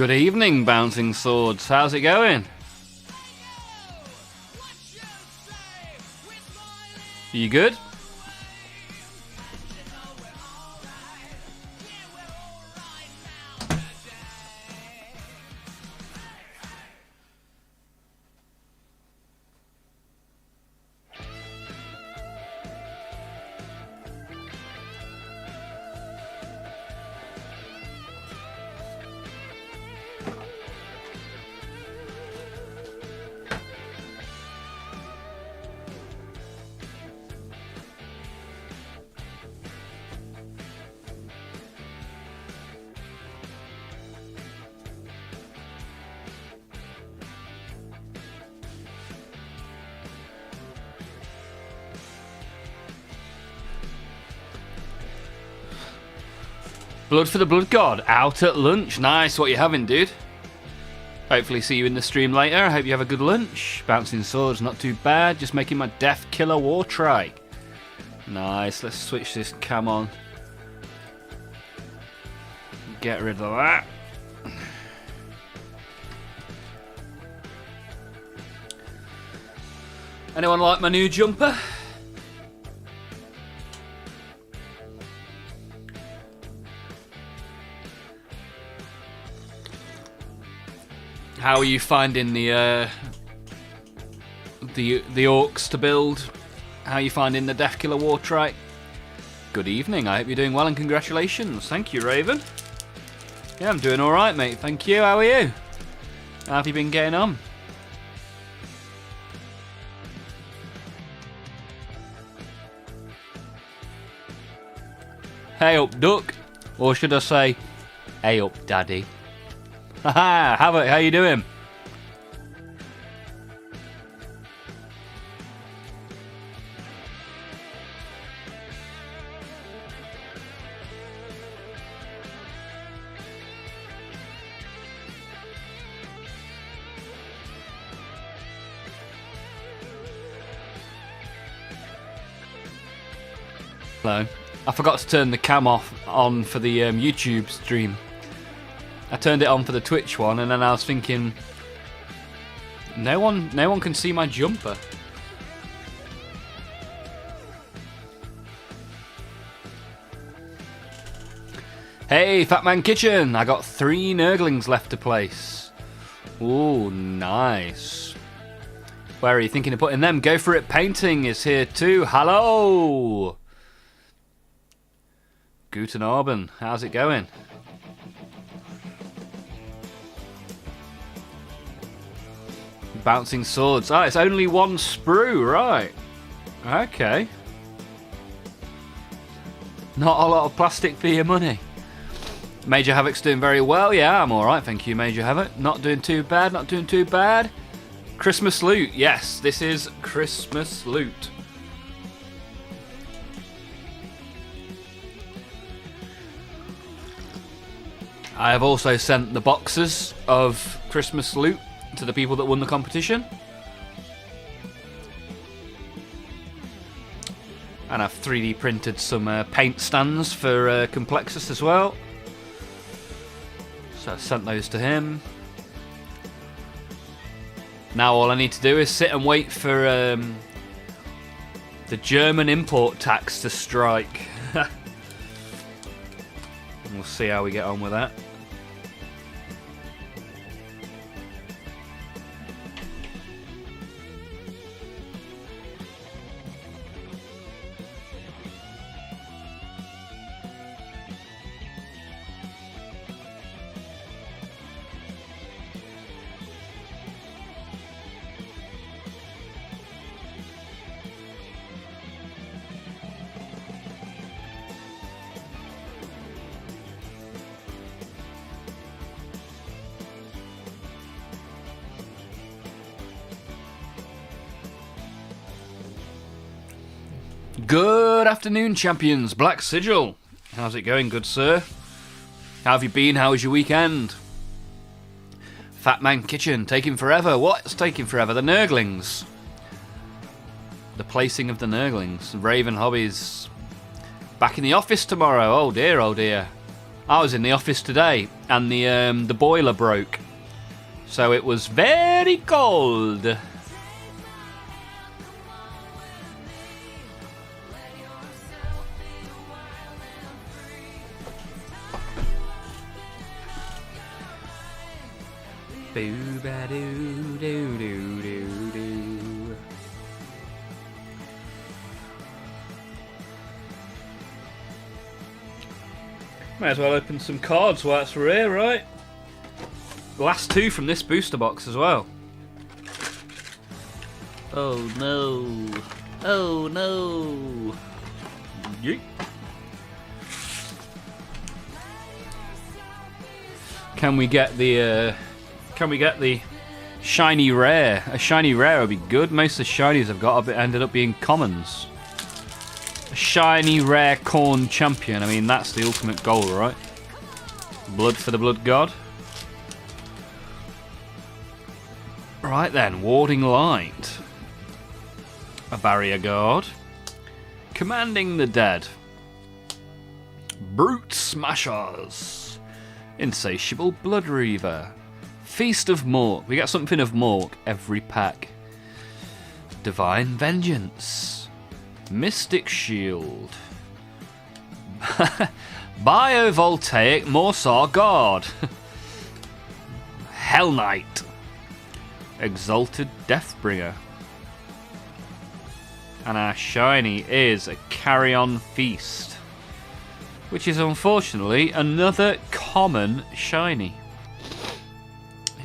Good evening, Bouncing Swords. How's it going? You good? Blood for the Blood God, out at lunch. Nice, what you having, dude? Hopefully see you in the stream later. I hope you have a good lunch. Bouncing Swords, not too bad. Just making my Death Killer War Trike. Nice, let's switch this cam on. Get rid of that. Anyone like my new jumper? How are you finding the orcs to build? How are you finding the Death Killer War Trike? Good evening. I hope you're doing well and congratulations. Thank you, Raven. Yeah, I'm doing all right, mate. Thank you. How are you? How have you been getting on? Hey up, duck. Or should I say, hey up, daddy. Haha, Havoc, how you doing? Hello. I forgot to turn the cam on for the YouTube stream. I turned it on for the Twitch one, and then I was thinking, no one can see my jumper. Hey, Fat Man Kitchen! I got 3 Nurglings left to place. Ooh, nice. Where are you thinking of putting them? Go for it. Painting is here too. Hello. Guten Abend. How's it going? Bouncing Swords. Ah, it's only 1 sprue, right. Okay. Not a lot of plastic for your money. Major Havoc's doing very well. Yeah, I'm alright, thank you, Major Havoc. Not doing too bad, not doing too bad. Christmas loot. Yes, this is Christmas loot. I have also sent the boxes of Christmas loot to the people that won the competition. And I've 3D printed some paint stands for Complexus as well. So I sent those to him. Now all I need to do is sit and wait for the German import tax to strike. And we'll see how we get on with that. Good afternoon, champions. Black Sigil. How's it going, good sir? How have you been? How was your weekend? Fat Man Kitchen. Taking forever. What's taking forever? The Nurglings. The placing of the Nurglings. Raven Hobbies. Back in the office tomorrow. Oh dear, oh dear. I was in the office today, and the boiler broke, so it was very cold. Boo-ba-doo-doo-doo-doo-doo. Might as well open some cards whilst we're here, right? The last two from this booster box as well. Oh no. Oh no. Yeet. Can we get the shiny rare? A shiny rare would be good. Most of the shinies I've got ended up being commons. A shiny rare corn champion. I mean, that's the ultimate goal, right? Blood for the blood god. Right then, warding light. A barrier guard. Commanding the dead. Brute smashers. Insatiable blood reaver. Feast of Mork. We get something of Mork every pack. Divine vengeance. Mystic shield. Biovoltaic Morsar guard. Hell Knight. Exalted Deathbringer. And our shiny is a Carrion Feast, which is unfortunately another common shiny.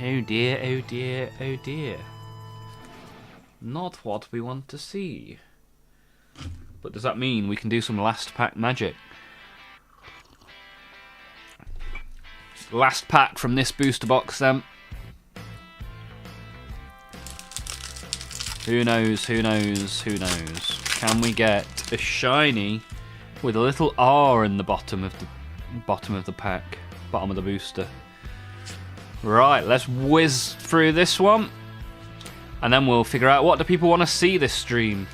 Oh dear, oh dear, oh dear. Not what we want to see. But does that mean we can do some last pack magic? Last pack from this booster box then. Who knows, who knows, who knows? Can we get a shiny with a little R in the bottom of the pack, bottom of the booster? Right, let's whiz through this one, and then we'll figure out what do people want to see this stream.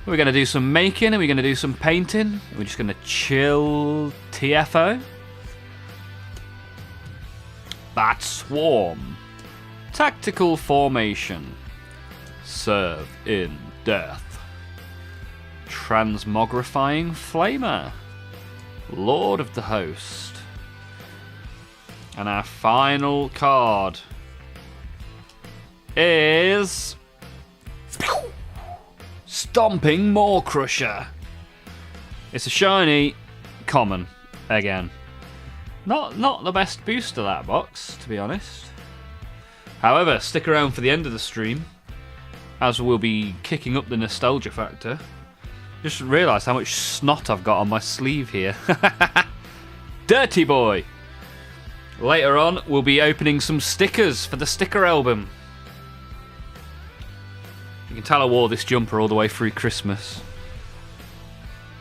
We're going to do some making, and we're going to do some painting. We're just going to chill TFO. Bat Swarm. Tactical formation. Serve in death. Transmogrifying Flamer. Lord of the Host. And our final card is Stomping Maw Crusher. It's a shiny common again. Not the best booster, that box, to be honest. However, stick around for the end of the stream, as we'll be kicking up the nostalgia factor. Just realised how much snot I've got on my sleeve here. Dirty boy! Later on, we'll be opening some stickers for the sticker album. You can tell I wore this jumper all the way through Christmas.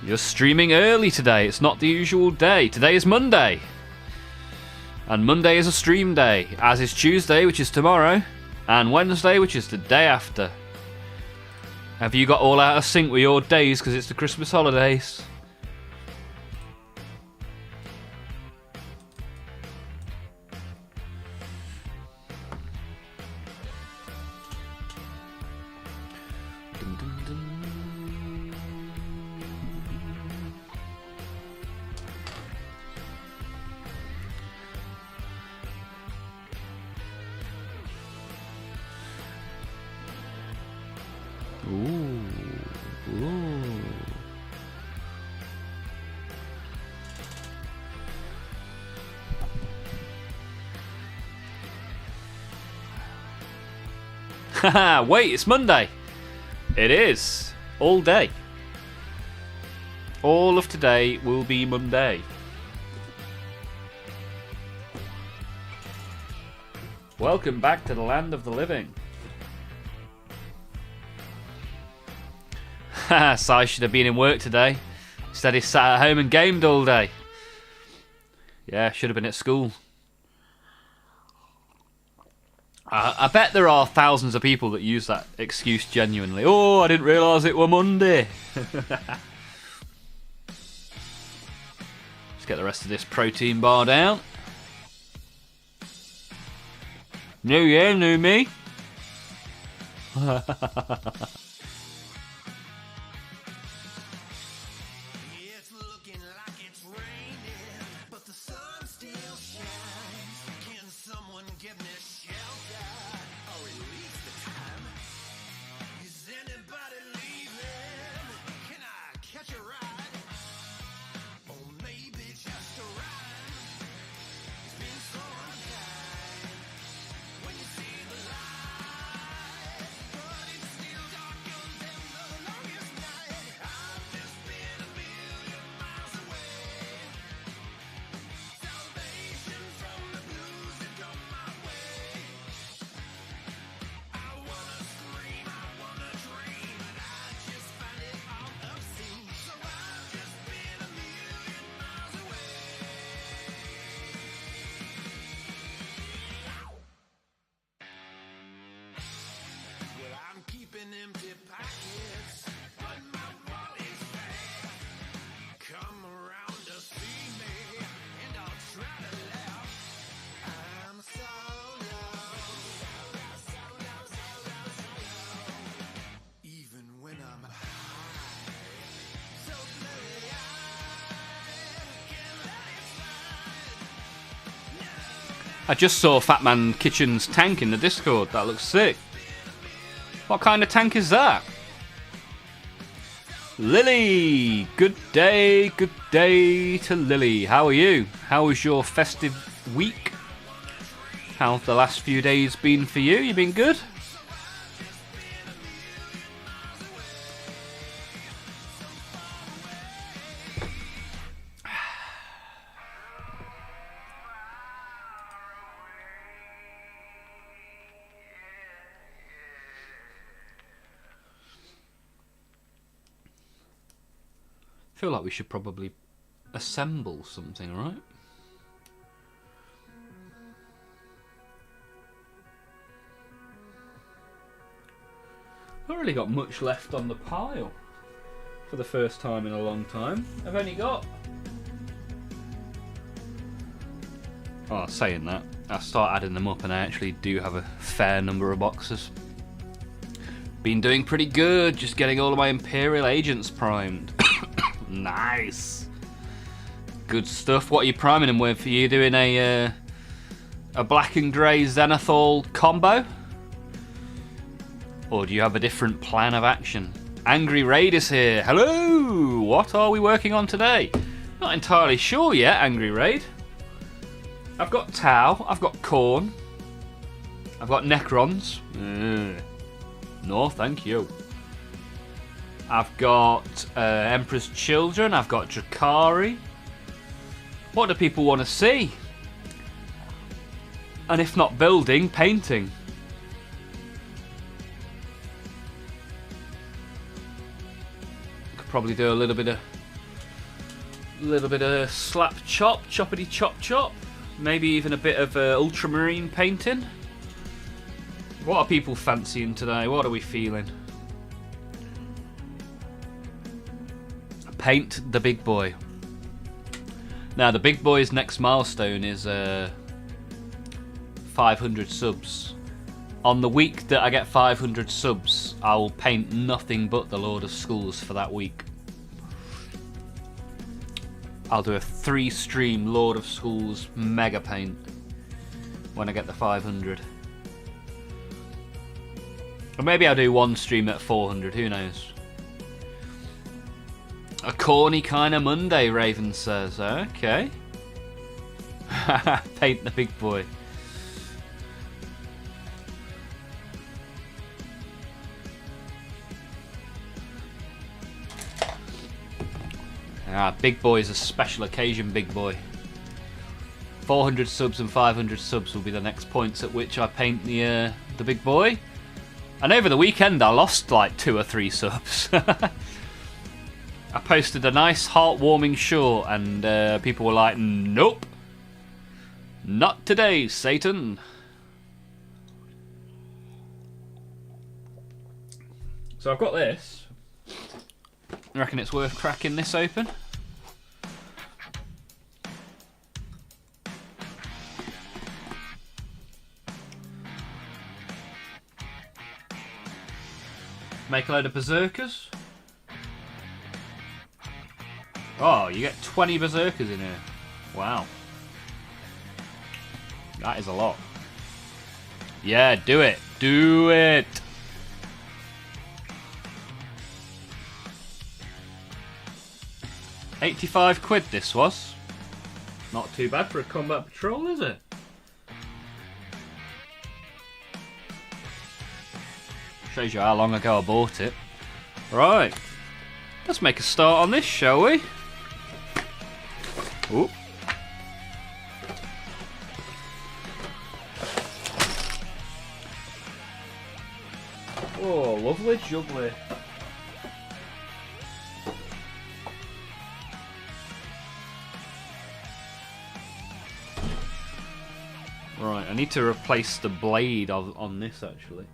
You're streaming early today. It's not the usual day. Today is Monday. And Monday is a stream day, as is Tuesday, which is tomorrow, and Wednesday, which is the day after. Have you got all out of sync with your days because it's the Christmas holidays? Dun, dun, dun. Ooh. Haha, wait, it's Monday. It is. All day. All of today will be Monday. Welcome back to the land of the living. Haha, Si should have been in work today. Instead he sat at home and gamed all day. Yeah, should have been at school. I bet there are thousands of people that use that excuse genuinely. Oh, I didn't realise it were Monday. Just get the rest of this protein bar down. New year, new me. I just saw Fat Man Kitchen's tank in the Discord. That looks sick. What kind of tank is that? Lily! Good day to Lily. How are you? How was your festive week? How's the last few days been for you? You been good? I feel like we should probably assemble something, right? Not really got much left on the pile for the first time in a long time. I've only got... Oh, saying that, I start adding them up and I actually do have a fair number of boxes. Been doing pretty good, just getting all of my Imperial agents primed. Nice. Good stuff. What are you priming them with? Are you doing a black and grey Zenithal combo? Or do you have a different plan of action? Angry Raid is here. Hello! What are we working on today? Not entirely sure yet, Angry Raid. I've got Tau, I've got Khorne, I've got Necrons. No, thank you. I've got Emperor's Children, I've got Drakari. What do people want to see? And if not building, painting. Could probably do a little bit of slap chop, choppity chop chop. Maybe even a bit of ultramarine painting. What are people fancying today? What are we feeling? Paint the big boy. Now the big boy's next milestone is 500 subs. On the week that I get 500 subs, I will paint nothing but the Lord of Schools for that week. I'll do a 3-stream Lord of Schools mega paint when I get the 500. Or maybe I'll do one stream at 400, who knows. A corny kind of Monday, Raven says. Okay. Paint the big boy. Big boy is a special occasion, big boy. 400 subs and 500 subs will be the next points at which I paint the big boy. And over the weekend I lost like 2 or 3 subs. I posted a nice heartwarming short and people were like, nope. Not today, Satan. So I've got this. I reckon it's worth cracking this open. Make a load of berserkers. Oh, you get 20 berserkers in here. Wow. That is a lot. Yeah, do it. Do it. £85 this was. Not too bad for a combat patrol, is it? Shows you how long ago I bought it. Right. Let's make a start on this, shall we? Ooh. Oh, lovely jubbly. Right, I need to replace the blade on this actually.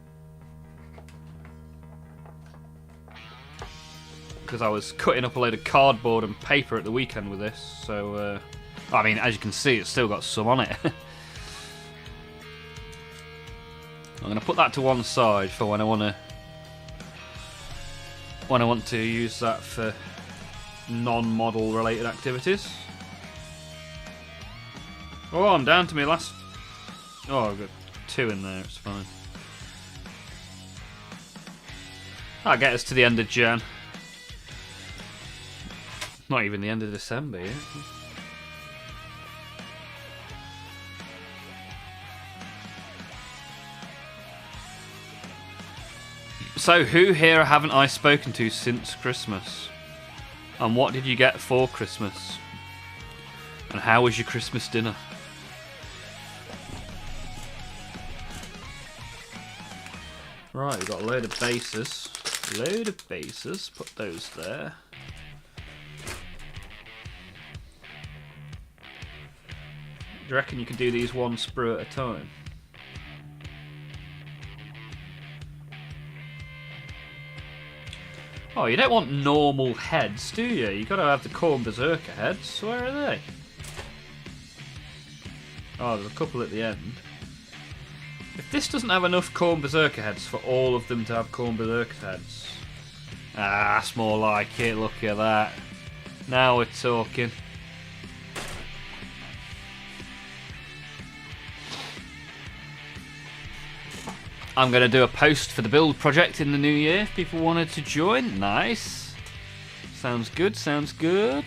Because I was cutting up a load of cardboard and paper at the weekend with this, so I mean, as you can see, it's still got some on it. I'm going to put that to one side for when I want to use that for non-model related activities. Oh, I'm down to my last. Oh, I've got 2 in there. It's fine. That'll get us to the end of Jan. Not even the end of December yet. So, who here haven't I spoken to since Christmas? And what did you get for Christmas? And how was your Christmas dinner? Right, we've got a load of bases. Put those there. Do you reckon you can do these one sprue at a time? Oh, you don't want normal heads, do you? You've got to have the Khorne Berserker heads. Where are they? Oh, there's a couple at the end. If this doesn't have enough Khorne Berserker heads for all of them to have Khorne Berserker heads... Ah, that's more like it. Look at that. Now we're talking. I'm going to do a post for the build project in the new year if people wanted to join. Nice. Sounds good, sounds good.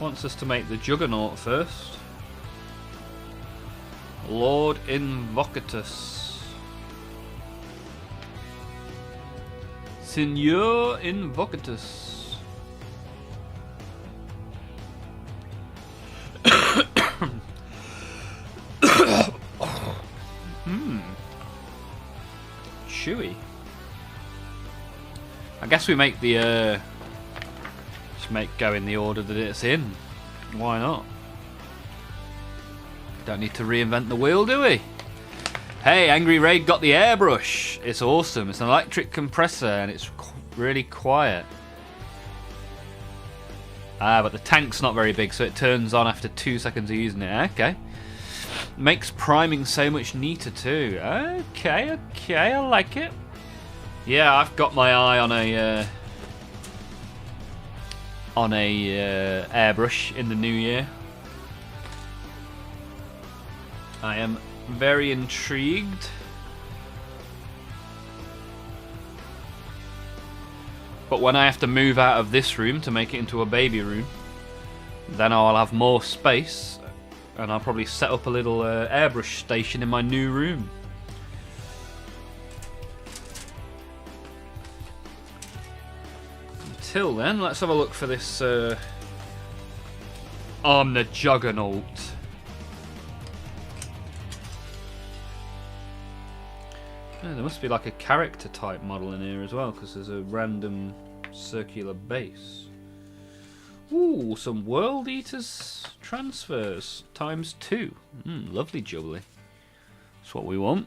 Wants us to make the Juggernaut first. Lord Invocatus. Signor Invocatus. Chewy. I guess we make the go in the order that it's in. Why not? Don't need to reinvent the wheel, do we? Hey, Angry Raid got the airbrush. It's awesome. It's an electric compressor and it's really quiet. Ah, but the tank's not very big, so it turns on after 2 seconds of using it. Okay. Makes priming so much neater too. Okay, I like it. Yeah, I've got my eye on a airbrush in the new year. I am very intrigued. But when I have to move out of this room to make it into a baby room, then I'll have more space and I'll probably set up a little airbrush station in my new room. Until then, let's have a look for this on the Juggernaut. Oh, there must be like a character type model in here as well, because there's a random circular base. Ooh, some World Eaters transfers ×2. Lovely jubbly. That's what we want.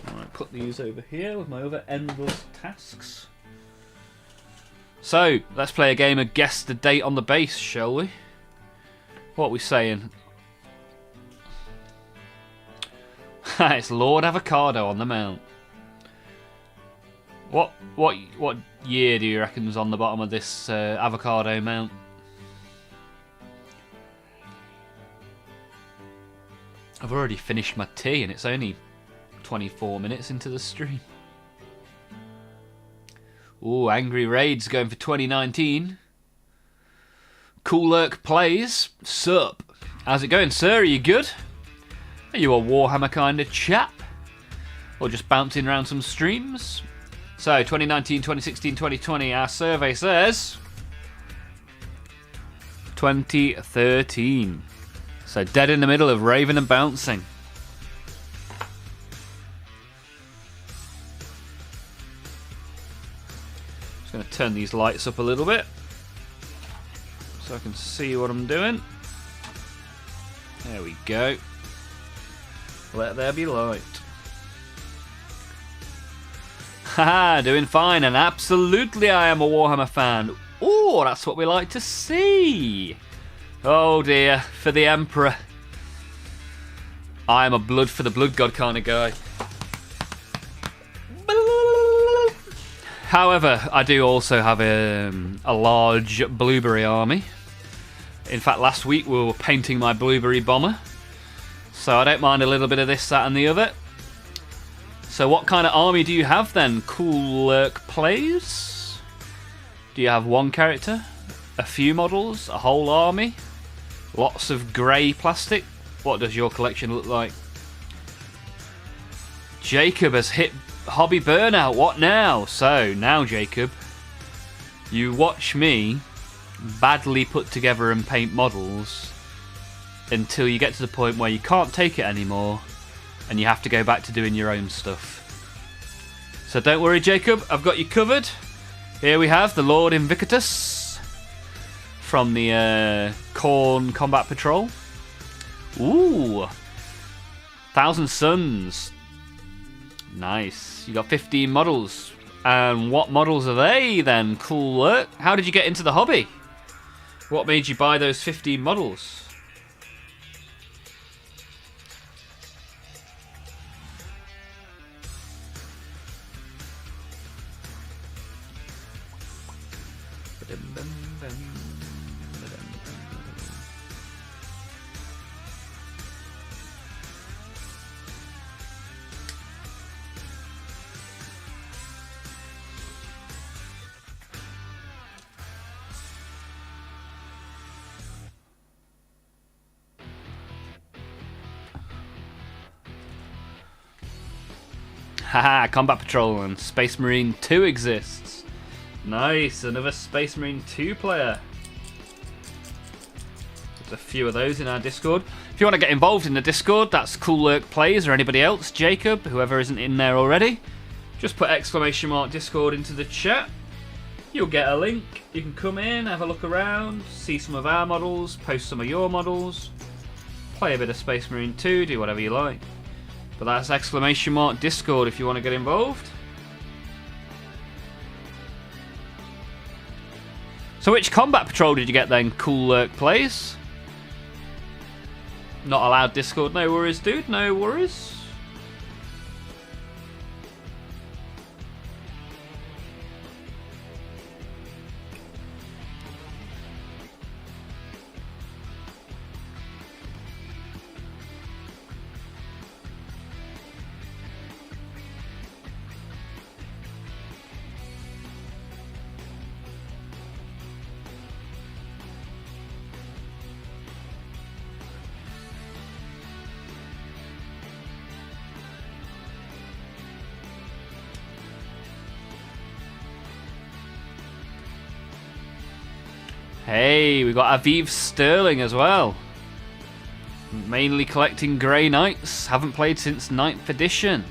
Alright, put these over here with my other endless tasks. So, let's play a game of Guess the Date on the Base, shall we? What are we saying? It's Lord Avocado on the mount. What year do you reckon's on the bottom of this avocado mount? I've already finished my tea and it's only 24 minutes into the stream. Ooh, Angry Raid's going for 2019. Cool Lurk plays. Sup? How's it going, sir? Are you good? Are you a Warhammer kind of chap? Or just bouncing around some streams? So, 2019, 2016, 2020, our survey says 2013. So, dead in the middle of raving and bouncing. Just going to turn these lights up a little bit so I can see what I'm doing. There we go. Let there be light. Haha, doing fine, and absolutely I am a Warhammer fan. Oh, that's what we like to see. Oh dear, for the Emperor. I am a blood for the blood god kind of guy. However, I do also have a large blueberry army. In fact, last week we were painting my blueberry bomber. So I don't mind a little bit of this, that and the other. So what kind of army do you have then? Cool Lurk plays? Do you have one character? A few models? A whole army? Lots of grey plastic? What does your collection look like? Jacob has hit hobby burnout. What now? So, now Jacob, you watch me badly put together and paint models until you get to the point where you can't take it anymore and you have to go back to doing your own stuff. So don't worry, Jacob, I've got you covered. Here we have the Lord Invictus from the Khorne Combat Patrol. Ooh, Thousand Suns. Nice. You got 15 models. And what models are they then? Cool Lurk. How did you get into the hobby? What made you buy those 15 models? Haha, Combat Patrol and Space Marine 2 exists. Nice, another Space Marine 2 player. There's a few of those in our Discord. If you want to get involved in the Discord, that's Cool Lurk Plays or anybody else, Jacob, whoever isn't in there already. Just put !Discord into the chat. You'll get a link. You can come in, have a look around, see some of our models, post some of your models, play a bit of Space Marine 2, do whatever you like. But that's !Discord if you want to get involved. So which Combat Patrol did you get then, Cool Lurk Plays? Not allowed Discord, no worries dude, no worries. Hey, we got Aviv Sterling as well. Mainly collecting Grey Knights. Haven't played since 9th edition.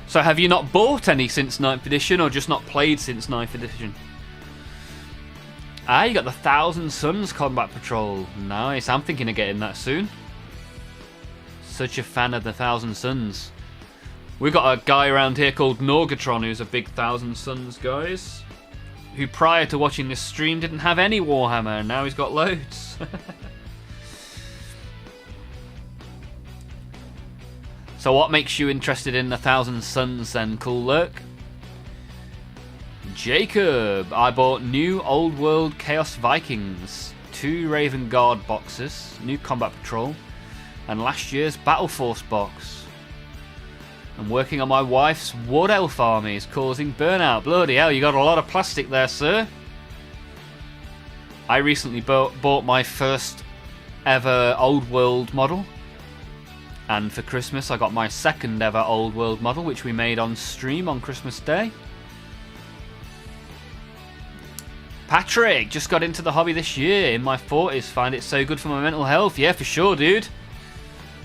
So have you not bought any since 9th edition or just not played since 9th edition? Ah, you got the Thousand Suns Combat Patrol. Nice. I'm thinking of getting that soon. Such a fan of the Thousand Suns. We've got a guy around here called Norgatron who's a big Thousand Suns guys, who prior to watching this stream didn't have any Warhammer, and now he's got loads. So what makes you interested in the Thousand Suns then, Cool Lurk? Jacob, I bought new Old World Chaos Vikings, 2 Raven Guard boxes, new Combat Patrol, and last year's Battle Force box. I'm working on my wife's Wood Elf armies, causing burnout. Bloody hell, you got a lot of plastic there, sir. I recently bought my first ever Old World model. And for Christmas I got my second ever Old World model, which we made on stream on Christmas Day. Patrick, just got into the hobby this year, in my 40s, find it so good for my mental health. Yeah, for sure, dude.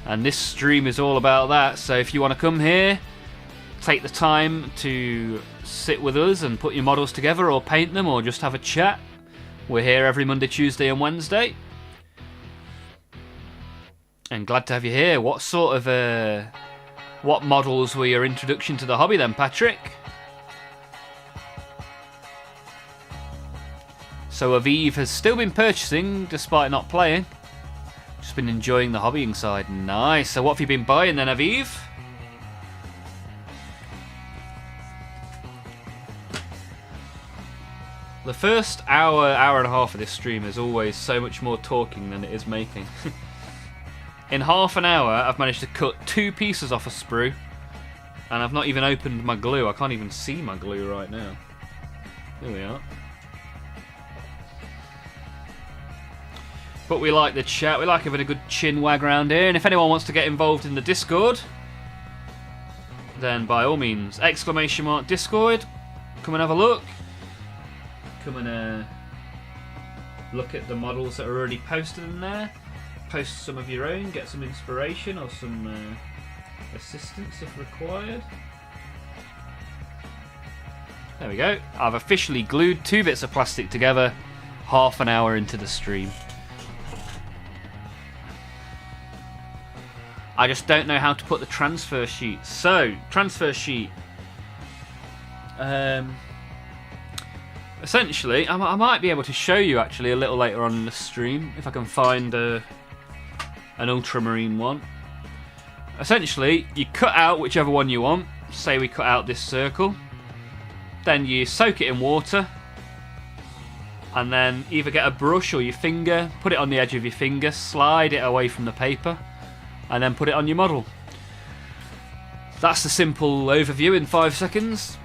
And this stream is all about that, so if you want to come here, take the time to sit with us and put your models together or paint them or just have a chat. We're here every Monday, Tuesday and Wednesday. And glad to have you here. What sort of, what models were your introduction to the hobby then, Patrick? So Aviv has still been purchasing despite not playing. Just been enjoying the hobbying side. Nice. So what have you been buying then, Aviv? The first hour and a half of this stream is always so much more talking than it is making. In half an hour, I've managed to cut 2 pieces off a sprue, and I've not even opened my glue. I can't even see my glue right now. There we are. But we like the chat. We like having a good chin wag around here. And if anyone wants to get involved in the Discord, then by all means, !Discord. Come and have a look. Come and look at the models that are already posted in there. Post some of your own. Get some inspiration or some assistance if required. There we go. I've officially glued 2 bits of plastic together half an hour into the stream. I just don't know how to put the transfer sheet. So, transfer sheet. Essentially, I might be able to show you actually a little later on in the stream if I can find an ultramarine one. Essentially, you cut out whichever one you want. Say we cut out this circle. Then you soak it in water. And then either get a brush or your finger, put it on the edge of your finger, slide it away from the paper, and then put it on your model. That's the simple overview in 5 seconds.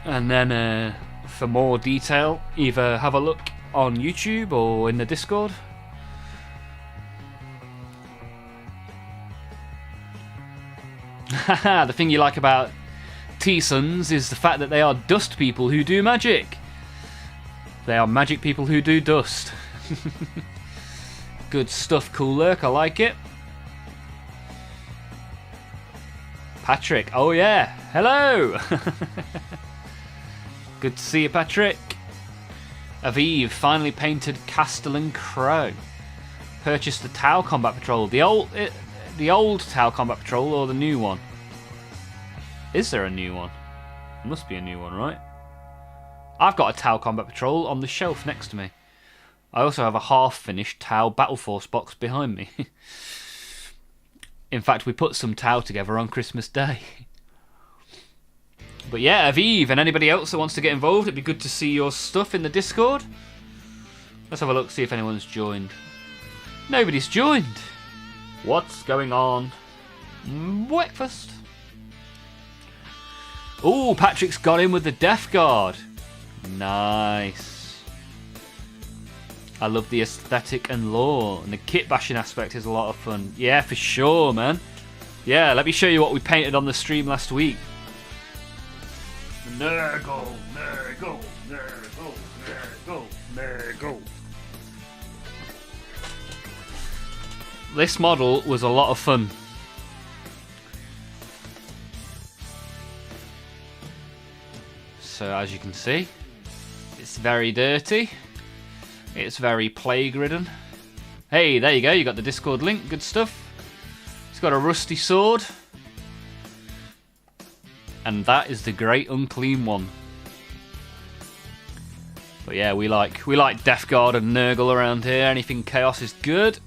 And then for more detail, either have a look on YouTube or in the Discord. Haha, the thing you like about T-Suns is the fact that they are dust people who do magic. They are magic people who do dust. Good stuff, Cool Lurk, I like it. Patrick, oh yeah, hello! Good to see you, Patrick. Aviv finally painted Castellan Crow. Purchased the Tau Combat Patrol. The old Tau Combat Patrol or the new one? Is there a new one? There must be a new one, right? I've got a Tau Combat Patrol on the shelf next to me. I also have a half-finished Tau Battle Force box behind me. In fact, we put some Tau together on Christmas Day. But yeah, Aviv and anybody else that wants to get involved, it'd be good to see your stuff in the Discord. Let's have a look, see if anyone's joined. Nobody's joined. What's going on? Breakfast. Ooh, Patrick's got in with the Death Guard. Nice. I love the aesthetic and lore, and the kit bashing aspect is a lot of fun. Yeah, for sure, man. Yeah, let me show you what we painted on the stream last week. Nurgle, Nurgle, Nurgle, Nurgle, Nurgle. This model was a lot of fun. So as you can see, it's very dirty. It's very plague-ridden. Hey, there you go. You got the Discord link. Good stuff. It's got a rusty sword. And that is the Great Unclean One. But yeah, we like Death Guard and Nurgle around here. Anything Chaos is good.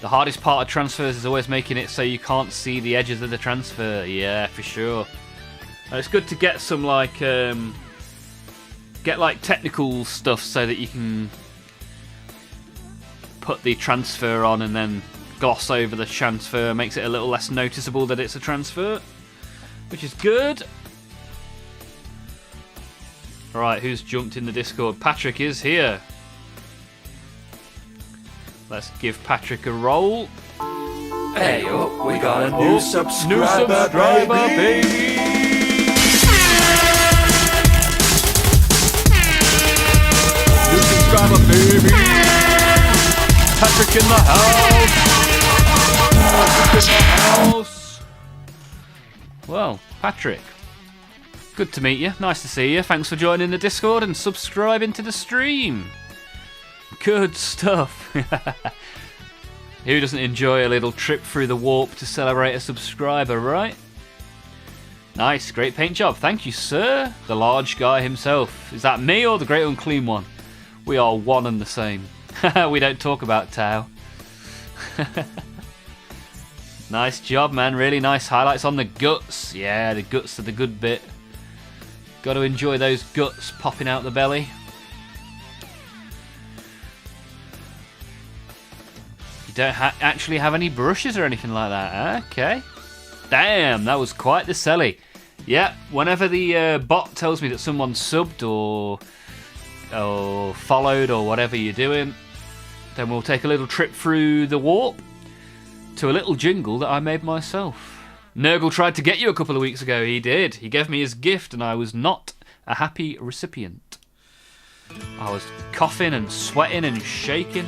The hardest part of transfers is always making it so you can't see the edges of the transfer. Yeah, for sure. And it's good to get some like technical stuff so that you can put the transfer on and then gloss over the transfer. Makes it a little less noticeable that it's a transfer, which is good. Alright, who's jumped in the Discord? Patrick is here. Let's give Patrick a roll. Hey, oh, we got a new subscriber, baby! New subscriber, baby! Patrick in the house! Patrick in the house! Well, Patrick, good to meet you. Nice to see you. Thanks for joining the Discord and subscribing to the stream. Good stuff. Who doesn't enjoy a little trip through the warp to celebrate a subscriber, right? Nice, great paint job. Thank you, sir. The large guy himself. Is that me or the Great Unclean One? We are one and the same. We don't talk about Tau. Nice job, man. Really nice highlights on the guts. Yeah, the guts are the good bit. Got to enjoy those guts popping out the belly. You don't actually have any brushes or anything like that. Okay. Damn, that was quite the selly. Yeah, whenever the bot tells me that someone's subbed or followed or whatever you're doing, then we'll take a little trip through the warp to a little jingle that I made myself. Nurgle tried to get you a couple of weeks ago. He did. He gave me his gift and I was not a happy recipient. I was coughing and sweating and shaking.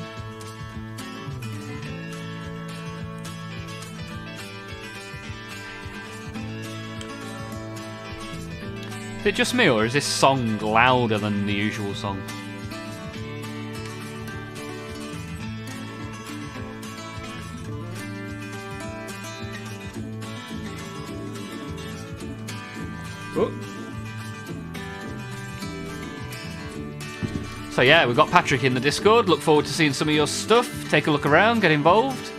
Is it just me, or is this song louder than the usual song? Oh. So yeah, we've got Patrick in the Discord. Look forward to seeing some of your stuff. Take a look around, get involved.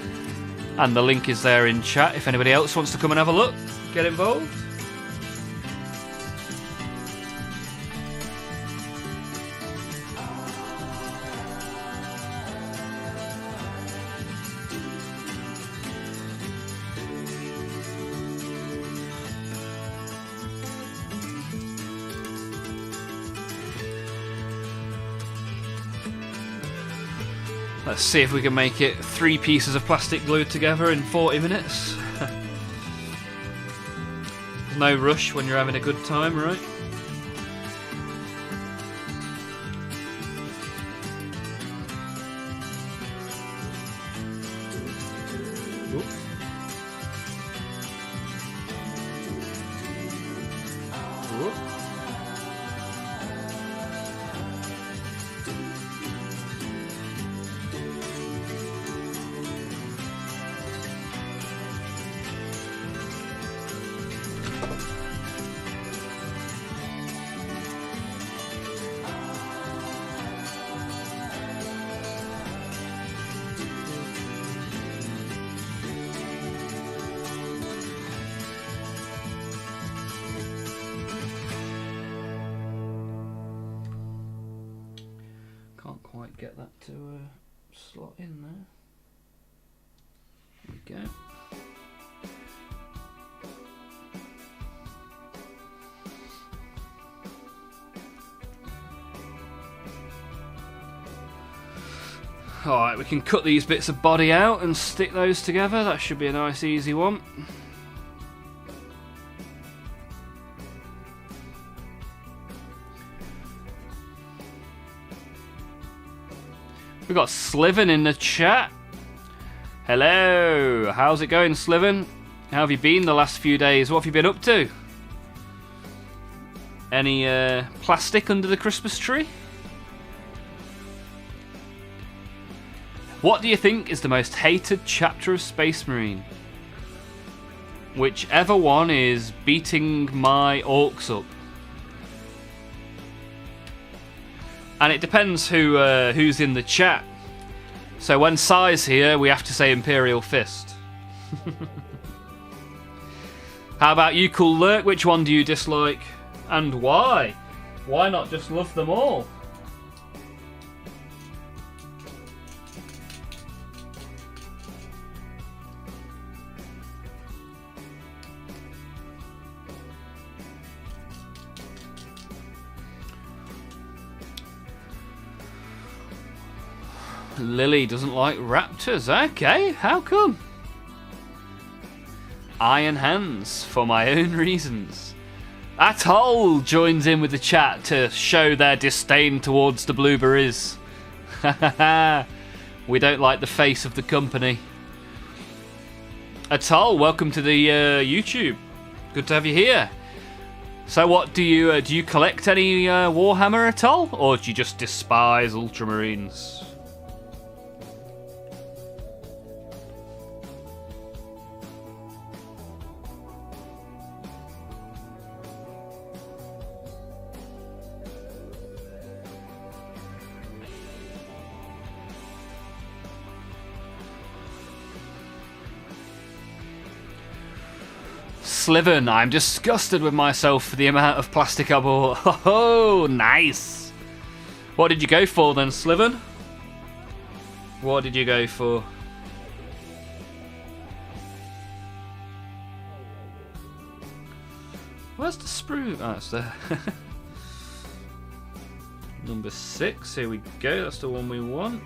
And the link is there in chat if anybody else wants to come and have a look. Get involved. Let's see if we can make it 3 pieces of plastic glued together in 40 minutes. There's no rush when you're having a good time, right? Quite get that to slot in there. There we go. Alright, we can cut these bits of body out and stick those together. That should be a nice easy one. We've got Sliven in the chat. Hello, how's it going, Sliven? How have you been the last few days? What have you been up to? Any plastic under the Christmas tree? What do you think is the most hated chapter of Space Marine? Whichever one is beating my orcs up. And it depends who's in the chat. So when Sai's here, we have to say Imperial Fist. How about you, Cool Lurk? Which one do you dislike? And why? Why not just love them all? Lily doesn't like raptors. Okay, how come? Iron hands for my own reasons. Atoll joins in with the chat to show their disdain towards the blueberries. We don't like the face of the company. Atoll, welcome to the YouTube. Good to have you here. So what do you collect any Warhammer at all, or do you just despise Ultramarines? Sliven, I'm disgusted with myself for the amount of plastic I bought. Oh, nice. What did you go for then, Sliven? What did you go for? Where's the sprue? Oh, it's there. Number 6, here we go. That's the one we want.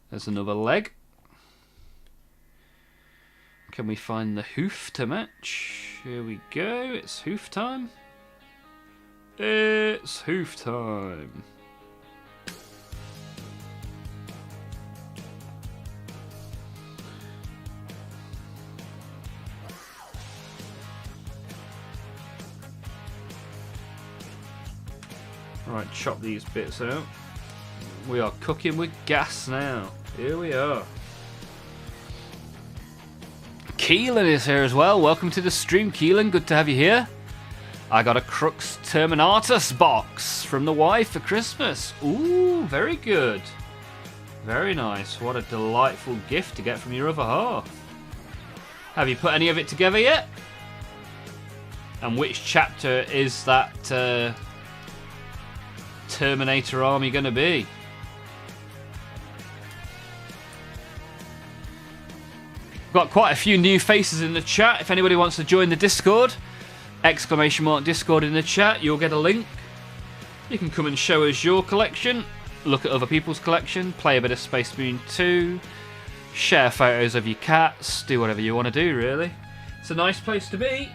There's another leg. Can we find the hoof to match? Here we go. It's hoof time. It's hoof time. Right, chop these bits out. We are cooking with gas now. Here we are. Keelan is here as well. Welcome to the stream, Keelan. Good to have you here. I got a Crux Terminatus box from the wife for Christmas. Ooh, very good. Very nice. What a delightful gift to get from your other half. Have you put any of it together yet? And which chapter is that Terminator army going to be? Got quite a few new faces in the chat. If anybody wants to join the Discord, !Discord in the chat, you'll get a link. You can come and show us your collection, look at other people's collection, play a bit of Space Marine 2, share photos of your cats, do whatever you want to do, really. It's a nice place to be.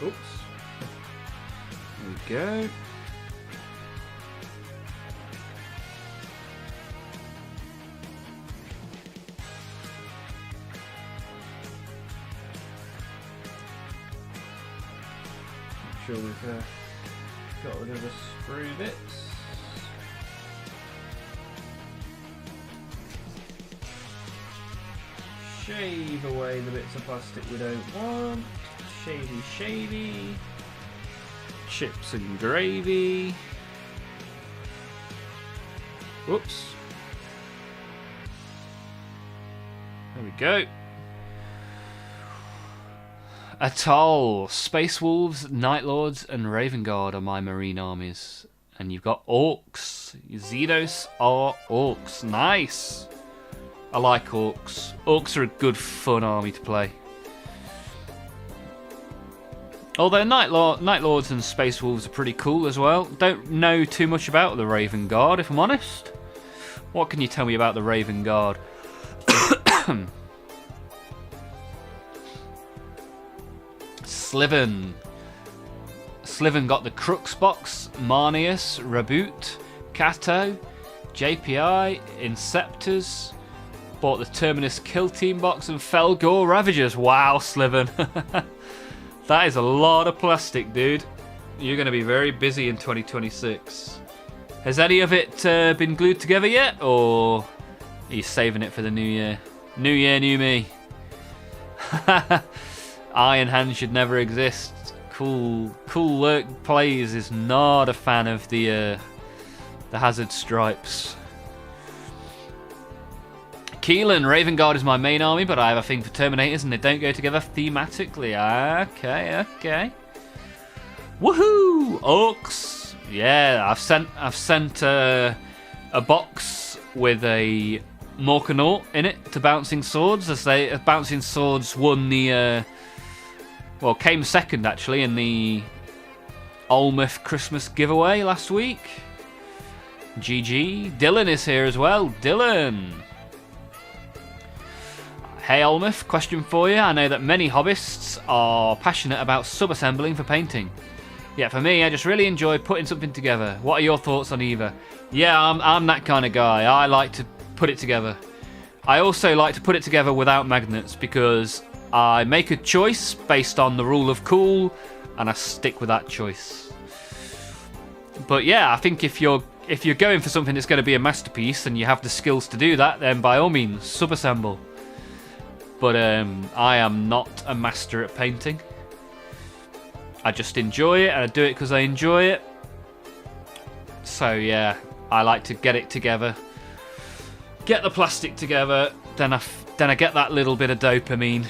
Oops. There we go. Make sure we've got rid of the sprue bits. Shave away the bits of plastic we don't want. Shavy. Chips and gravy. Whoops. There we go. Atoll, Space Wolves, Night Lords, and Raven Guard are my marine armies. And you've got Orcs. Xenos are Orcs. Nice. I like Orcs. Orcs are a good, fun army to play. Although Night Lords and Space Wolves are pretty cool as well. Don't know too much about the Raven Guard, if I'm honest. What can you tell me about the Raven Guard? Sliven. Sliven got the Crux box, Marnius, Reboot, Kato, JPI, Inceptors. Bought the Terminus Kill Team box and Felgor Ravagers. Wow, Sliven. That is a lot of plastic, dude. You're going to be very busy in 2026. Has any of it been glued together yet, or are you saving it for the new year? New year, new me. Iron Hand should never exist. Cool Lurk Plays is not a fan of the Hazard Stripes. Keelan, Raven Guard is my main army, but I have a thing for Terminators and they don't go together thematically. Okay. Woohoo! Orcs. Yeah, I've sent a box with a Morkanaut in it to Bouncing Swords, as Bouncing Swords won the came second actually in the Almouth Christmas giveaway last week. GG. Dylan is here as well. Dylan. Hey Almouth, question for you. I know that many hobbyists are passionate about sub-assembling for painting. Yeah, for me, I just really enjoy putting something together. What are your thoughts on either? Yeah, I'm that kind of guy. I like to put it together. I also like to put it together without magnets because I make a choice based on the rule of cool and I stick with that choice. But yeah, I think if you're going for something that's going to be a masterpiece and you have the skills to do that, then by all means, sub-assemble. But I am not a master at painting. I just enjoy it, and I do it because I enjoy it. So yeah, I like to get it together, get the plastic together, then I get that little bit of dopamine,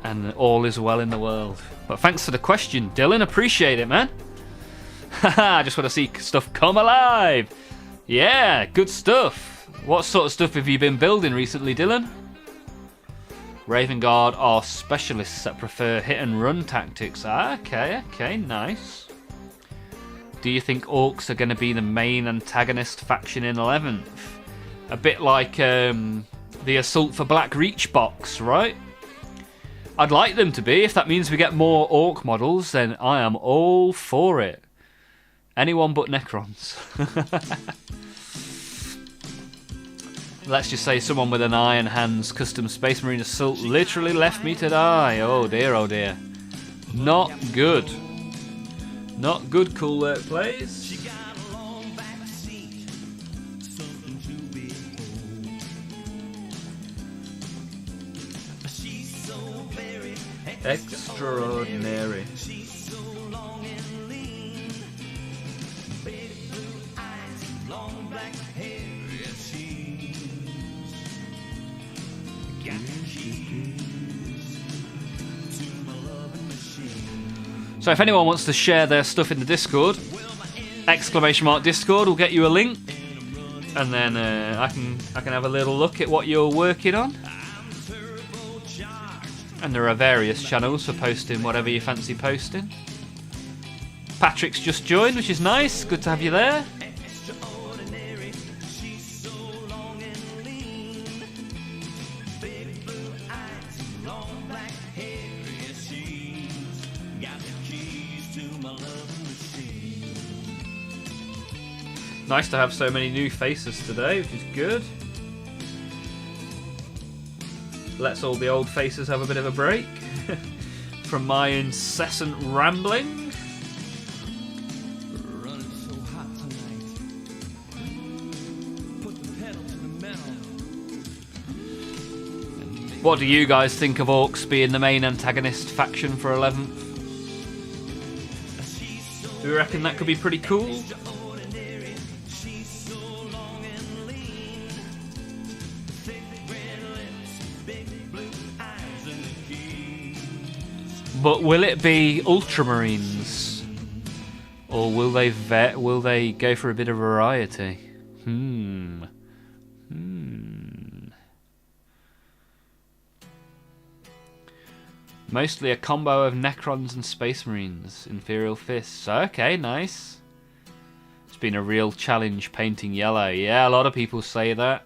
and all is well in the world. But thanks for the question, Dylan. Appreciate it, man. I just want to see stuff come alive. Yeah, good stuff. What sort of stuff have you been building recently, Dylan? Raven Guard are specialists that prefer hit and run tactics. Okay, nice. Do you think Orcs are going to be the main antagonist faction in 11th? A bit like the Assault for Black Reach box, right? I'd like them to be. If that means we get more Orc models, then I am all for it. Anyone but Necrons. Let's just say someone with an Iron Hands custom Space Marine Assault literally left me to die. Oh dear, oh dear. Not good. Not good, Cool Lurk Plays. Extraordinary. So if anyone wants to share their stuff in the Discord, !Discord will get you a link, and then I can have a little look at what you're working on. And there are various channels for posting whatever you fancy posting. Patrick's just joined, which is nice. Good to have you there. Nice to have so many new faces today, which is good. Lets all the old faces have a bit of a break from my incessant rambling. What do you guys think of Orcs being the main antagonist faction for 11th? Do you reckon that could be pretty cool? But will it be Ultramarines, or will they go for a bit of variety? Mostly a combo of Necrons and Space Marines. Imperial Fists. Okay, nice. It's been a real challenge painting yellow. Yeah, a lot of people say that.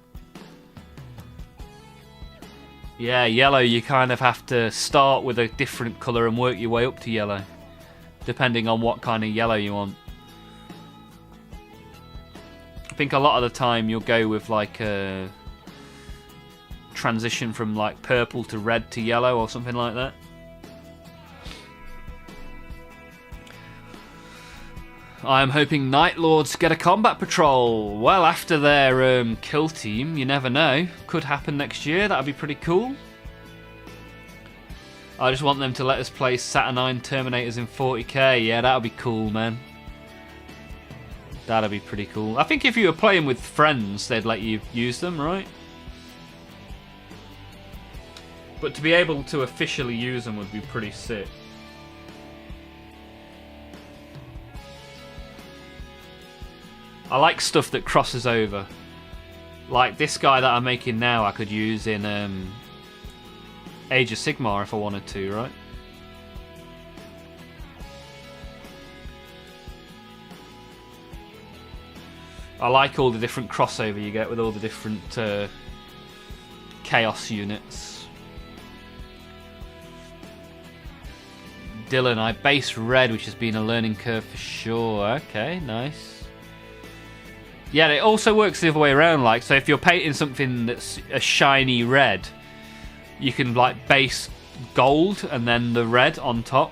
Yeah, yellow, you kind of have to start with a different colour and work your way up to yellow, depending on what kind of yellow you want. I think a lot of the time you'll go with like a transition from like purple to red to yellow or something like that. I'm hoping Night Lords get a combat patrol. Well, after their kill team, you never know. Could happen next year. That'd be pretty cool. I just want them to let us play Saturnine Terminators in 40k. Yeah, that'll be cool, man. That'd be pretty cool. I think if you were playing with friends, they'd let you use them, right? But to be able to officially use them would be pretty sick. I like stuff that crosses over. Like this guy that I'm making now, I could use in Age of Sigmar if I wanted to, right? I like all the different crossover you get with all the different Chaos units. Dylan, I base red, which has been a learning curve for sure. Okay, nice. Yeah, it also works the other way around. Like, so if you're painting something that's a shiny red, you can like base gold and then the red on top.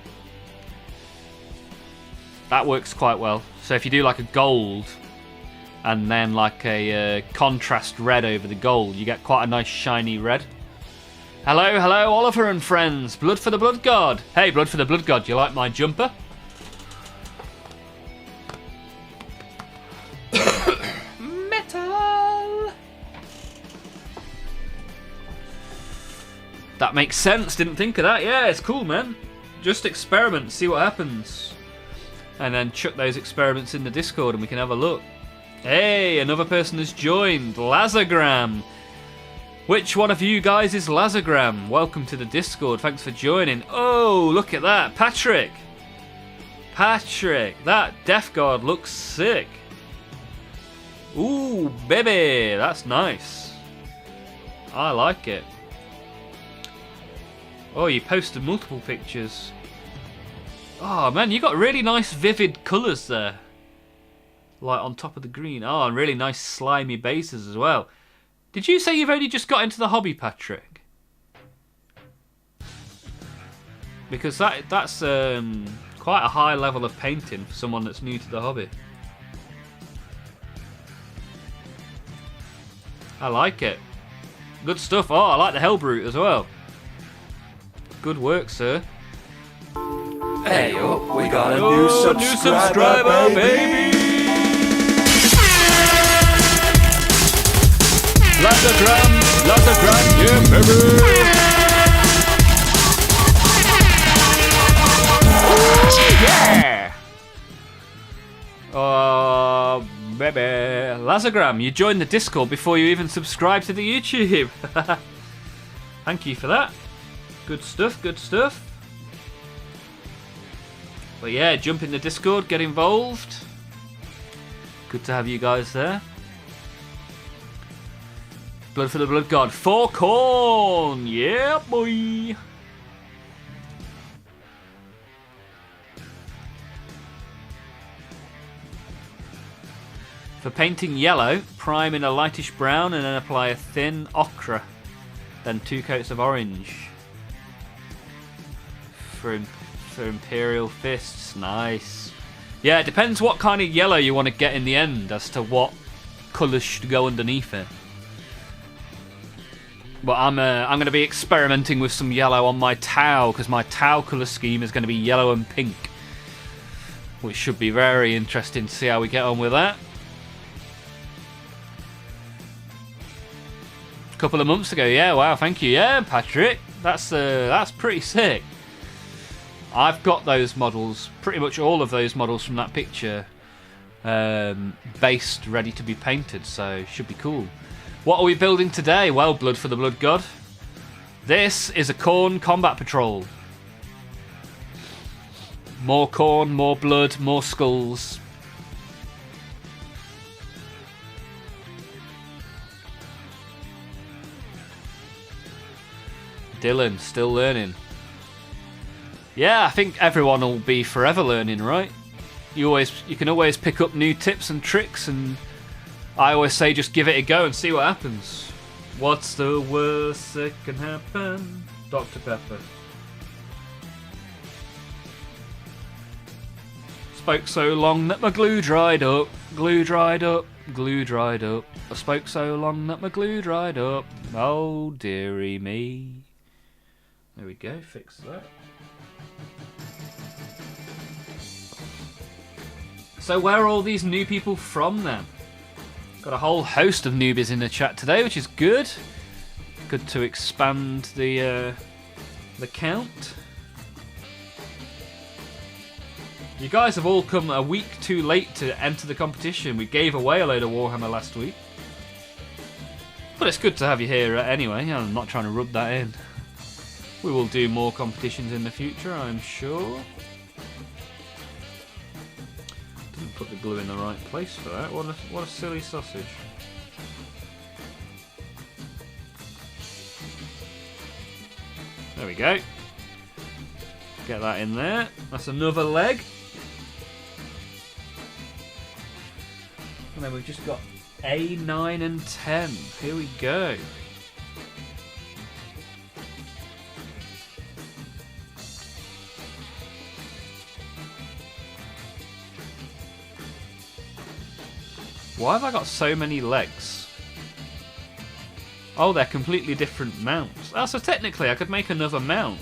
That works quite well. So if you do like a gold and then like a contrast red over the gold, you get quite a nice shiny red. Hello, hello, Oliver and friends. Blood for the Blood God. Hey, Blood for the Blood God, you like my jumper? That makes sense, didn't think of that. Yeah, it's cool, man. Just experiment, see what happens. And then chuck those experiments in the Discord and we can have a look. Hey, another person has joined. Lazagram. Which one of you guys is Lazagram? Welcome to the Discord, thanks for joining. Oh, look at that, Patrick. Patrick, that Death Guard looks sick. Ooh, baby, that's nice. I like it. Oh, you posted multiple pictures. Oh, man, you got really nice vivid colours there. Like on top of the green. Oh, and really nice slimy bases as well. Did you say you've only just got into the hobby, Patrick? Because that's quite a high level of painting for someone that's new to the hobby. I like it. Good stuff. Oh, I like the Hellbrute as well. Good work, sir. Hey, oh, we got a new subscriber, baby. Lazagram, yeah, baby. Ooh, yeah. Oh, baby. Lazagram, you joined the Discord before you even subscribed to the YouTube. Thank you for that. Good stuff, good stuff. But yeah, jump in the Discord, get involved. Good to have you guys there. Blood for the Blood God. For corn! Yeah, boy! For painting yellow, prime in a lightish brown and then apply a thin ochre. Then 2 coats of orange. For Imperial Fists, nice. Yeah, it depends what kind of yellow you want to get in the end as to what colours should go underneath it. But I'm going to be experimenting with some yellow on my Tau, because my Tau colour scheme is going to be yellow and pink, which should be very interesting to see how we get on with that. A couple of months ago, yeah, wow, thank you, yeah, Patrick, that's pretty sick. I've got those models, pretty much all of those models from that picture, based, ready to be painted, so should be cool. What are we building today? Well, Blood for the Blood God. This is a Khorne combat patrol. More corn, more blood, more skulls. Dylan, still learning. Yeah, I think everyone will be forever learning, right? You can always pick up new tips and tricks, and I always say just give it a go and see what happens. What's the worst that can happen? Dr. Pepper. Spoke so long that my glue dried up. Glue dried up. Glue dried up. I spoke so long that my glue dried up. Oh dearie me. There we go, fix that. So where are all these new people from then? Got a whole host of newbies in the chat today, which is good. Good to expand the count. You guys have all come a week too late to enter the competition. We gave away a load of Warhammer last week. But it's good to have you here anyway. I'm not trying to rub that in. We will do more competitions in the future, I'm sure. Didn't put the glue in the right place for that. What a silly sausage. There we go. Get that in there. That's another leg. And then we've just got A, 9 and 10. Here we go. Why have I got so many legs? Oh, they're completely different mounts. Oh, so technically I could make another mount.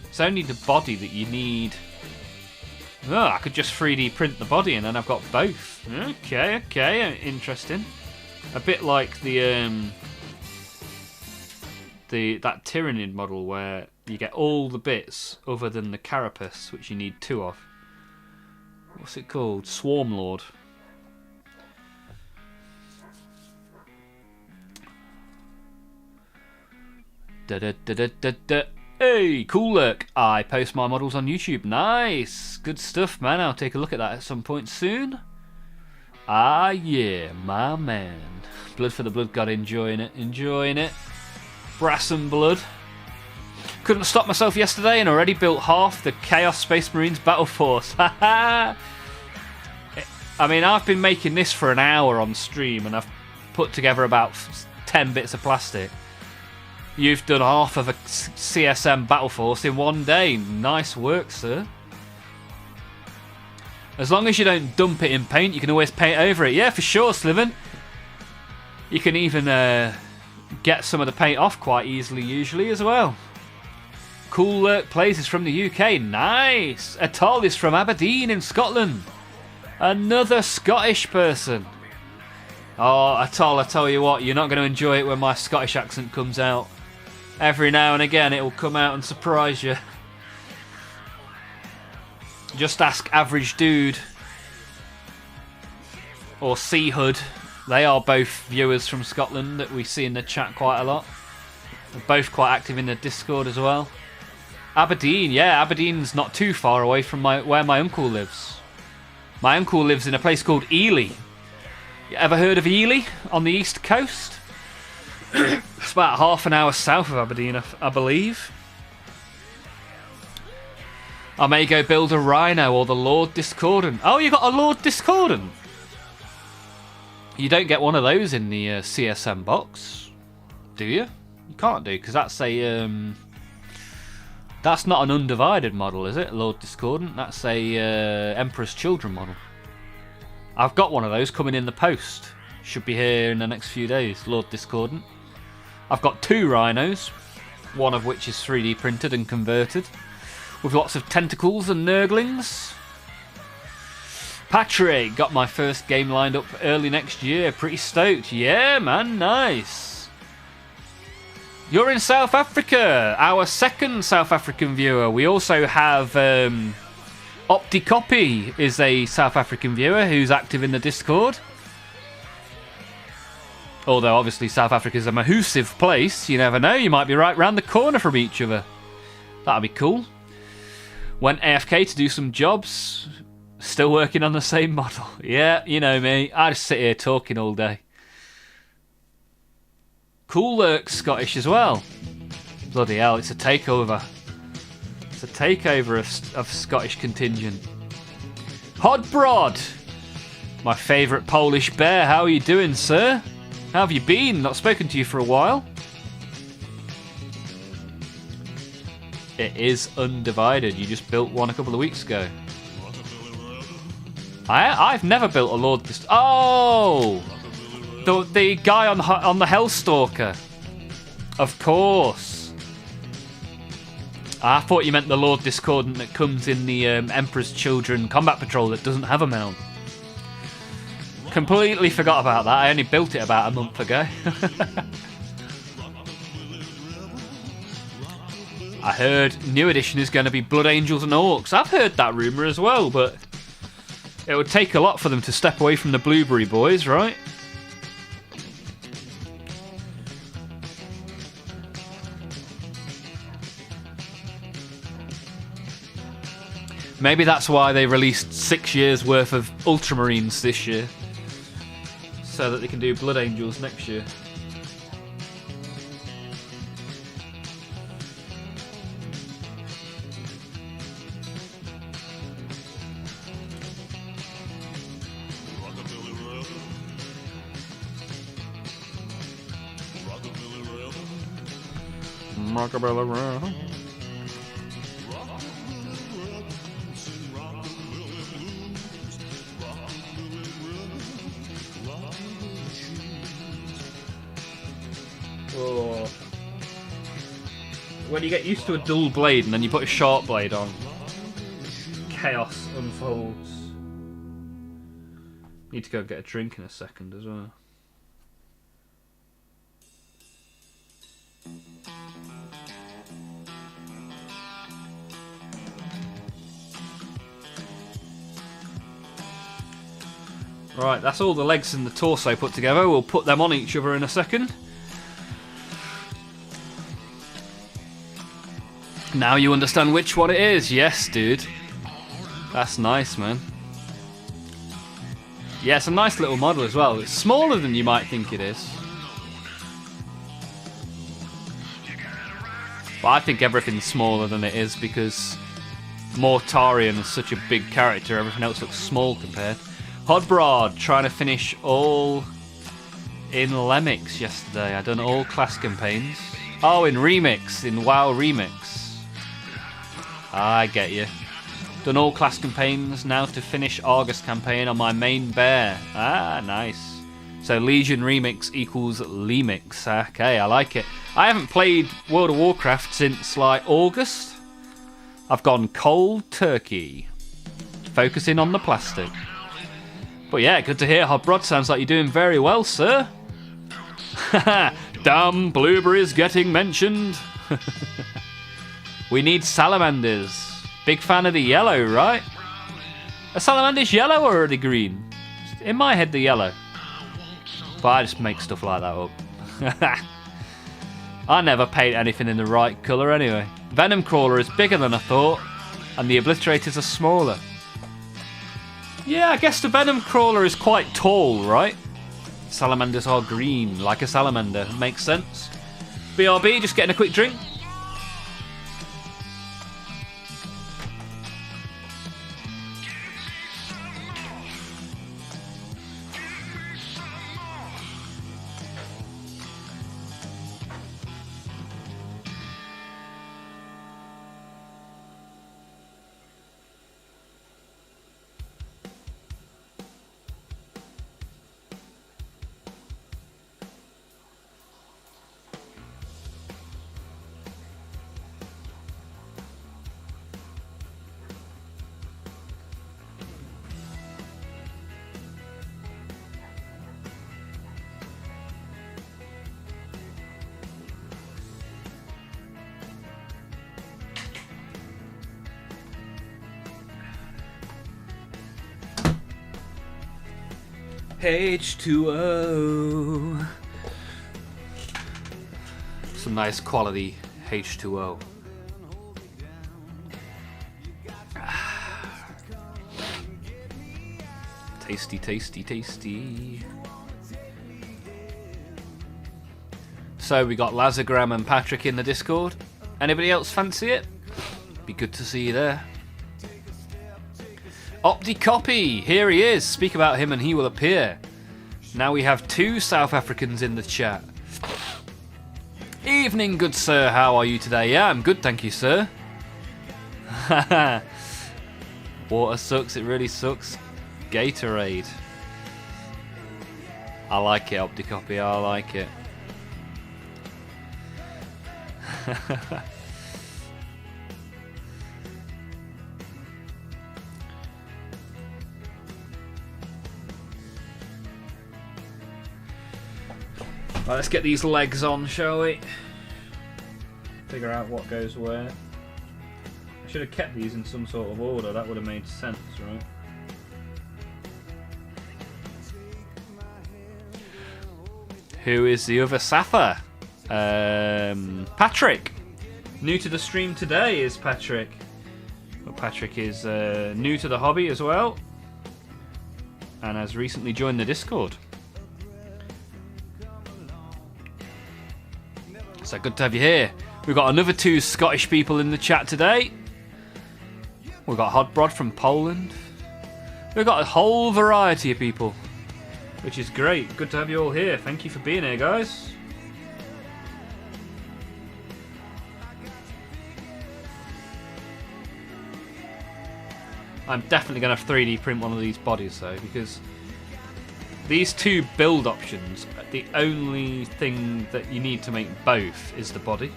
It's only the body that you need. Oh, I could just 3D print the body and then I've got both. Okay, interesting. A bit like that Tyrannid model where you get all the bits other than the carapace, which you need 2 of. What's it called? Swarm Lord. Hey, cool look. I post my models on YouTube. Nice. Good stuff, man. I'll take a look at that at some point soon. Ah, yeah, my man. Blood for the Blood God, enjoying it. Brass and Blood. Couldn't stop myself yesterday and already built half the Chaos Space Marines Battle Force. I mean, I've been making this for an hour on stream and I've put together about 10 bits of plastic. You've done half of a CSM Battle Force in one day. Nice work, sir. As long as you don't dump it in paint, you can always paint over it. Yeah, for sure, Sliven. You can even get some of the paint off quite easily, usually, as well. Cool Lurk Plays is from the UK. Nice. Atal is from Aberdeen in Scotland. Another Scottish person. Oh, Atal, I tell you what, you're not going to enjoy it when my Scottish accent comes out. Every now and again it will come out and surprise you. Just ask Average Dude or Sea Hood. They are both viewers from Scotland that we see in the chat quite a lot. They're both quite active in the Discord as well. Aberdeen, yeah, Aberdeen's not too far away from where my uncle lives. My uncle lives in a place called Ely. You ever heard of Ely on the east coast? It's about half an hour south of Aberdeen, I believe. I may go build a Rhino or the Lord Discordant. Oh, you got a Lord Discordant? You don't get one of those in the CSM box, do you? You can't do, because that's a... that's not an undivided model, is it? Lord Discordant. That's a Emperor's Children model. I've got one of those coming in the post. Should be here in the next few days. Lord Discordant. I've got 2 rhinos, one of which is 3D printed and converted, with lots of tentacles and nurglings. Patrick, got my first game lined up early next year. Pretty stoked. Yeah, man, nice. You're in South Africa, our second South African viewer. We also have OptiCopy is a South African viewer who's active in the Discord. Although obviously South Africa's a mahoosive place, you never know, you might be right round the corner from each other. That'd be cool. Went AFK to do some jobs, still working on the same model. Yeah, you know me, I just sit here talking all day. Cool Lurk's Scottish as well. Bloody hell, it's a takeover. It's a takeover of Scottish contingent. Hodbrod! My favourite Polish bear, how are you doing, sir? How have you been? Not spoken to you for a while. It is undivided. You just built one a couple of weeks ago. I've never built a Lord... Oh! The guy on the Hellstalker. Of course. I thought you meant the Lord Discordant that comes in the Emperor's Children Combat Patrol that doesn't have a mount. Completely forgot about that. I only built it about a month ago. I heard new edition is going to be Blood Angels and Orcs. I've heard that rumour as well, but it would take a lot for them to step away from the Blueberry Boys, right? Maybe that's why they released 6 years worth of Ultramarines this year, so that they can do Blood Angels next year. Rockabilly. Oh. When you get used to a dull blade and then you put a sharp blade on, chaos unfolds. Need to go get a drink in a second as well. Right, that's all the legs and the torso put together. We'll put them on each other in a second. Now you understand which one it is. Yes, dude. That's nice, man. Yeah, it's a nice little model as well. It's smaller than you might think it is. But I think everything's smaller than it is because Mortarion is such a big character. Everything else looks small compared. Hodbrod, trying to finish all in Lemix yesterday. I done all class campaigns. Oh, in Remix, in WoW Remix. I get you. Done all class campaigns, now to finish Argus campaign on my main bear. Ah, nice. So Legion Remix equals Lemix. Okay, I like it. I haven't played World of Warcraft since like August. I've gone cold turkey. Focusing on the plastic. But yeah, good to hear. Hodbrod, sounds like you're doing very well, sir. Damn, blueberries getting mentioned. We need salamanders. Big fan of the yellow, right? Are salamanders yellow or are they green? In my head, they're yellow. But I just make stuff like that up. I never paint anything in the right colour anyway. Venom Crawler is bigger than I thought, and the Obliterators are smaller. Yeah, I guess the Venom Crawler is quite tall, right? Salamanders are green, like a salamander. Makes sense. BRB, just getting a quick drink. H2O. nice quality H2O. Tasty, tasty, tasty. So we got Lazagram and Patrick in the Discord. Anybody else fancy it? Be good to see you there. Opticopy, here he is. Speak about him and he will appear. Now we have 2 South Africans in the chat. Evening, good sir. How are you today? Yeah, I'm good, thank you, sir. Water sucks, it really sucks. Gatorade. I like it, Opticopy, I like it. Right, let's get these legs on, shall we? Figure out what goes where. I should have kept these in some sort of order, that would have made sense, right? Who is the other Safa? Patrick. New to the stream today is Patrick. Well, Patrick is new to the hobby as well, and has recently joined the Discord. So good to have you here. We've got another 2 Scottish people in the chat today. We've got Hodbrod from Poland. We've got a whole variety of people, which is great. Good to have you all here. Thank you for being here, guys. I'm definitely going to 3D print one of these bodies, though, because these 2 build options, the only thing that you need to make both is the body.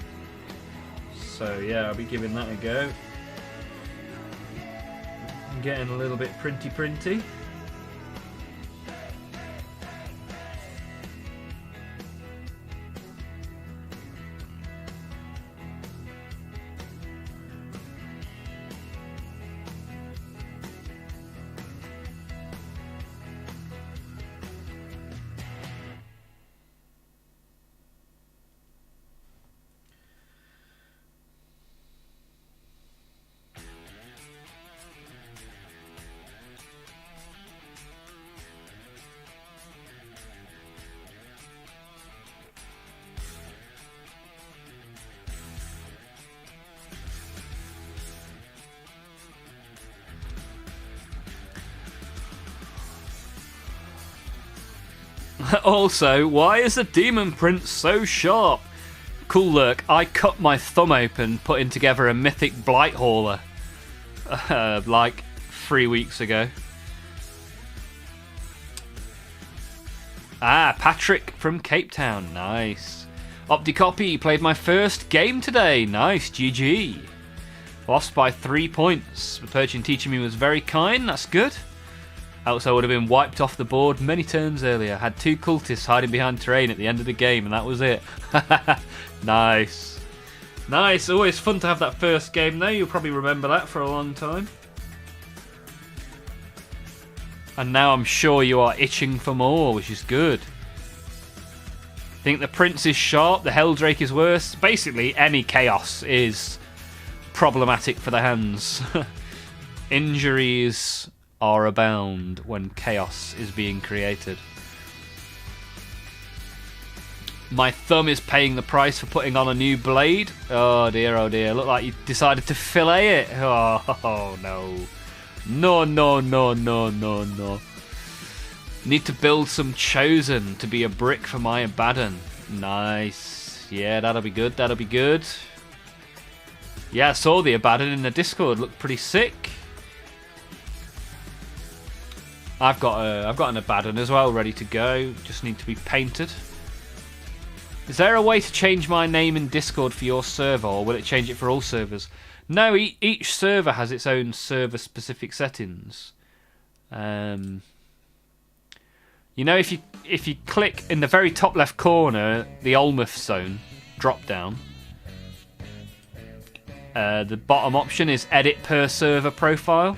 So yeah, I'll be giving that a go. I'm getting a little bit printy. Also, why is the demon print so sharp? Cool lurk, I cut my thumb open putting together a mythic blight hauler like 3 weeks ago. Ah, Patrick from Cape Town, nice. Opticopy, played my first game today, nice, GG. Lost by 3 points. The person teaching me was very kind, that's good. Else I would have been wiped off the board many turns earlier. Had 2 cultists hiding behind terrain at the end of the game, and that was it. Nice. Nice, always fun to have that first game though. You'll probably remember that for a long time. And now I'm sure you are itching for more, which is good. Think the Prince is sharp, the Helldrake is worse. Basically, any chaos is problematic for the hands. Injuries are abound when chaos is being created. My thumb is paying the price for putting on a new blade. Oh dear, oh dear. Look like you decided to fillet it. Oh no. No, no, no, no, no, no. Need to build some Chosen to be a brick for my Abaddon. Nice. Yeah, that'll be good, that'll be good. Yeah, I saw the Abaddon in the Discord. Looked pretty sick. I've got an Abaddon as well, ready to go. Just need to be painted. Is there a way to change my name in Discord for your server, or will it change it for all servers? No, each server has its own server-specific settings. You know, if you click in the very top left corner, the Olmouth zone drop down. The bottom option is Edit per server profile.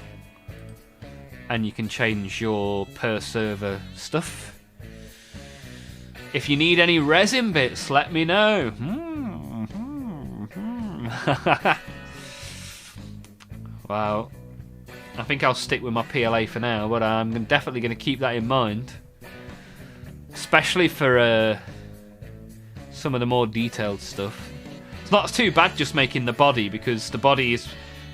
And you can change your per server stuff. If you need any resin bits, let me know. Wow. I think I'll stick with my PLA for now, but I'm definitely going to keep that in mind. Especially for some of the more detailed stuff. It's not too bad just making the body, because the body is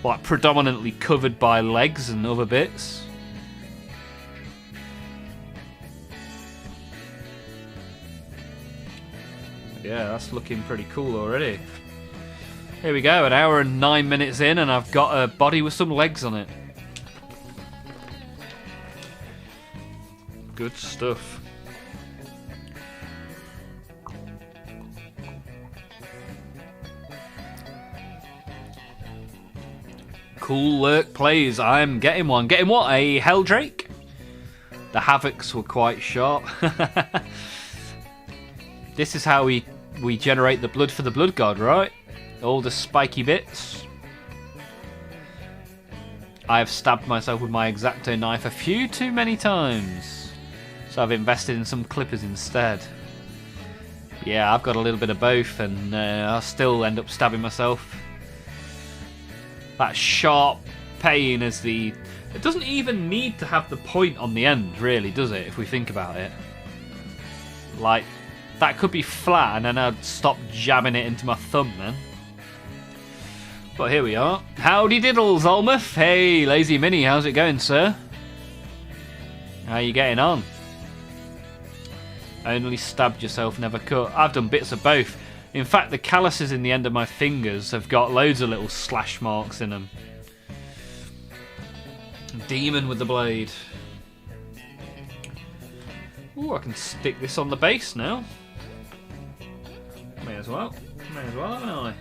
like predominantly covered by legs and other bits. Yeah, that's looking pretty cool already. Here we go, an hour and 9 minutes in, and I've got a body with some legs on it. Good stuff. Cool Lurk plays. I'm getting one. Getting what? A Helldrake? The Havocs were quite sharp. This is how we generate the blood for the Blood God, right? All the spiky bits. I have stabbed myself with my X-Acto knife a few too many times. So I've invested in some clippers instead. Yeah, I've got a little bit of both, and I'll still end up stabbing myself. That sharp pain is the... It doesn't even need to have the point on the end, really, does it, if we think about it? Like, that could be flat, and then I'd stop jamming it into my thumb then. But here we are. Howdy diddles, Olmouth. Hey, Lazy Mini, how's it going, sir? How you getting on? Only stabbed yourself, never cut. I've done bits of both. In fact, the calluses in the end of my fingers have got loads of little slash marks in them. Demon with the blade. Ooh, I can stick this on the base now. May as well. May as well, haven't I?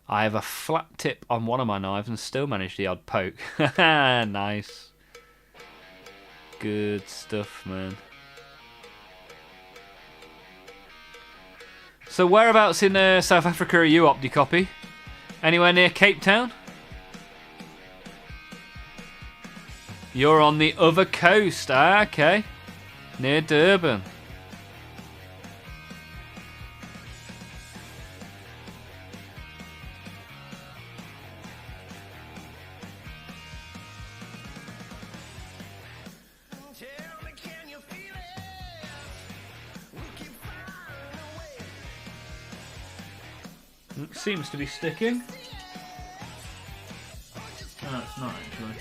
I have a flat tip on one of my knives and still manage the odd poke. Nice. Good stuff, man. So whereabouts in South Africa are you, Opticopy? Anywhere near Cape Town? You're on the other coast. Ah, okay. Near Durban. Seems to be sticking. No, it's not actually.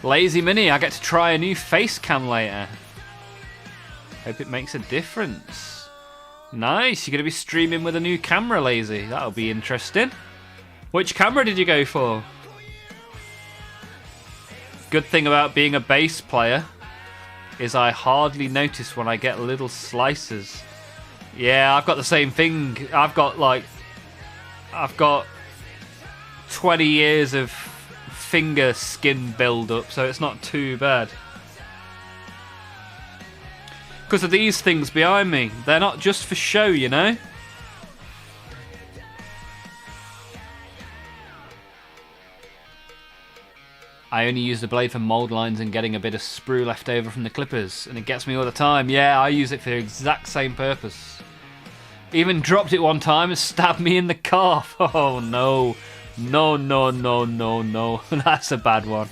Lazy Mini, I get to try a new face cam later. Hope it makes a difference. Nice, you're going to be streaming with a new camera, Lazy. That'll be interesting. Which camera did you go for? Good thing about being a bass player is I hardly notice when I get little slices. Yeah, I've got the same thing. I've got 20 years of finger skin build up, so it's not too bad. Because of these things behind me, they're not just for show, you know? I only use the blade for mould lines and getting a bit of sprue left over from the clippers, and it gets me all the time. Yeah, I use it for the exact same purpose. Even dropped it one time and stabbed me in the calf. Oh no. No, no, no, no, no. That's a bad one.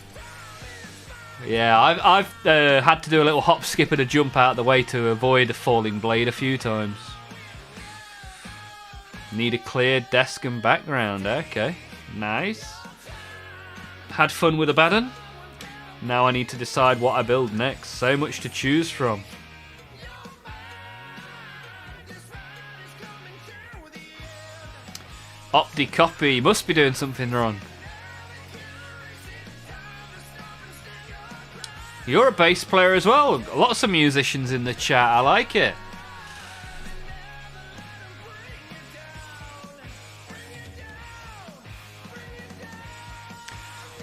Yeah, I've had to do a little hop, skip and a jump out of the way to avoid a falling blade a few times. Need a clear desk and background. Okay, nice. Had fun with Abaddon. Now I need to decide what I build next. So much to choose from. Opti-copy. Must be doing something wrong. You're a bass player as well. Lots of musicians in the chat. I like it.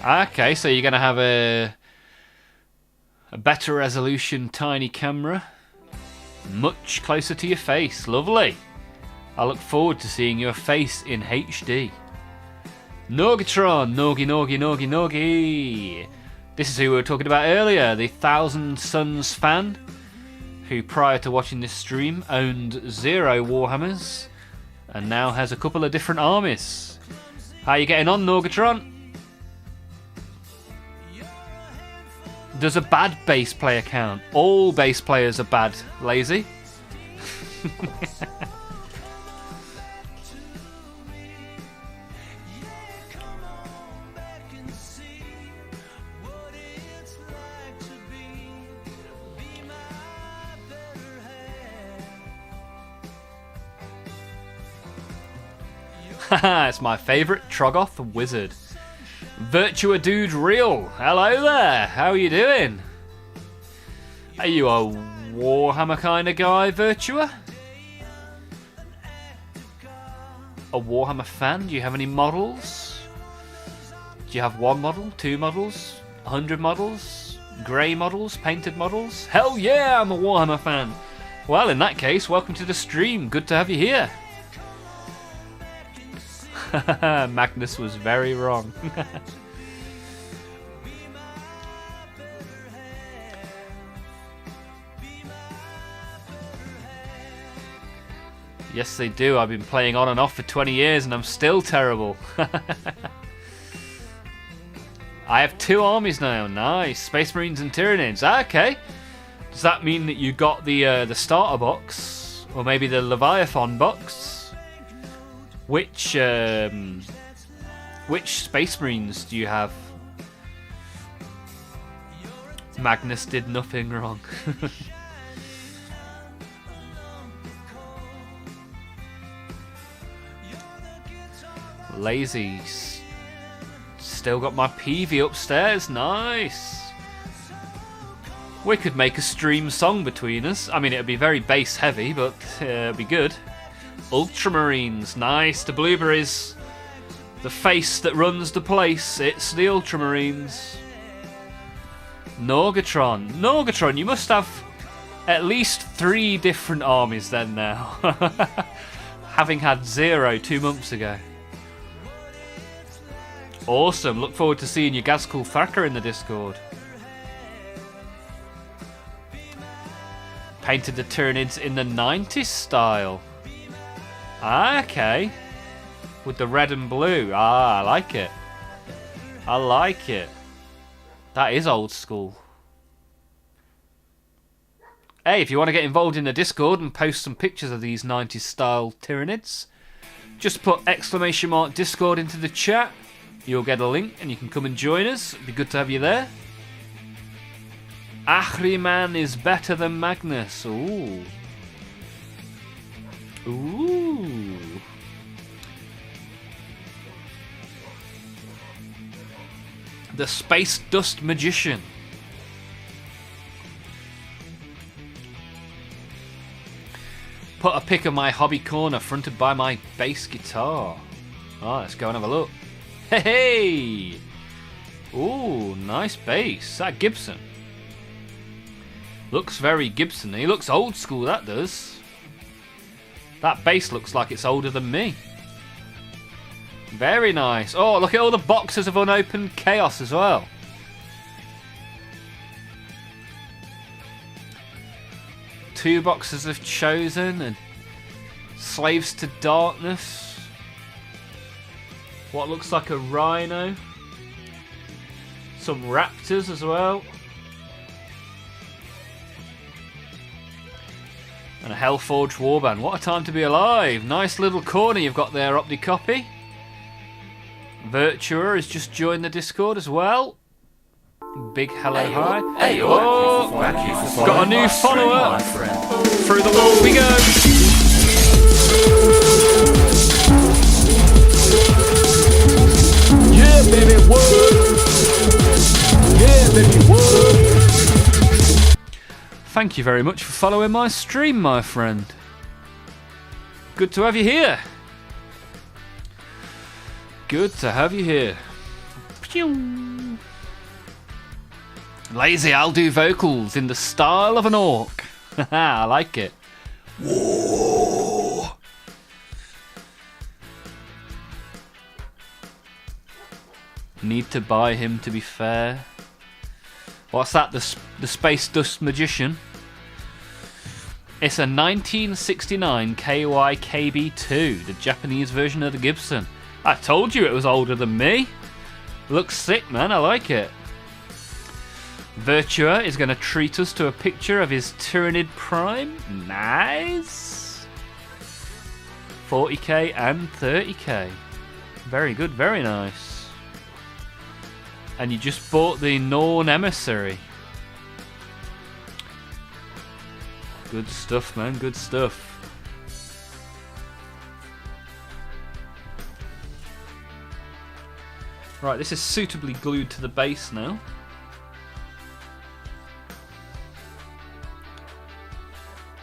Okay, so you're going to have a better resolution tiny camera. Much closer to your face. Lovely. I look forward to seeing your face in HD. Norgatron. Norgy, Norgy, Norgy, Norgy. This is who we were talking about earlier, the Thousand Suns fan, who prior to watching this stream owned 0 Warhammers, and now has a couple of different armies. How are you getting on, Norgatron? Does a bad bass player count? All bass players are bad, lazy. It's my favourite Troggoth wizard. Virtua Dude Real. Hello there. How are you doing? Are you a Warhammer kind of guy, Virtua? A Warhammer fan? Do you have any models? Do you have 1 model, 2 models, 100 models, grey models, painted models? Hell yeah, I'm a Warhammer fan. Well, in that case, welcome to the stream. Good to have you here. Magnus was very wrong. Yes, they do. I've been playing on and off for 20 years and I'm still terrible. I have 2 armies now. Nice. Space Marines and Tyranids. Okay. Does that mean that you got the starter box? Or maybe the Leviathan box? Which Space Marines do you have? Magnus did nothing wrong. Lazy. Still got my PV upstairs. Nice. We could make a stream song between us. I mean, it'd be very bass heavy, but it'd be good. Ultramarines, nice. The blueberries, the face that runs the place. It's the Ultramarines. Norgatron, Norgatron. You must have at least 3 different armies then now, having had 0 2 months ago. Awesome. Look forward to seeing you, Gazkul Thacker, in the Discord. Painted the Tyranids in the 90s style. Okay. With the red and blue. Ah, I like it. I like it. That is old school. Hey, if you want to get involved in the Discord and post some pictures of these 90s style Tyranids, just put !Discord into the chat. You'll get a link and you can come and join us. It'd be good to have you there. Ahriman is better than Magnus. Ooh. Ooh. The Space Dust Magician. Put a pic of my hobby corner fronted by my bass guitar. Oh, let's go and have a look. Hey! Ooh, nice bass. That Gibson. Looks very Gibson-y. He looks old school, that does. That bass looks like it's older than me. Very nice. Oh, look at all the boxes of unopened chaos as well. Two boxes of Chosen and Slaves to Darkness. What looks like a Rhino. Some Raptors as well. And a Hellforged Warband. What a time to be alive. Nice little corner you've got there, Opti-copy. Virtua has just joined the Discord as well. Big hello, hi. Hey, oh, thank you for got a new follower. Through the wall we go. Thank you very much for following my stream, my friend. Good to have you here. Good to have you here. Pew. Lazy, I'll do vocals in the style of an orc. I like it. Whoa. Need to buy him, to be fair. What's that? The Space Dust Magician? It's a 1969 KYKB2, the Japanese version of the Gibson. I told you it was older than me. Looks sick, man. I like it. Virtua is going to treat us to a picture of his Tyranid Prime. Nice. 40k and 30k. Very good, very nice. And you just bought the Norn Emissary. Good stuff, man. Good stuff. Right, this is suitably glued to the base now.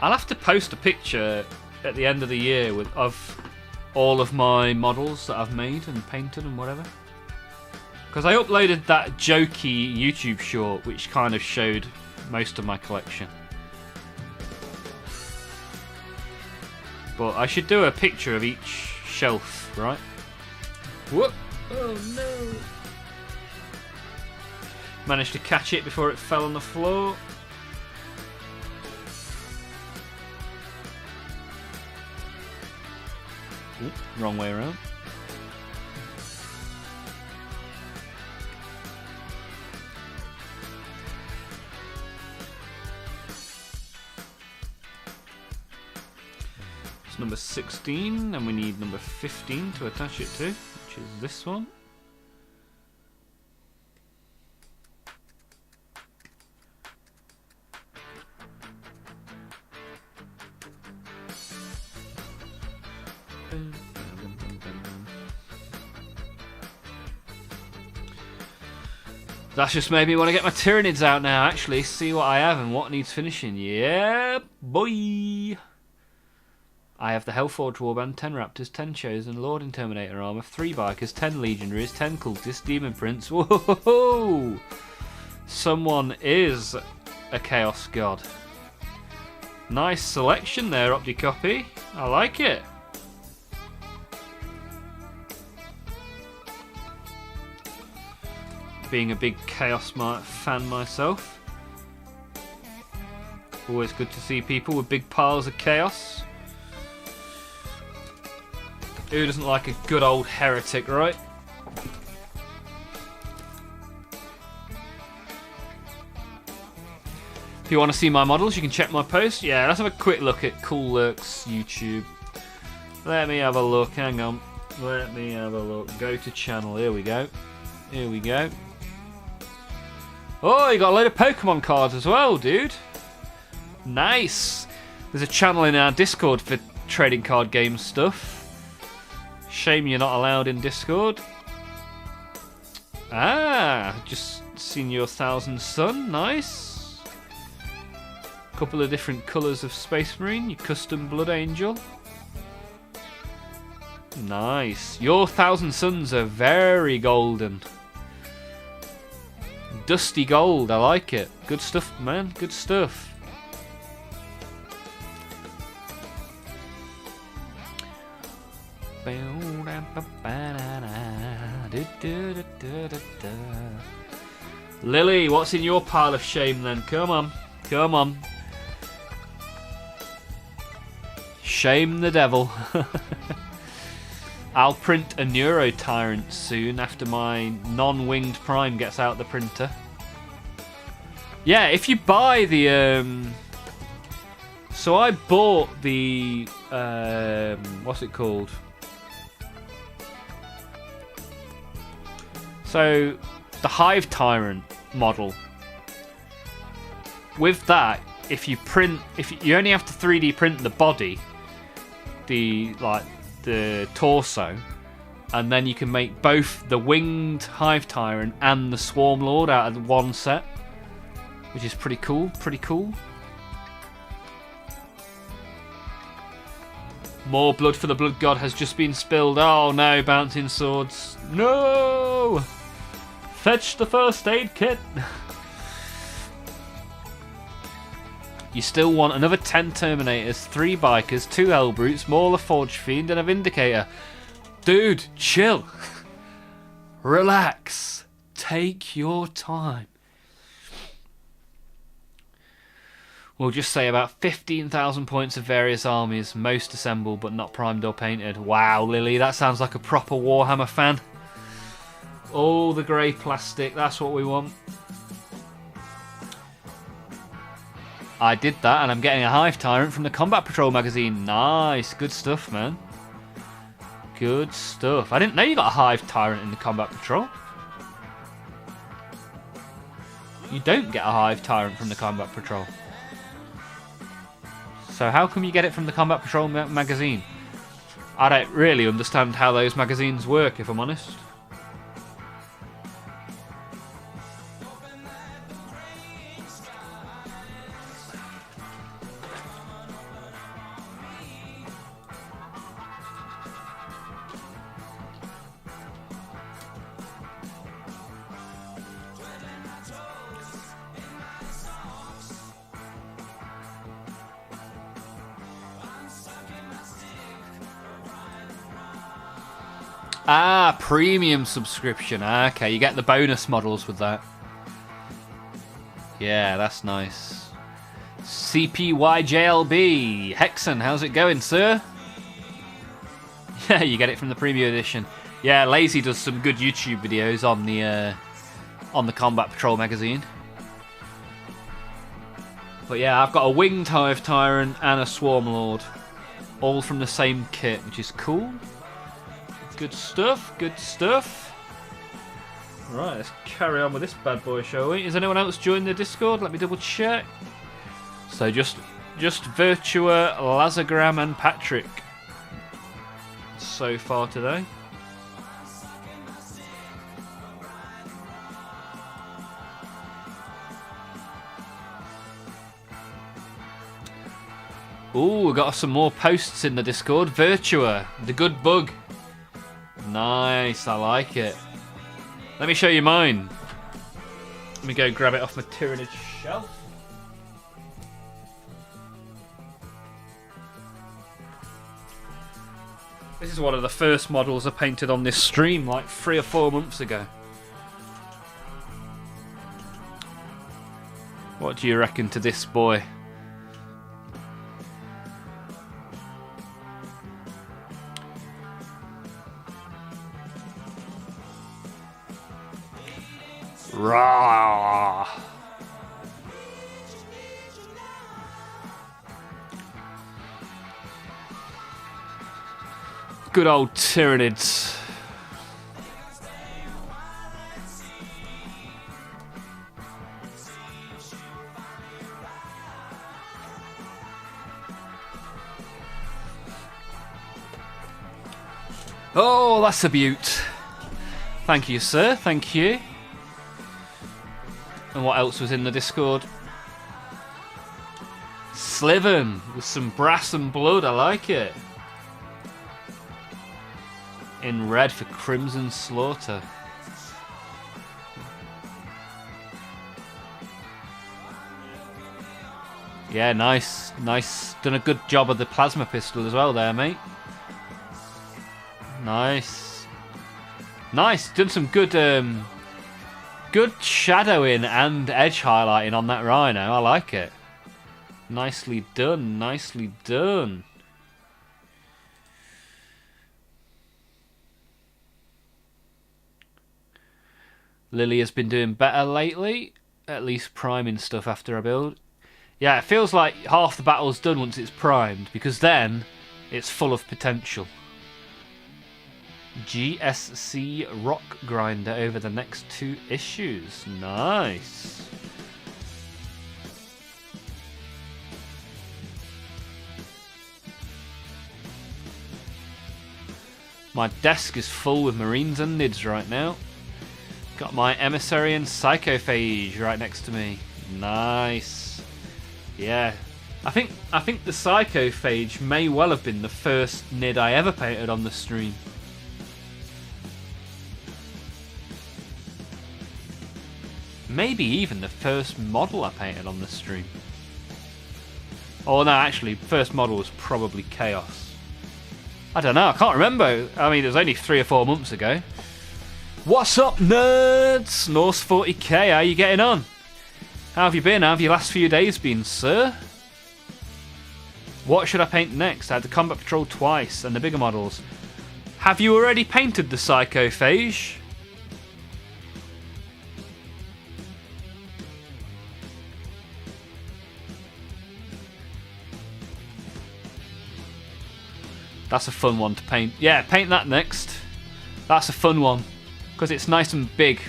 I'll have to post a picture at the end of the year of all of my models that I've made and painted and whatever. Because I uploaded that jokey YouTube short which kind of showed most of my collection. But I should do a picture of each shelf, right? Whoop! Oh no! Managed to catch it before it fell on the floor. Ooh, wrong way around. It's number 16, and we need number 15 to attach it to, which is this one. That's just made me want to get my Tyranids out now, actually, see what I have and what needs finishing. Yeah, boy! I have the Hellforge Warband, 10 Raptors, 10 Chosen, Lord and Terminator armor, 3 Bikers, 10 Legionaries, 10 Cultists, Demon Prince. Whoa! Someone is a Chaos God. Nice selection there, OptiCopy. I like it. Being a big Chaos fan myself. Always good to see people with big piles of Chaos. Who doesn't like a good old heretic, right? If you want to see my models, you can check my post. Yeah, let's have a quick look at Cool Lurk's YouTube. Let me have a look, hang on. Let me have a look. Go to channel, here we go. Here we go. Oh, you got a load of Pokemon cards as well, dude. Nice. There's a channel in our Discord for trading card game stuff. Shame you're not allowed in Discord. Ah, just seen your Thousand Sun. Nice. Couple of different colours of Space Marine. Your custom Blood Angel. Nice. Your Thousand Suns are very golden. Dusty gold, I like it. Good stuff, man. Good stuff. Lily, what's in your pile of shame then? Come on. Come on. Shame the devil. I'll print a Neuro Tyrant soon after my non-winged Prime gets out the printer. Yeah, if you buy the... So I bought the... what's it called? So, the Hive Tyrant model. With that, if you only have to 3D print the body, the torso, and then you can make both the winged Hive Tyrant and the Swarm Lord out of one set, which is pretty cool. Pretty cool. More blood for the blood god has just been spilled. Oh no, bouncing swords. No! Fetch the first aid kit. You still want another 10 Terminators, 3 Bikers, 2 Hellbrutes, more the Forge Fiend, and a Vindicator. Dude, chill. Relax. Take your time. We'll just say about 15,000 points of various armies, most assembled but not primed or painted. Wow, Lily, that sounds like a proper Warhammer fan. All the grey plastic, that's what we want. I did that, and I'm getting a Hive Tyrant from the Combat Patrol magazine. Nice, good stuff, man. Good stuff. I didn't know you got a Hive Tyrant in the Combat Patrol. You don't get a Hive Tyrant from the Combat Patrol. So how come you get it from the Combat Patrol magazine? I don't really understand how those magazines work, if I'm honest. Ah, premium subscription. Okay, you get the bonus models with that. Yeah, that's nice. CPYJLB. Hexen, how's it going, sir? Yeah, you get it from the premium edition. Yeah, Lazy does some good YouTube videos on the Combat Patrol magazine. But yeah, I've got a Winged Hive Tyrant and a Swarm Lord. All from the same kit, which is cool. Good stuff, good stuff. Right, let's carry on with this bad boy, shall we? Is anyone else joined the Discord? Let me double check. So just Virtua, Lazagram and Patrick so far today. Ooh, we got some more posts in the Discord. Virtua, the good bug. Nice, I like it. Let me show you mine. Let me go grab it off my Tyranid shelf. This is one of the first models I painted on this stream like 3 or 4 months ago. What do you reckon to this boy? Rah! Good old Tyranids. Oh, that's a beaut. Thank you, sir. Thank you. And what else was in the Discord? Sliven with some brass and blood. I like it. In red for Crimson Slaughter. Yeah, nice. Nice. Done a good job of the plasma pistol as well there, mate. Nice. Nice. Done some good good shadowing and edge highlighting on that rhino. I like it. Nicely done. Nicely done. Lily has been doing better lately. At least priming stuff after I build. Yeah, it feels like half the battle's done once it's primed, because then it's full of potential. GSC Rock Grinder over the next 2 issues. Nice. My desk is full with Marines and Nids right now. Got my Emissary and Psychophage right next to me. Nice. Yeah. I think the Psychophage may well have been the first Nid I ever painted on the stream. Maybe even the first model I painted on the stream. Oh no, actually, first model was probably Chaos. I don't know, I can't remember. I mean, it was only 3 or 4 months ago. What's up, nerds? Norse 40k, how you getting on? How have you been? How have your last few days been, sir? What should I paint next? I had the Combat Patrol twice and the bigger models. Have you already painted the Psychophage? That's a fun one to paint. Yeah, paint that next. That's a fun one because it's nice and big.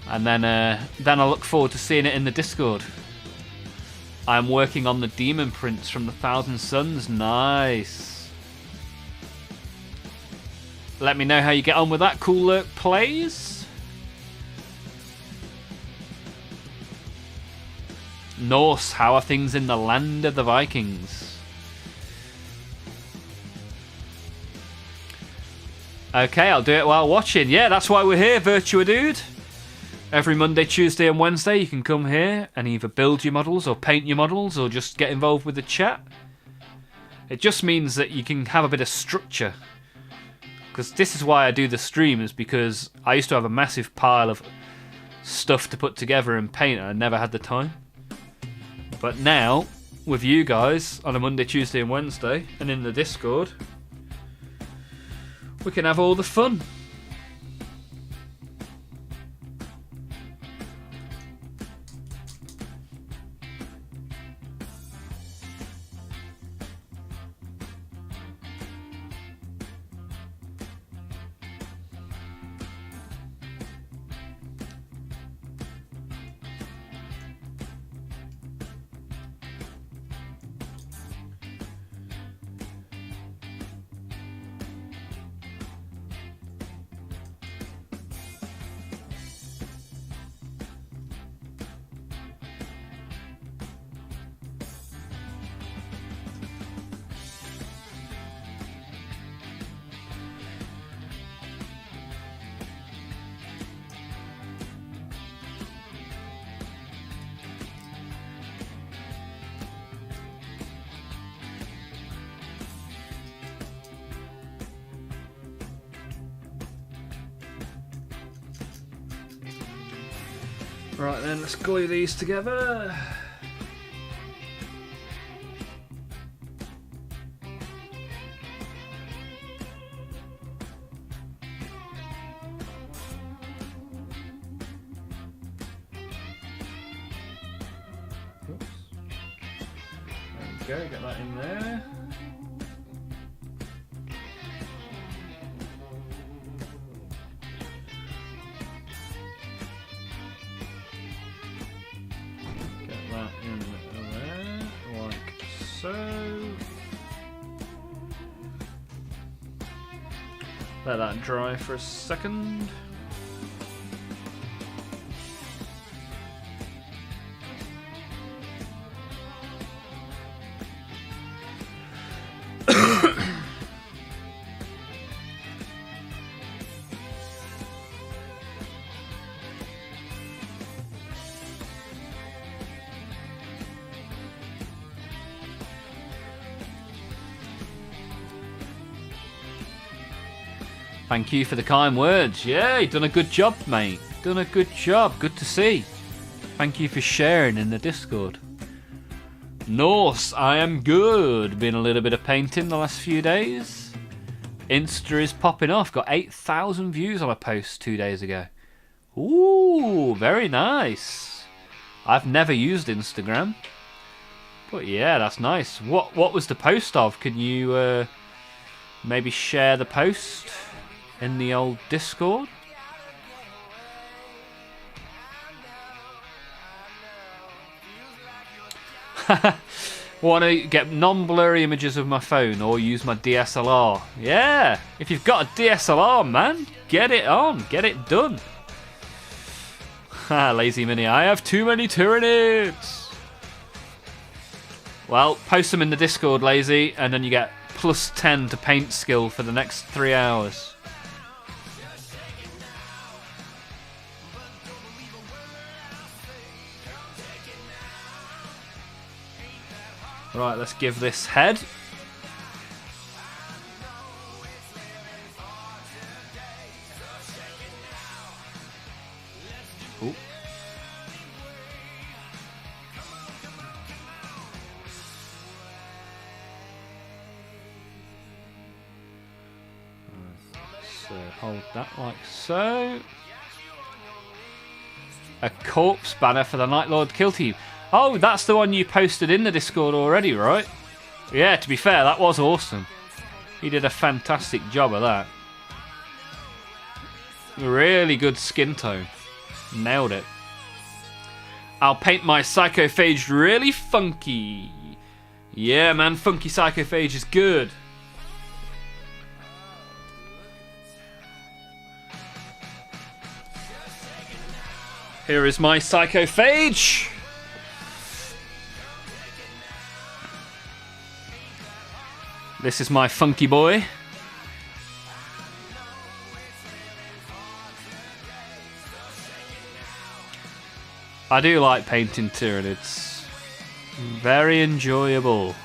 And then I look forward to seeing it in the Discord. I'm working on the Demon Prince from the Thousand Suns. Nice. Let me know how you get on with that. Cool Lurk Plays. Norse, how are things in the land of the Vikings? Okay, I'll do it while watching. Yeah, that's why we're here, Virtua Dude. Every Monday, Tuesday and Wednesday you can come here and either build your models or paint your models or just get involved with the chat. It just means that you can have a bit of structure. Because this is why I do the stream, is because I used to have a massive pile of stuff to put together and paint and I never had the time. But now, with you guys on a Monday, Tuesday and Wednesday and in the Discord, we can have all the fun. Right then, let's glue these together. Oops. There we go, get that in there. Let that dry for a second. Thank you for the kind words. Yeah, you've done a good job, mate. Done a good job. Good to see. Thank you for sharing in the Discord. Norse, I am good. Been a little bit of painting the last few days. Insta is popping off. Got 8,000 views on a post 2 days ago. Ooh, very nice. I've never used Instagram. But yeah, that's nice. What was the post of? Can you maybe share the post in the old Discord? Want to get non-blurry images of my phone or use my DSLR? Yeah, if you've got a DSLR, man, get it on, get it done. Ha, Lazy Mini, I have too many Tyranids. Well, post them in the Discord, Lazy, and then you get +10 to paint skill for the next 3 hours. Right, let's give this head. Ooh. So hold that like so. A corpse banner for the Night Lord kill team. Oh, that's the one you posted in the Discord already, right? Yeah, to be fair, that was awesome. He did a fantastic job of that. Really good skin tone. Nailed it. I'll paint my Psychophage really funky. Yeah, man, funky Psychophage is good. Here is my Psychophage. This is my funky boy. I do like painting Tyranids. Very enjoyable.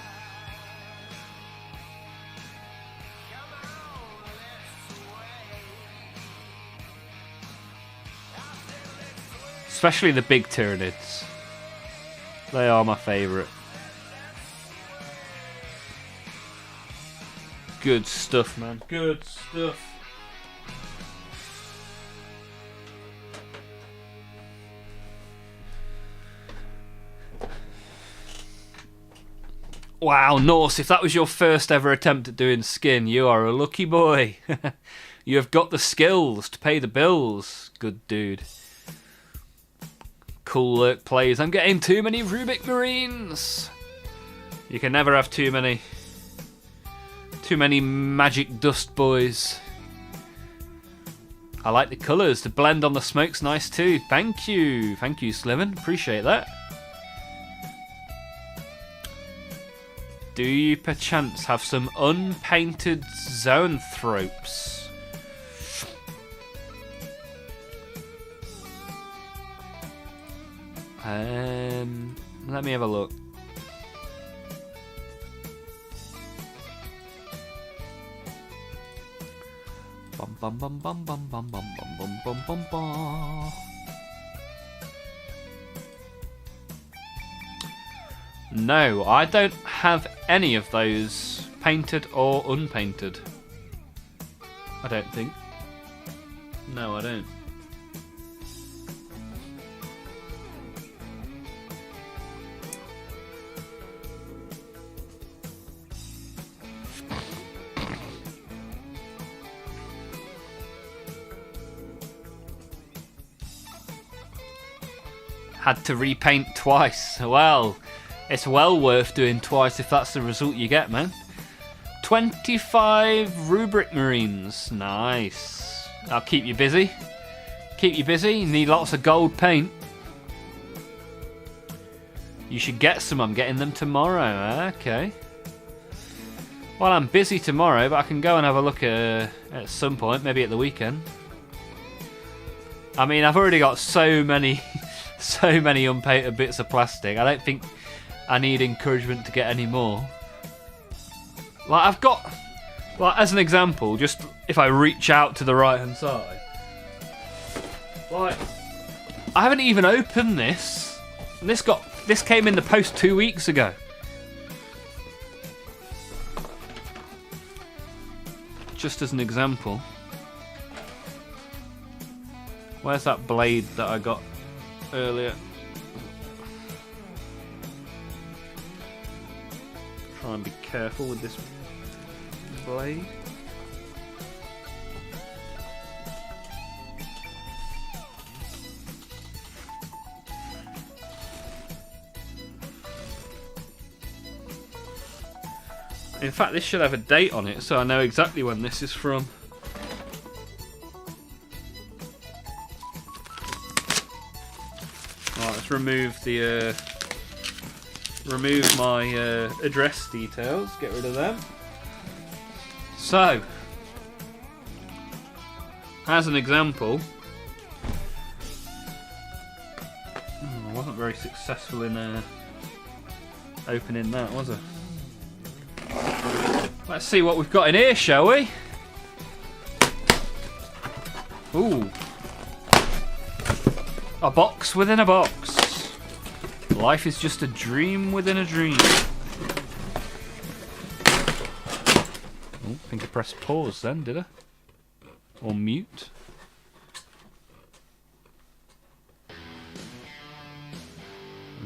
Especially the big Tyranids. They are my favourite. Good stuff, man. Good stuff. Wow, Norse, if that was your first ever attempt at doing skin, you are a lucky boy. You have got the skills to pay the bills. Good dude. Cool lurk plays. I'm getting too many Rubik Marines. You can never have too many. Too many magic dust boys. I like the colours. The blend on the smoke's nice too. Thank you. Thank you, Sliven. Appreciate that. Do you perchance have some unpainted zoanthropes? Let me have a look. Bum bum bum bum bum bum bum bum bum bum bum. No, I don't have any of those painted or unpainted. I don't think. No, I don't. Had to repaint twice. Well, it's well worth doing twice if that's the result you get, man. 25 Rubric Marines. Nice. I'll keep you busy. Keep you busy. You need lots of gold paint. You should get some. I'm getting them tomorrow. Okay. Well, I'm busy tomorrow, but I can go and have a look at some point, maybe at the weekend. I mean, I've already got so many unpainted bits of plastic. I don't think I need encouragement to get any more. Like, I've got, like, as an example, just if I reach out to the right hand side, like, I haven't even opened this, and this came in the post 2 weeks ago. Just as an example. Where's that blade that I got earlier? Try and be careful with this blade. In fact, this should have a date on it, so I know exactly when this is from. Right, let's remove the remove my address details, get rid of them. So, as an example, I wasn't very successful in opening that, was I? Let's see what we've got in here, shall we? Ooh. A box within a box. Life is just a dream within a dream. Oh, I think I pressed pause then, did I? Or mute? I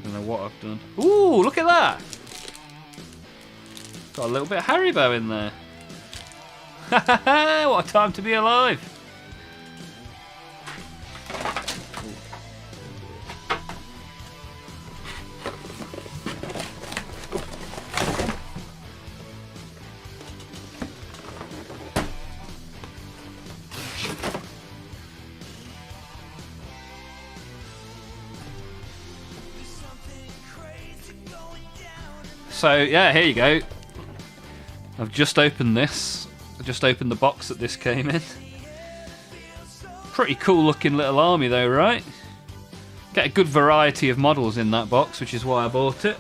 don't know what I've done. Ooh, look at that! Got a little bit of Haribo in there. What a time to be alive! So yeah, here you go. I've just opened this. I just opened the box that this came in. Pretty cool looking little army though, right? Get a good variety of models in that box, which is why I bought it.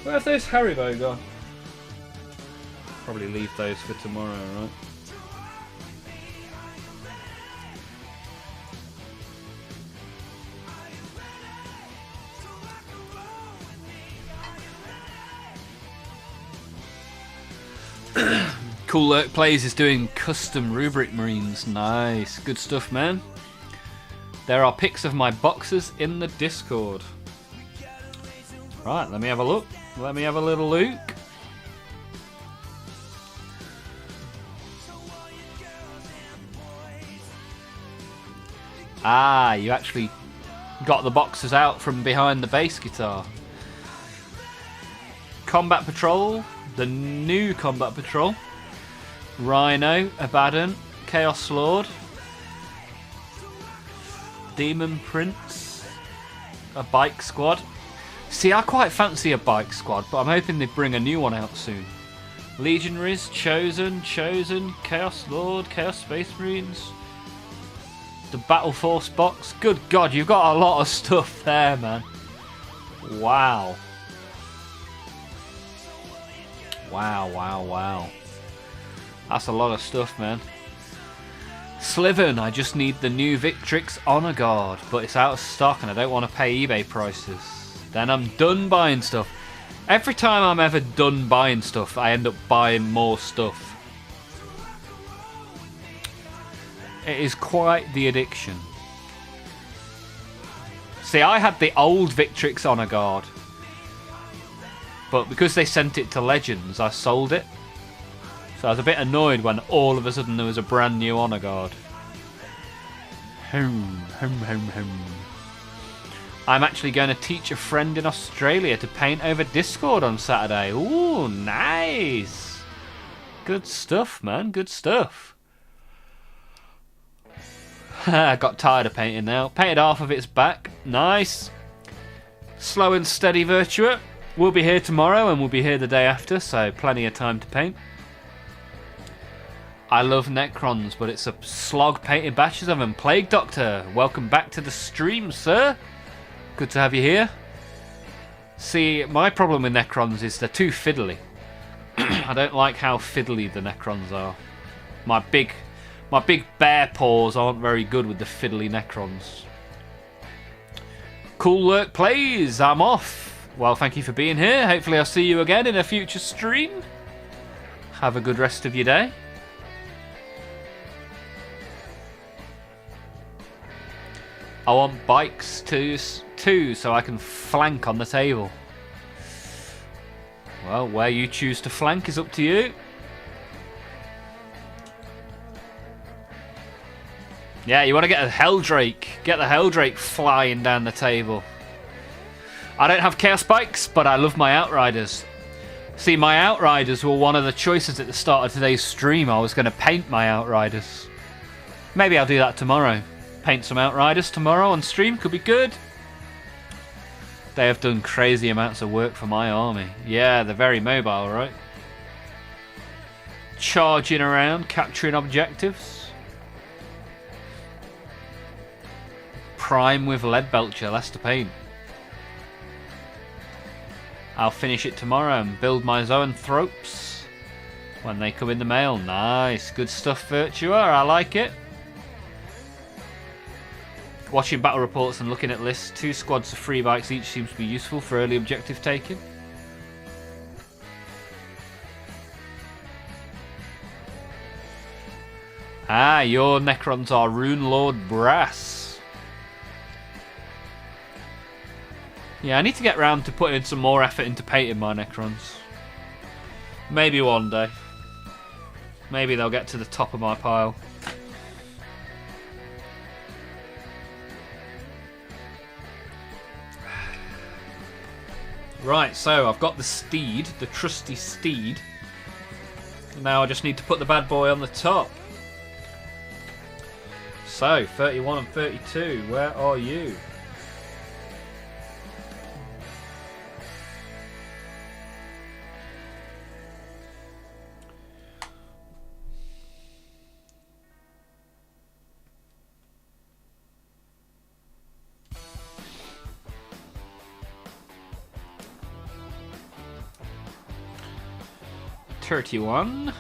Where have those Haribo gone? Probably leave those for tomorrow, right? Cool Lurk Plays is doing custom rubric marines. Nice. Good stuff, man. There are pics of my boxes in the Discord. Right, let me have a look. Let me have a little look. Ah, you actually got the boxes out from behind the bass guitar. Combat Patrol. The new Combat Patrol. Rhino, Abaddon, Chaos Lord, Demon Prince, a Bike Squad. See, I quite fancy a Bike Squad, but I'm hoping they bring a new one out soon. Legionaries, Chosen, Chaos Lord, Chaos Space Marines, the Battle Force box. Good God, you've got a lot of stuff there, man. Wow. Wow, wow, wow. That's a lot of stuff, man. Sliven, I just need the new Victrix Honor Guard, but it's out of stock and I don't want to pay eBay prices. Then I'm done buying stuff. Every time I'm ever done buying stuff, I end up buying more stuff. It is quite the addiction. See, I had the old Victrix Honor Guard, but because they sent it to Legends, I sold it. So I was a bit annoyed when all of a sudden there was a brand new Honor Guard. Home. I'm actually going to teach a friend in Australia to paint over Discord on Saturday. Ooh, nice. Good stuff, man. Good stuff. I got tired of painting now. Painted half of its back. Nice. Slow and steady Virtua. We'll be here tomorrow and we'll be here the day after, so plenty of time to paint. I love Necrons, but it's a slog painting batches of them. Plague Doctor, welcome back to the stream, sir. Good to have you here. See, my problem with Necrons is they're too fiddly. I don't like how fiddly the Necrons are. My big bear paws aren't very good with the fiddly Necrons. Cool Lurk Plays, I'm off. Well, thank you for being here. Hopefully I'll see you again in a future stream. Have a good rest of your day. I want bikes too, so I can flank on the table. Well, where you choose to flank is up to you. Yeah, you want to get a Helldrake. Get the Helldrake flying down the table. I don't have Chaos Bikes, but I love my Outriders. See, my Outriders were one of the choices at the start of today's stream. I was going to paint my Outriders. Maybe I'll do that tomorrow. paint some Outriders tomorrow on stream. Could be good. They have done crazy amounts of work for my army. Yeah, they're very mobile, right? Charging around, capturing objectives. Prime with lead belcher, less to paint. I'll finish it tomorrow and build my zoanthropes when they come in the mail. Nice, good stuff, Virtua. I like it. Watching battle reports and looking at lists, 2 squads of 3 bikes each seems to be useful for early objective taking. Ah, your Necrons are Rune Lord Brass. Yeah, I need to get round to putting some more effort into painting my Necrons. Maybe one day. Maybe they'll get to the top of my pile. Right, so I've got the steed, the trusty steed. Now I just need to put the bad boy on the top. So, 31 and 32, where are you? $31.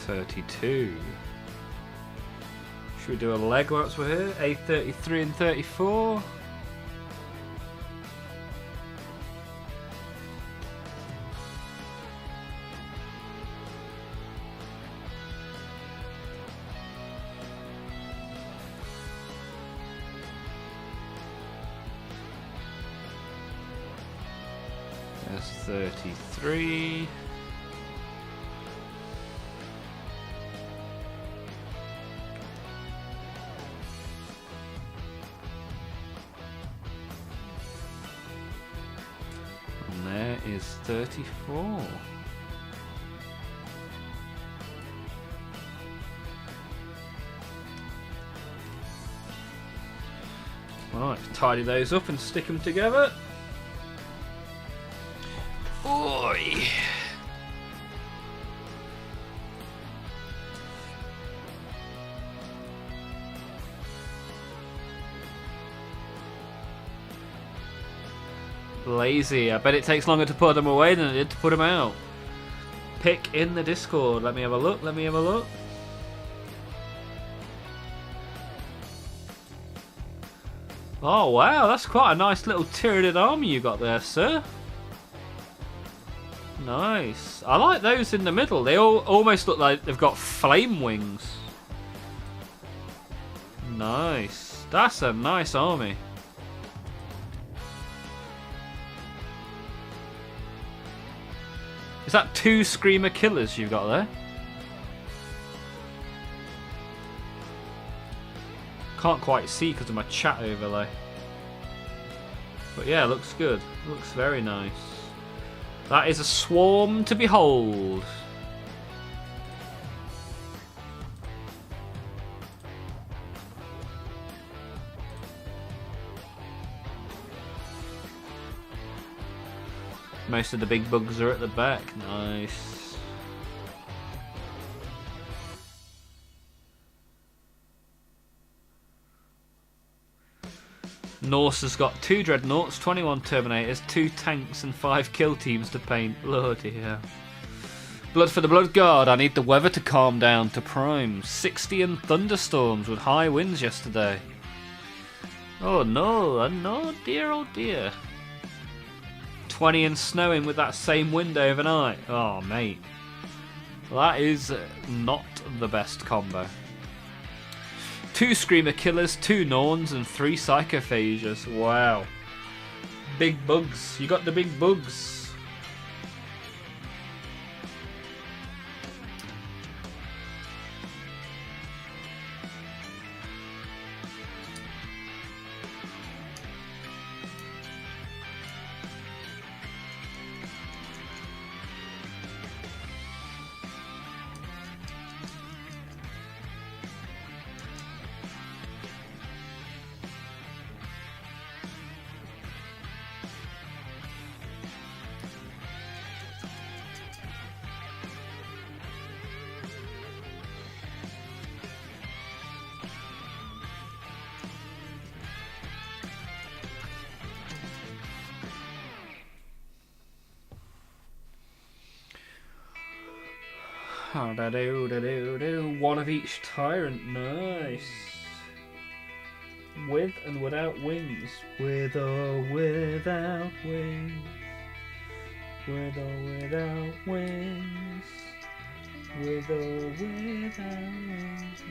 $32. Should we do a leg once we're here? A33 and 34. There's 33. And there is 34. Right, tidy those up and stick them together. Oi! Lazy. I bet it takes longer to put them away than it did to put them out. Pick in the Discord. Let me have a look. Let me have a look. Oh wow, that's quite a nice little Tyranid army you got there, sir. Nice. I like those in the middle. They all almost look like they've got flame wings. Nice. That's a nice army. Is that 2 Screamer Killers you've got there? Can't quite see because of my chat overlay. But yeah, looks good. Looks very nice. That is a swarm to behold. Most of the big bugs are at the back. Nice. Norse has got 2 Dreadnoughts, 21 Terminators, 2 tanks and 5 kill teams to paint. Bloody hell. Blood for the Blood God. I need the weather to calm down to prime. 60 and thunderstorms with high winds yesterday. Oh no, no, dear, oh dear. 20 and snowing with that same wind overnight. Oh mate. That is not the best combo. 2 Screamer Killers, 2 Norns, and 3 Psychophages. Wow. Big bugs. You got the big bugs. One of each tyrant. Nice. With and without wings. With or without wings. With or without wings. With or without wings.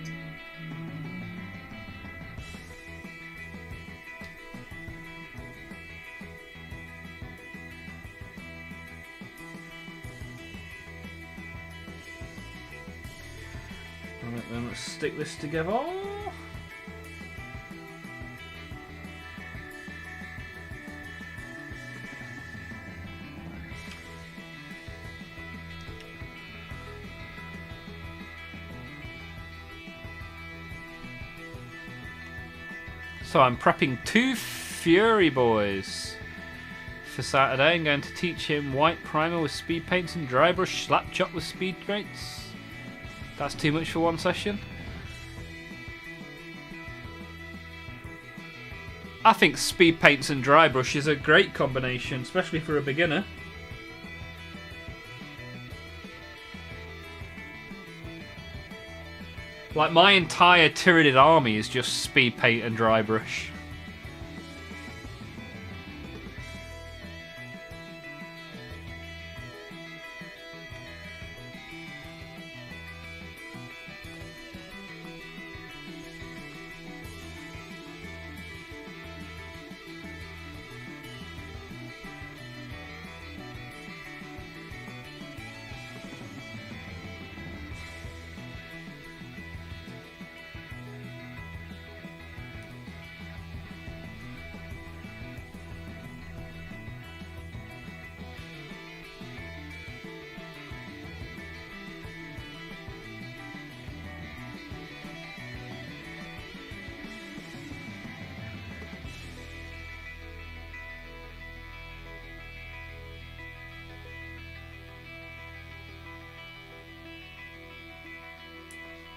Right, then let's stick this together. So I'm prepping 2 Fury Boys for Saturday. I'm going to teach him white primer with speed paints and dry brush, slap chop with speed paints. That's too much for one session. I think speed paints and dry brush is a great combination, especially for a beginner. Like, my entire Tyranid army is just speed paint and dry brush.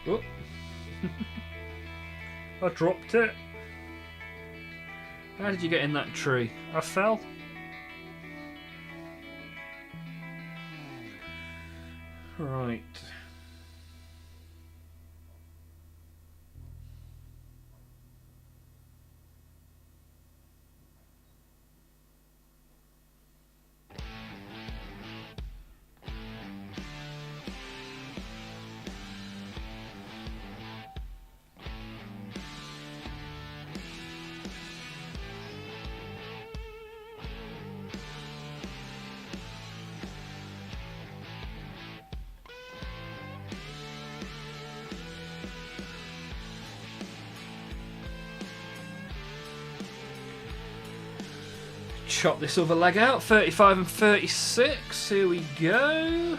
Oh. I dropped it. How did you get in that tree? I fell. Right. Chop this other leg out, 35 and 36, here we go.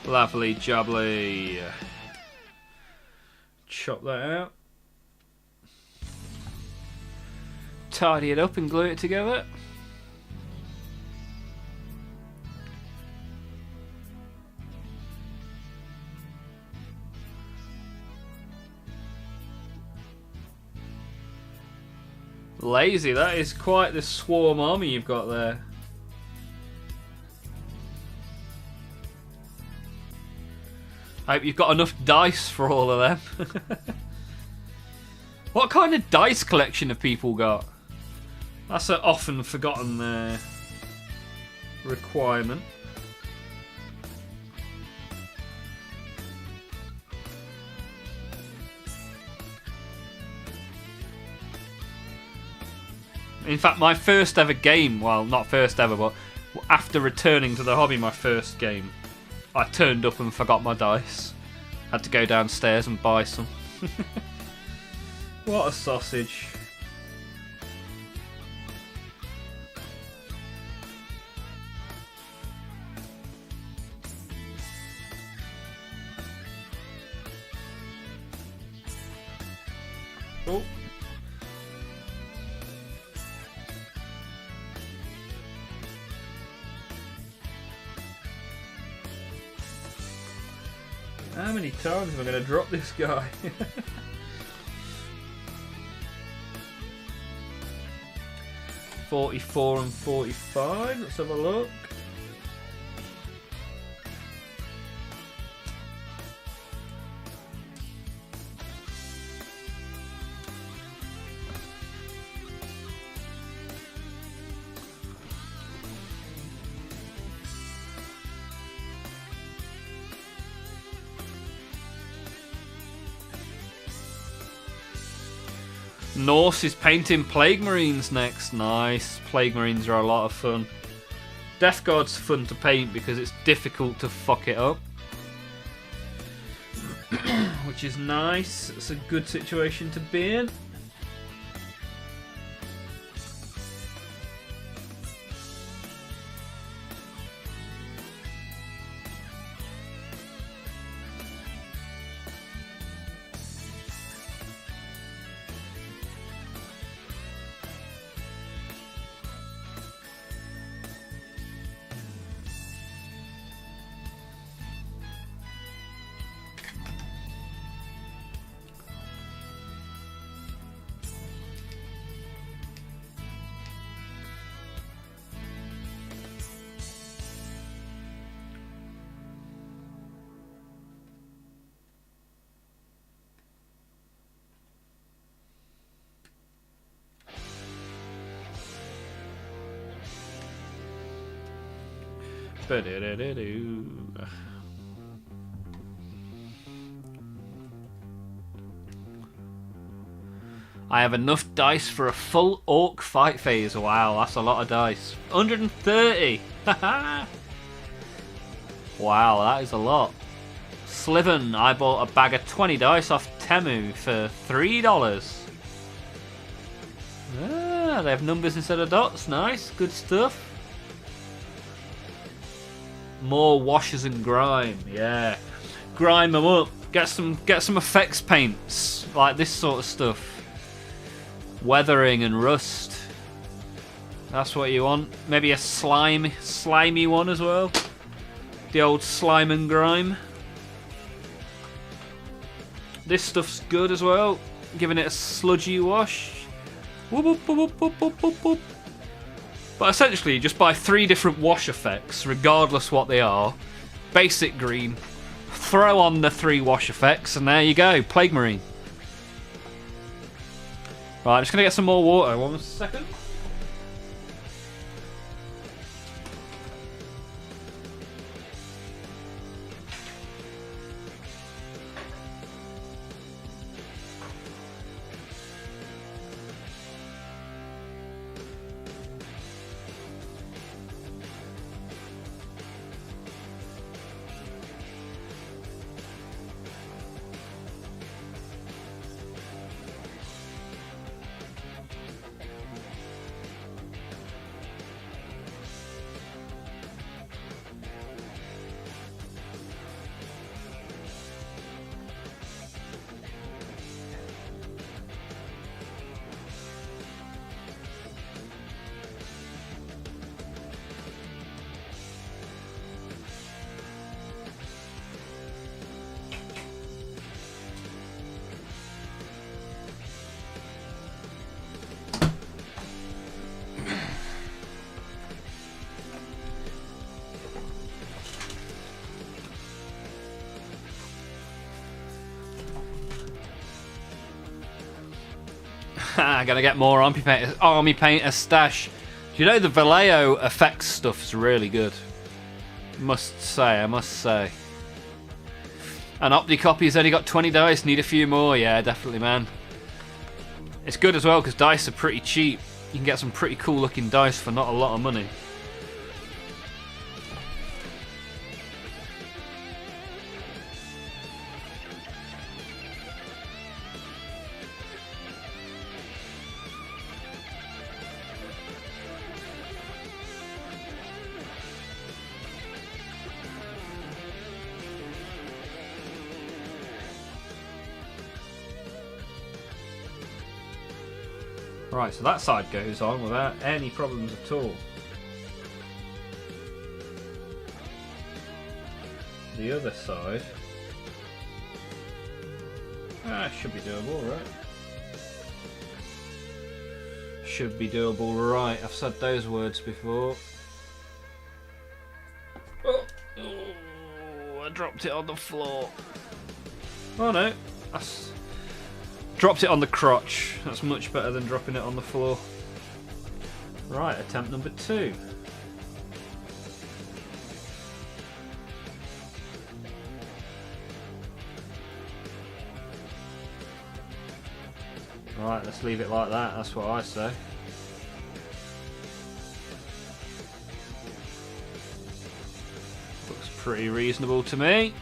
Lovely jubbly. Chop that out. Tidy it up and glue it together. Lazy, that is quite the swarm army you've got there. I hope you've got enough dice for all of them. What kind of dice collection have people got? That's an often forgotten requirement. In fact, my first ever game, well, not first ever, but after returning to the hobby, my first game, I turned up and forgot my dice. Had to go downstairs and buy some. What a sausage. Oh. How many times am I going to drop this guy? 44 and 45. Let's have a look. Norse is painting Plague Marines next. Nice. Plague Marines are a lot of fun. Death Guard's fun to paint because it's difficult to fuck it up. Which is nice. It's a good situation to be in. I have enough dice for a full orc fight phase. Wow, that's a lot of dice. 130! Wow, that is a lot. Sliven, I bought a bag of 20 dice off Temu for $3. Ah, they have numbers instead of dots. Nice, good stuff. More washes and grime, yeah. Grime them up. Get some effects paints like this sort of stuff. Weathering and rust. That's what you want. Maybe a slimy one as well. The old slime and grime. This stuff's good as well. Giving it a sludgy wash. Whoop, whoop, whoop, whoop, whoop, whoop, whoop. But essentially, just buy 3 different wash effects, regardless what they are. Basic green. Throw on the 3 wash effects, and there you go. Plague Marine. Right, I'm just going to get some more water. 1 second. Gonna get more army painter stash. Do you know the Vallejo effects stuff is really good? I must say. And Opticopy's only got 20 dice. Need a few more. Yeah, definitely, man. It's good as well because dice are pretty cheap. You can get some pretty cool looking dice for not a lot of money. Right, so that side goes on without any problems at all. The other side should be doable, right? Should be doable, right? I've said those words before. Oh, I dropped it on the floor. Oh no, dropped it on the crotch. That's much better than dropping it on the floor. Right, attempt number 2. Right, let's leave it like that, that's what I say. Looks pretty reasonable to me.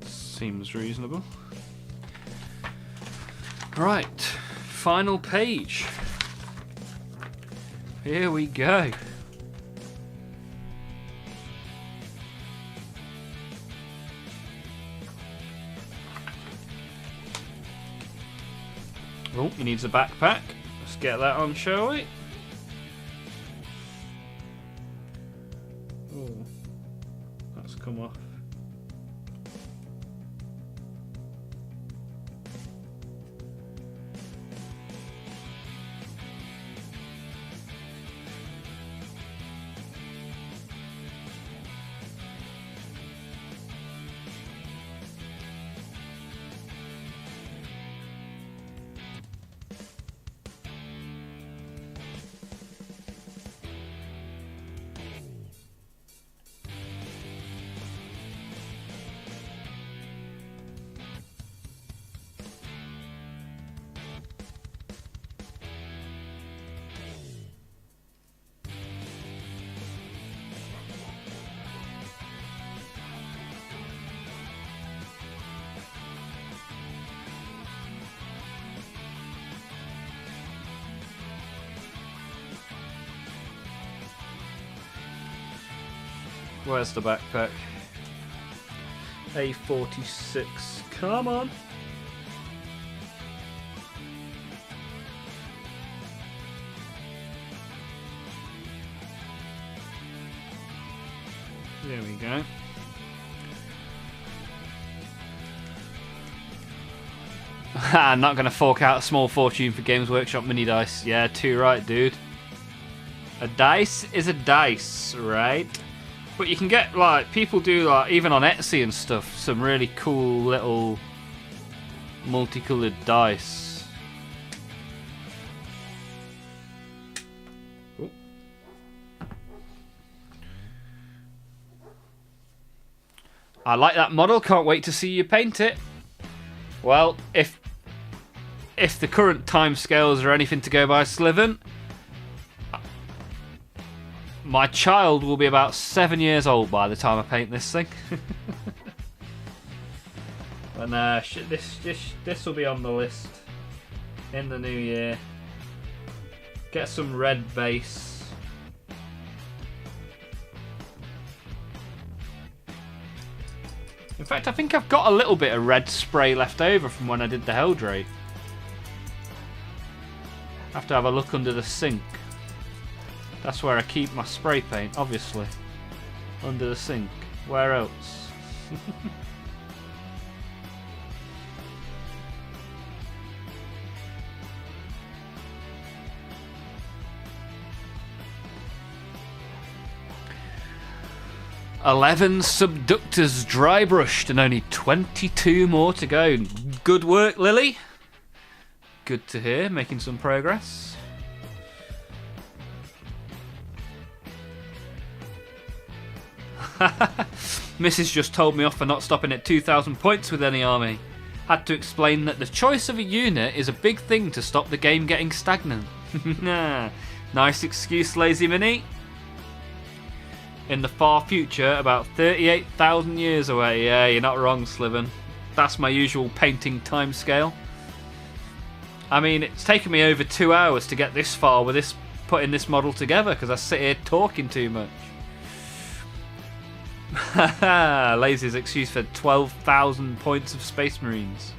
Seems reasonable. Right, final page. Here we go. Oh, he needs a backpack. Let's get that on, shall we? Oh, that's come off. Where's the backpack? A46. Come on. There we go. I'm not going to fork out a small fortune for Games Workshop mini dice. Yeah, too right, dude. A dice is a dice, right? But you can get, like, people do, like, even on Etsy and stuff, some really cool little multicolored dice. Ooh. I like that model, can't wait to see you paint it. Well, if the current timescales are anything to go by, Sliven, my child will be about 7 years old by the time I paint this thing. And this will be on the list in the new year. Get some red base. In fact, I think I've got a little bit of red spray left over from when I did the Helldrake. I have to have a look under the sink. That's where I keep my spray paint, obviously. Under the sink. Where else? "11 subductors dry brushed and only 22 more to go." Good work, Lily. Good to hear, making some progress. Mrs. just told me off for not stopping at 2,000 points with any army. Had to explain that the choice of a unit is a big thing to stop the game getting stagnant. Nice excuse, Lazy Minnie. In the far future, about 38,000 years away. Yeah, you're not wrong, Sliven. That's my usual painting timescale. I mean, it's taken me over 2 hours to get this far with this, putting this model together, because I sit here talking too much. Lazy's excuse for 12,000 points of Space Marines.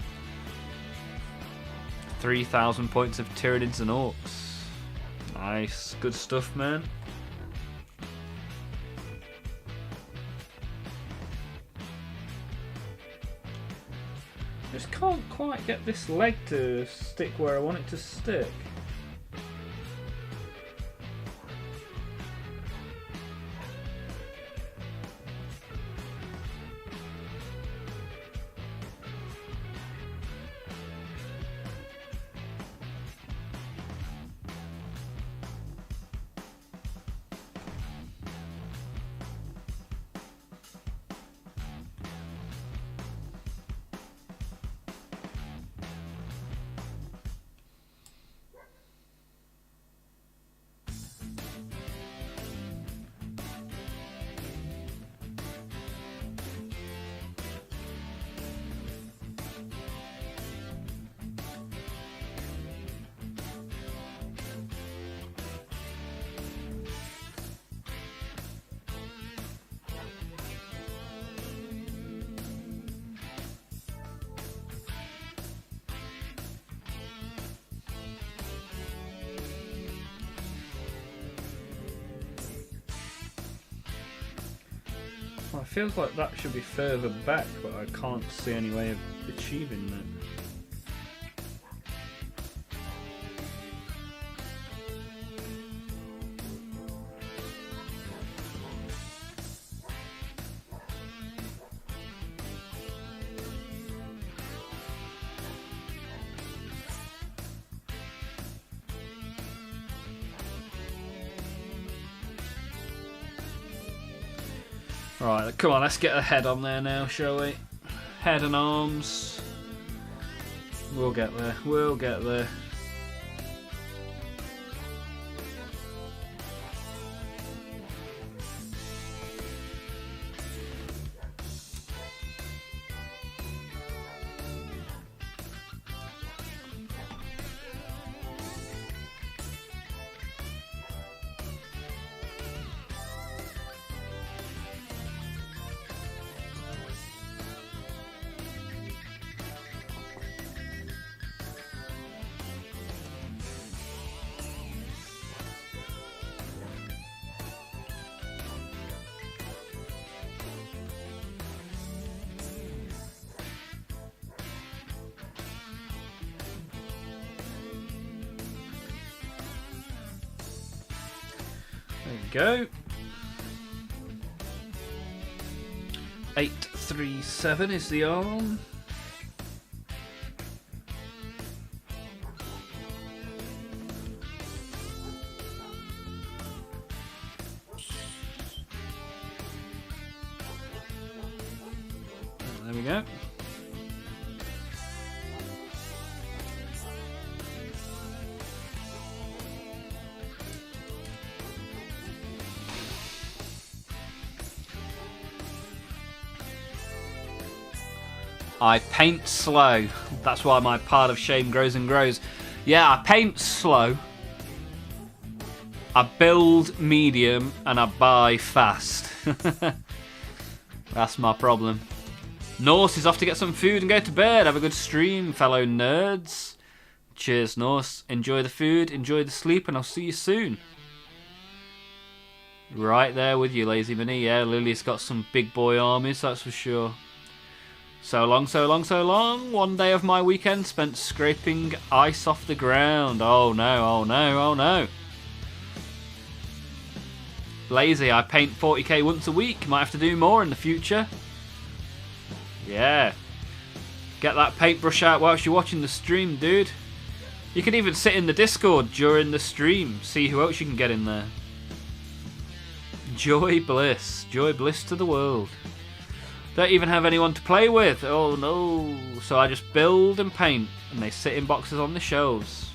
3,000 points of Tyranids and Orcs. Nice. Good stuff, man. Just can't quite get this leg to stick where I want it to stick. Well, it feels like that should be further back, but I can't see any way of achieving that. Right, come on, let's get a head on there now, shall we? Head and arms. We'll get there, we'll get there. There we go. 837 is the arm. There we go. I paint slow. That's why my pile of shame grows and grows. Yeah, I paint slow. I build medium and I buy fast. That's my problem. Norse is off to get some food and go to bed. Have a good stream, fellow nerds. Cheers, Norse. Enjoy the food, enjoy the sleep, and I'll see you soon. Right there with you, Lazy Minnie. Yeah, Lily's got some big boy armies, that's for sure. So long, so long, so long. One day of my weekend spent scraping ice off the ground. Oh no, oh no, oh no. Lazy, I paint 40k once a week. Might have to do more in the future. Yeah. Get that paintbrush out whilst you're watching the stream, dude. You can even sit in the Discord during the stream. See who else you can get in there. Joy bliss. Joy bliss to the world. Don't even have anyone to play with. Oh no. So I just build and paint. And they sit in boxes on the shelves.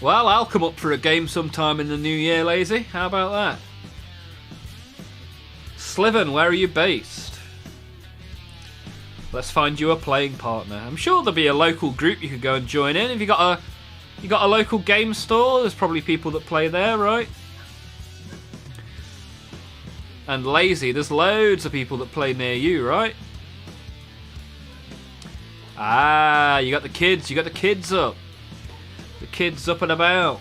Well, I'll come up for a game sometime in the new year, Lazy. How about that? Sliven, where are you based? Let's find you a playing partner. I'm sure there'll be a local group you could go and join in. If you got a local game store, there's probably people that play there, right? And Lazy, there's loads of people that play near you, right? Ah, you got the kids. You got the kids up. The kids up and about.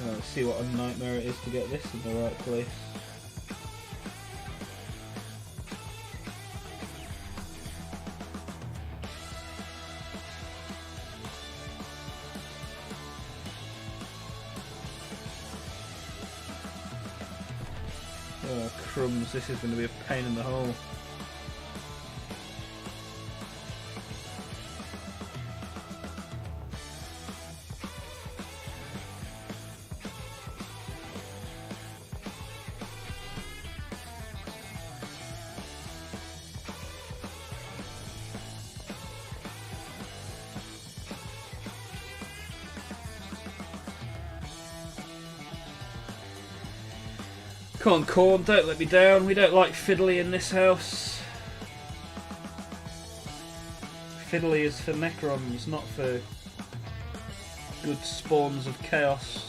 Let's see what a nightmare it is to get this in the right place. Oh crumbs, this is going to be a pain in the hole. Come on, Corn, don't let me down. We don't like fiddly in this house. Fiddly is for Necrons, not for good spawns of chaos.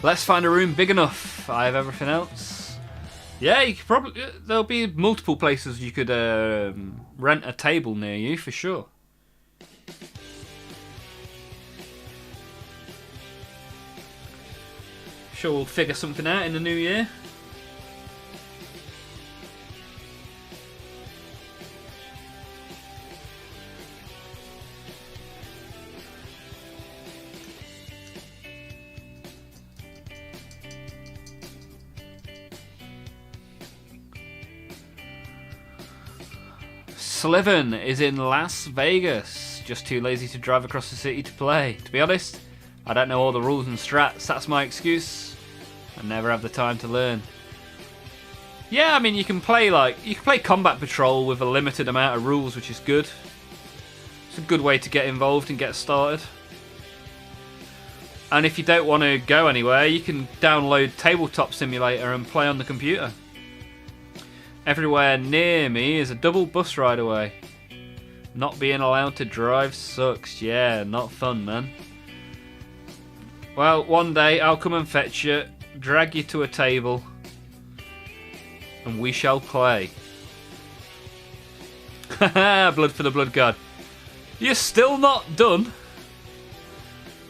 Let's find a room big enough. I have everything else. Yeah, you could probably. There'll be multiple places you could rent a table near you for sure. Sure, we'll figure something out in the new year. Sliven is in Las Vegas. Just too lazy to drive across the city to play. To be honest, I don't know all the rules and strats. That's my excuse. I never have the time to learn. Yeah, I mean, you can play Combat Patrol with a limited amount of rules, which is good. It's a good way to get involved and get started. And if you don't want to go anywhere, you can download Tabletop Simulator and play on the computer. Everywhere near me is a double bus ride away. Not being allowed to drive sucks. Yeah, not fun, man. Well, one day I'll come and fetch you, drag you to a table, and we shall play. Haha, blood for the blood god. You're still not done.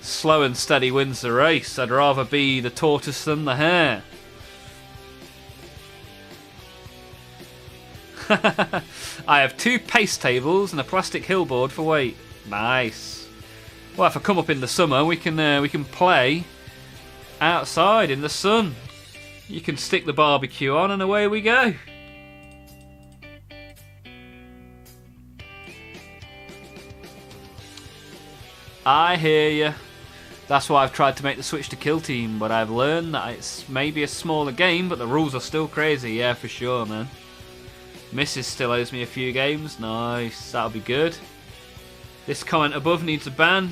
Slow and steady wins the race. I'd rather be the tortoise than the hare. I have 2 pace tables and a plastic hillboard for weight. Nice. Well, if I come up in the summer, we can play outside in the sun. You can stick the barbecue on and away we go. I hear you. That's why I've tried to make the switch to Kill Team, but I've learned that it's maybe a smaller game, but the rules are still crazy. Yeah, for sure, man. Mrs. still owes me a few games. Nice, that'll be good. This comment above needs a ban.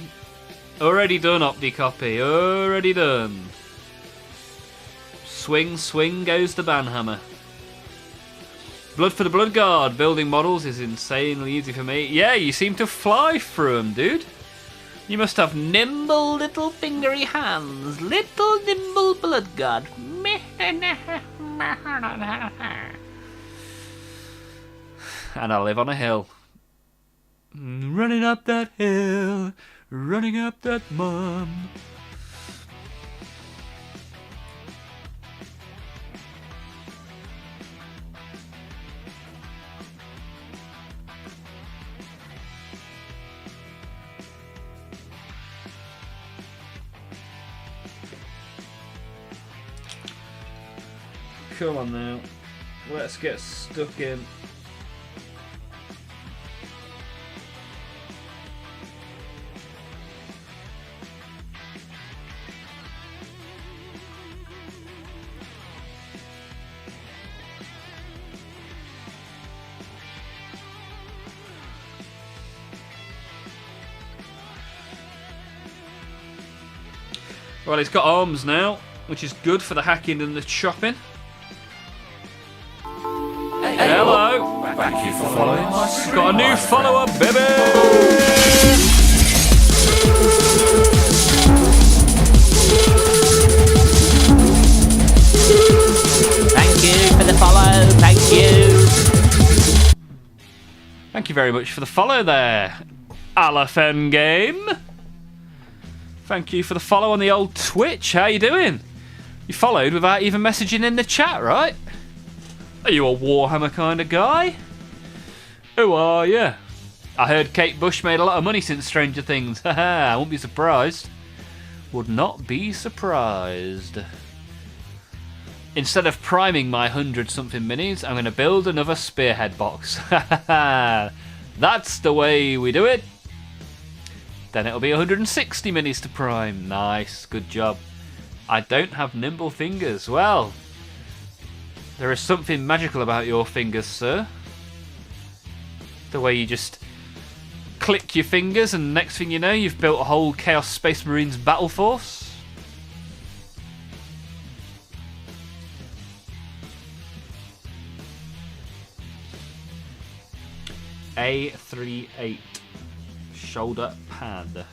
Already done, OptiCopy. Already done. Swing, swing goes the ban hammer. Blood for the blood guard. Building models is insanely easy for me. Yeah, you seem to fly through them, dude. You must have nimble little fingery hands. Little nimble blood guard. And I live on a hill. Running up that hill. Running up that mum. Come on now. Let's get stuck in. Well, he's got arms now, which is good for the hacking and the chopping. Hello! Thank you for following my stream. Got a new follower, baby! Thank you for the follow, thank you. Thank you very much for the follow there, Alaphen Game. Thank you for the follow on the old Twitch. How you doing? You followed without even messaging in the chat, right? Are you a Warhammer kind of guy? Who are you? I heard Kate Bush made a lot of money since Stranger Things. Haha, I won't be surprised. Would not be surprised. Instead of priming my 100-something minis, I'm going to build another spearhead box. Haha, that's the way we do it. Then it'll be 160 minis to prime. Nice, good job. I don't have nimble fingers. Well, there is something magical about your fingers, sir. The way you just click your fingers and next thing you know, you've built a whole Chaos Space Marines battle force. A38 shoulder pad.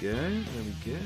There we go.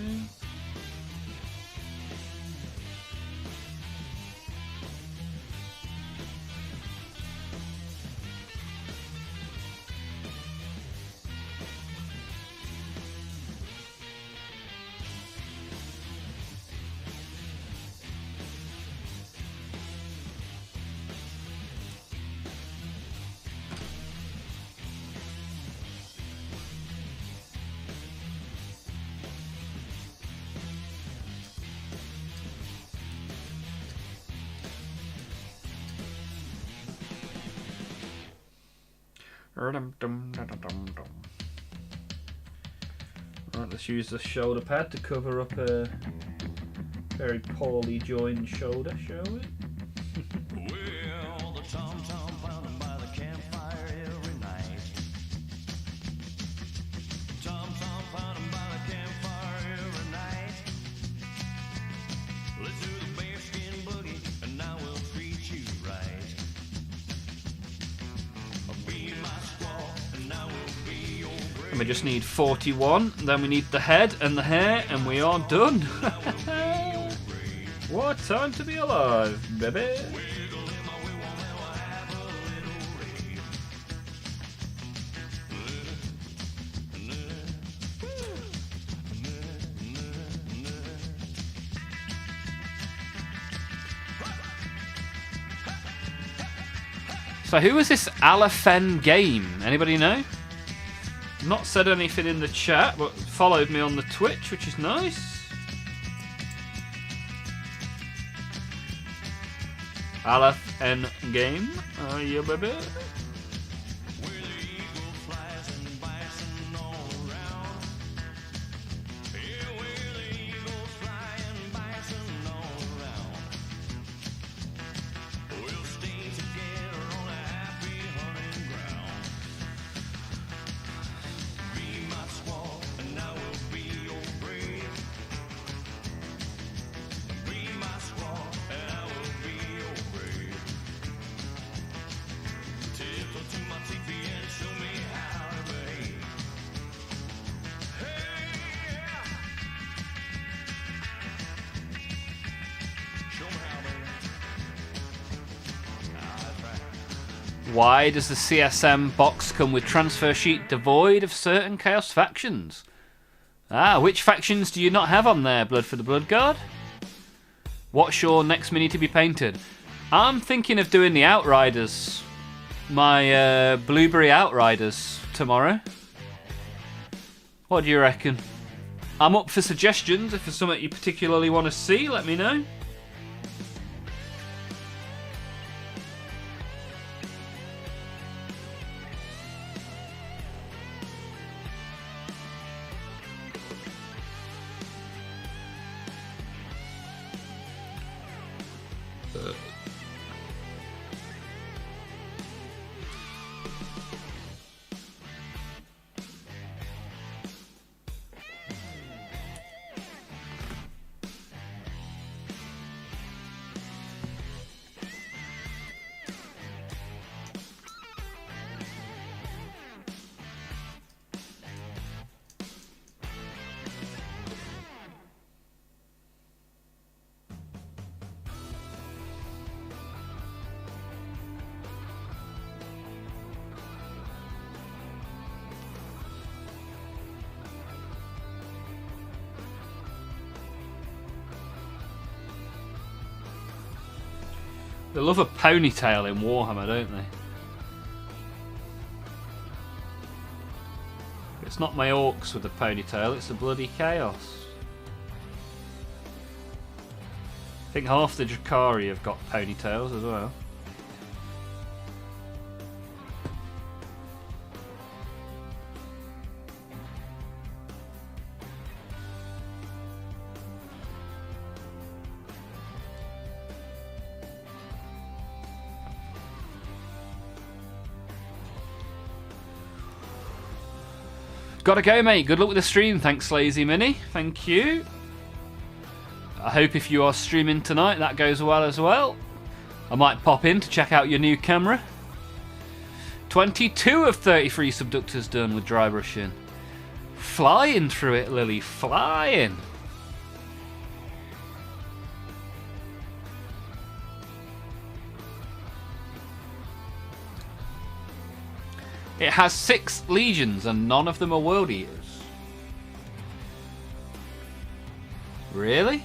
Right, let's use the shoulder pad to cover up a very poorly joined shoulder, shall we? Well, the tom-tom pounding by the campfire every night. Tom-tom pounding by the campfire every night. And we just need 41. Then we need the head and the hair, and we are done. What time to be alive, baby? So who was this Alafen Game? Anybody know? Not said anything in the chat, but followed me on the Twitch, which is nice. Alafen Game. Oh yeah, baby. Why does the CSM box come with transfer sheet devoid of certain Chaos factions? Ah, which factions do you not have on there, Blood for the Blood God? What's your next mini to be painted? I'm thinking of doing the Outriders. My Blueberry Outriders tomorrow. What do you reckon? I'm up for suggestions. If there's something you particularly want to see, let me know. They love a ponytail in Warhammer, don't they? It's not my orcs with a ponytail, it's the bloody chaos. I think half the Drakari have got ponytails as well. Gotta go, mate. Good luck with the stream. Thanks, Lazy Mini. Thank you. I hope if you are streaming tonight, that goes well as well. I might pop in to check out your new camera. 22 of 33 subductors done with dry brushing. Flying through it, Lily. Flying. It has 6 legions and none of them are world eaters. Really?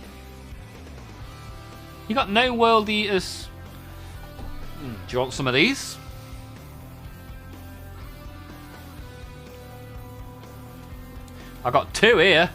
You got no world eaters? Do you want some of these? I got 2 here.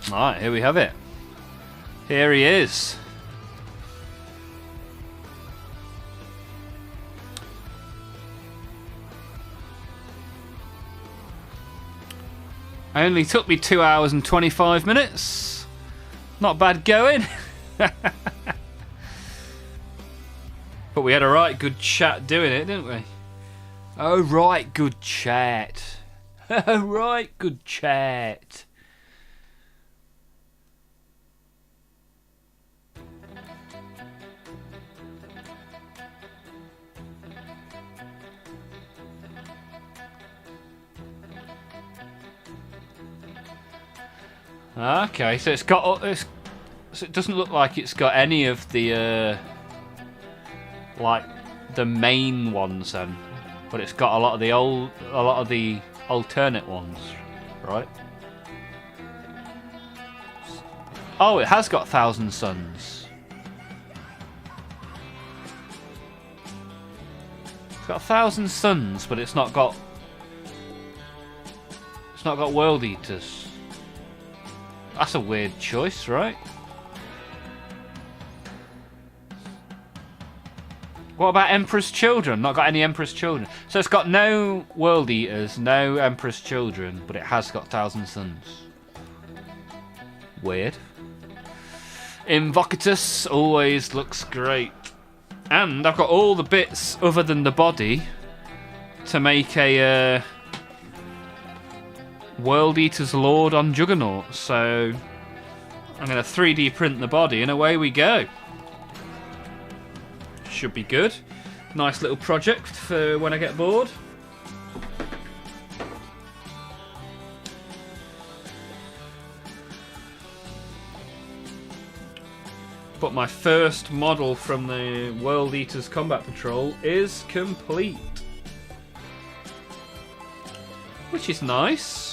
Alright, here we have it. Here he is. Only took me 2 hours and 25 minutes. Not bad going. But we had a right good chat doing it, didn't we? Oh, right good chat. Oh, right good chat. Okay, so so it doesn't look like it's got any of the like the main ones then, but it's got a lot of the alternate ones, right? Oh, it has got 1,000 Suns. It's got 1,000 Suns, but it's not got World Eaters. That's a weird choice, right? What about Emperor's Children? Not got any Emperor's Children. So it's got no World Eaters, no Emperor's Children, but it has got 1,000 Suns. Weird. Invocatus always looks great. And I've got all the bits other than the body to make a World Eater's Lord on Juggernaut. So I'm going to 3D print the body and away we go. Should be good. Nice little project for when I get bored. But my first model from the World Eaters Combat Patrol is complete. Which is nice.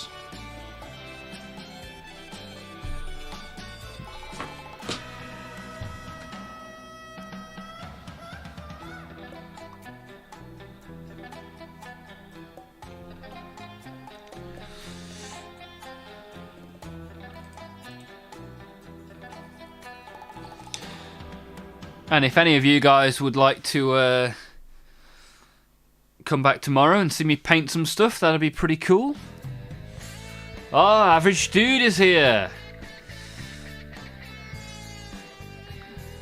And if any of you guys would like to come back tomorrow and see me paint some stuff, that'd be pretty cool. Oh, Average Dude is here.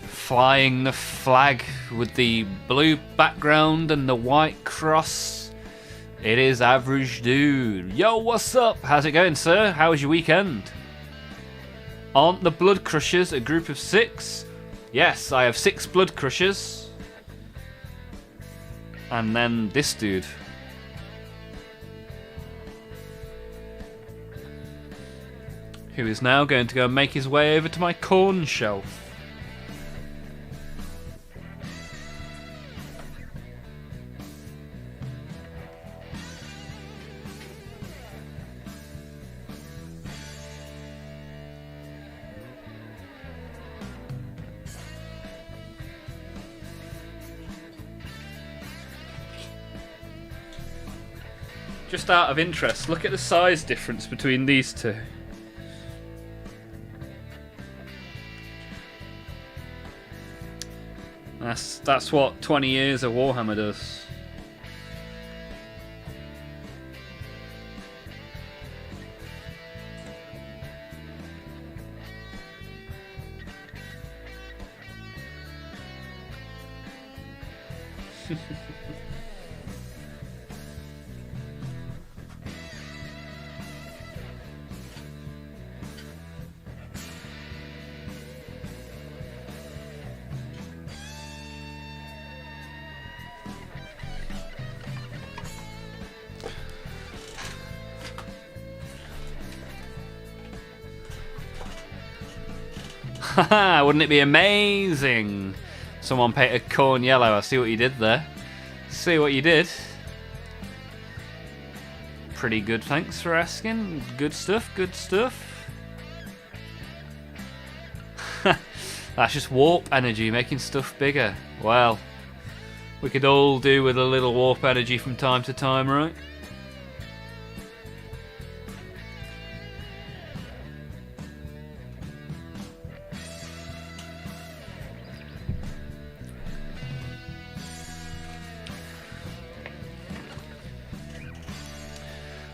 Flying the flag with the blue background and the white cross. It is Average Dude. Yo, what's up? How's it going, sir? How was your weekend? Aren't the Blood Crushers a group of 6? Yes, I have 6 Blood Crushers. And then this dude. Who is now going to go and make his way over to my corn shelf. Just out of interest, look at the size difference between these two. That's what 20 years of Warhammer does. Haha, wouldn't it be amazing? Someone painted corn yellow. I see what you did there. See what you did. Pretty good, thanks for asking. Good stuff, good stuff. That's just warp energy making stuff bigger. Well, we could all do with a little warp energy from time to time, right?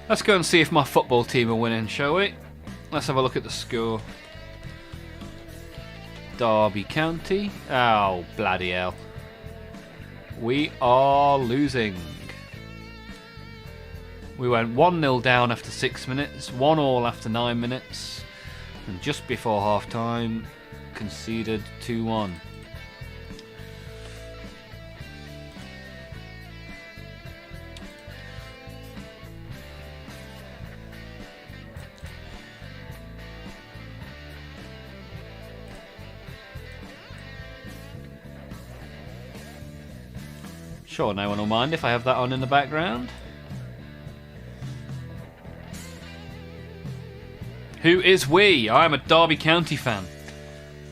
Let's go and see if my football team are winning, shall we? Let's have a look at the score. Derby County. Oh, bloody hell. We are losing. We went 1-0 down after 6 minutes, 1-1 after 9 minutes, and just before half time, conceded 2-1. Sure, no one will mind if I have that on in the background. Who is we? I'm a Derby County fan.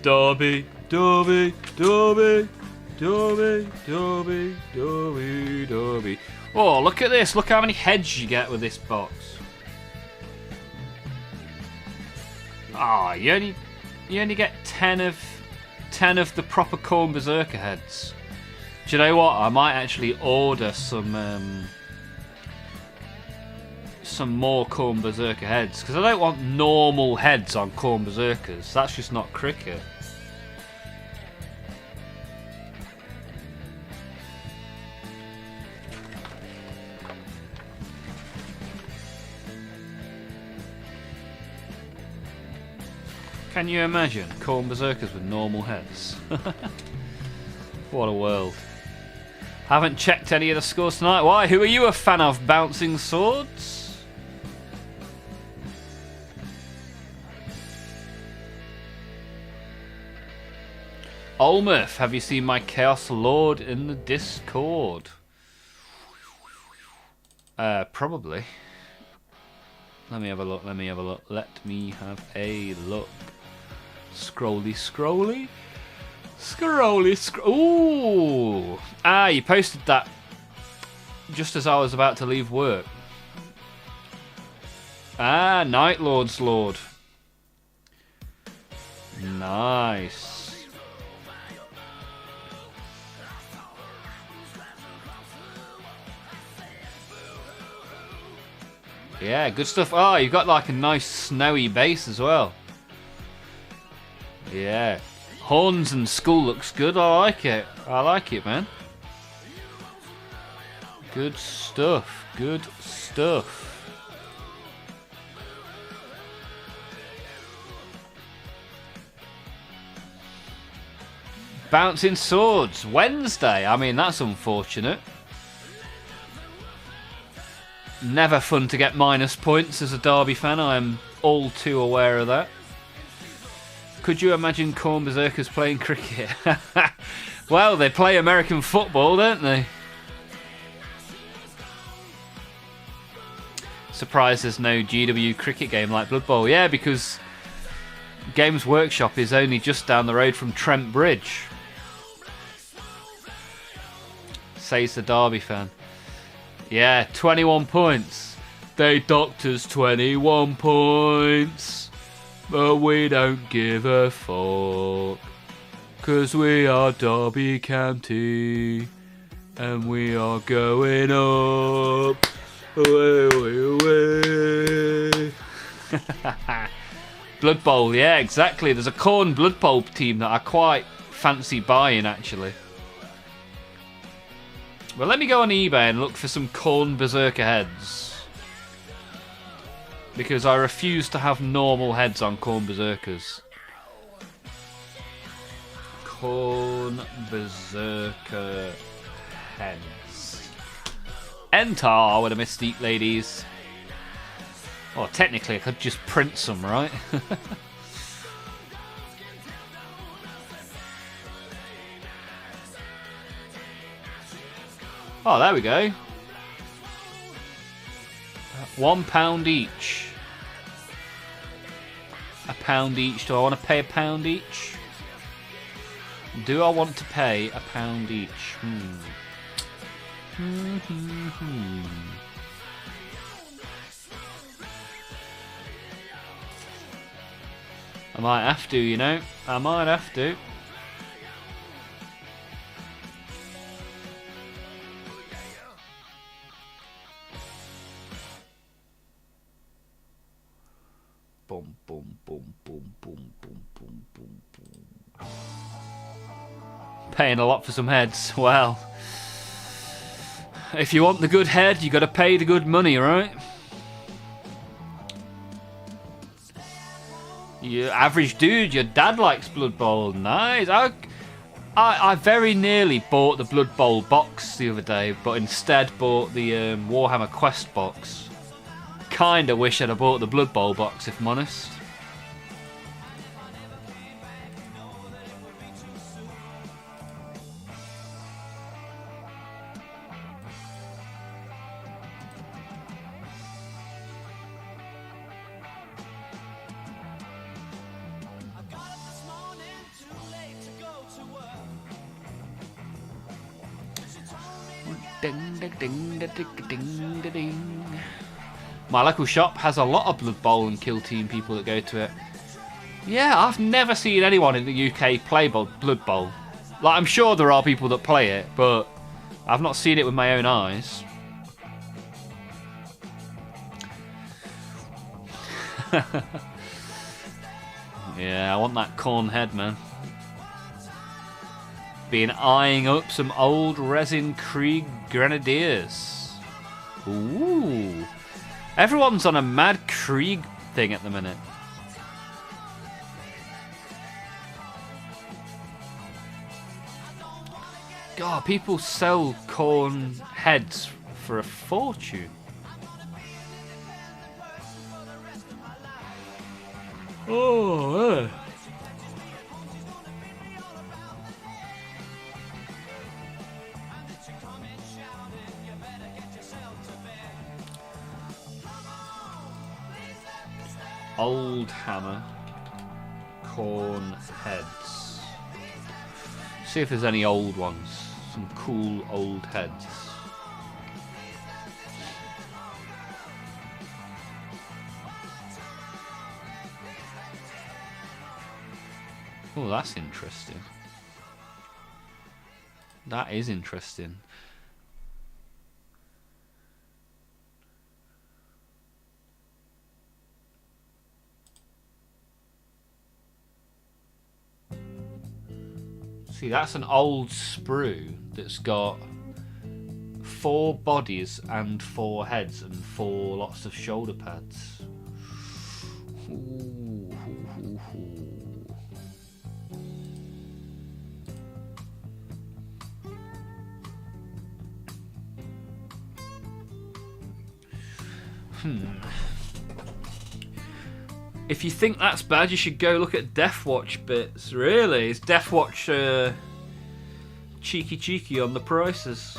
Derby, Derby, Derby, Derby, Derby, Derby, Derby. Oh, look at this. Look how many heads you get with this box. Ah, you only get 10 of the proper Corn Berserker heads. Do you know what? I might actually order some more Corn Berserker heads, because I don't want normal heads on Corn Berserkers. That's just not cricket. Can you imagine Corn Berserkers with normal heads? What a world. Haven't checked any of the scores tonight. Why? Who are you a fan of? Bouncing Swords? Olmouth, have you seen my Chaos Lord in the Discord? Probably. Let me have a look, let me have a look. Let me have a look. Scrolly, scrolly. Scrolly, Ooh! Ah, you posted that just as I was about to leave work. Ah, Night Lord's Lord. Nice. Yeah, good stuff. Oh, you've got like a nice snowy base as well. Yeah. Horns and skull looks good. I like it. I like it, man. Good stuff. Good stuff. Bouncing Swords. Wednesday. I mean, that's unfortunate. Never fun to get minus points as a Derby fan. I am all too aware of that. Could you imagine Corn Berserkers playing cricket? Well, they play American football, don't they? Surprised there's no GW cricket game like Blood Bowl. Yeah, because Games Workshop is only just down the road from Trent Bridge. Says the Derby fan. Yeah, 21 points. They docked us 21 points. But we don't give a fuck, 'cause we are Derby County, and we are going up. Away, away, away. Blood Bowl, yeah, exactly. There's a Corn Blood Bowl team that I quite fancy buying, actually. Well, let me go on eBay and look for some Corn Berserker heads, because I refuse to have normal heads on Corn Berserkers. Corn Berserker heads. Enter with a Mystique, ladies. Well, technically I could just print some, right? Oh, there we go. £1 each. £1 each. Do I want to pay £1 each? Do I want to pay £1 each? I might have to, you know. I might have to. Boom, boom, boom, boom, boom, boom, boom, boom, boom. Paying a lot for some heads. Well, if you want the good head, you got to pay the good money, right? You average dude, your dad likes Blood Bowl. Nice. I very nearly bought the Blood Bowl box the other day, but instead bought the Warhammer Quest box. Kinda wish I'd have bought the Blood Bowl box, if I'm honest. My local shop has a lot of Blood Bowl and Kill Team people that go to it. Yeah, I've never seen anyone in the UK play Blood Bowl. Like, I'm sure there are people that play it, but I've not seen it with my own eyes. Yeah, I want that corn head, man. Been eyeing up some old resin Krieg Grenadiers. Ooh. Everyone's on a mad Krieg thing at the minute. God, people sell corn heads for a fortune. Oh, Old hammer, corn heads. See if there's any old ones. Some cool old heads. Oh, that's interesting. That is interesting. See, that's an old sprue that's got 4 bodies and 4 heads and 4 lots of shoulder pads. Ooh, ooh, ooh, ooh. If you think that's bad, you should go look at Deathwatch bits. Really? Is Deathwatch cheeky on the prices?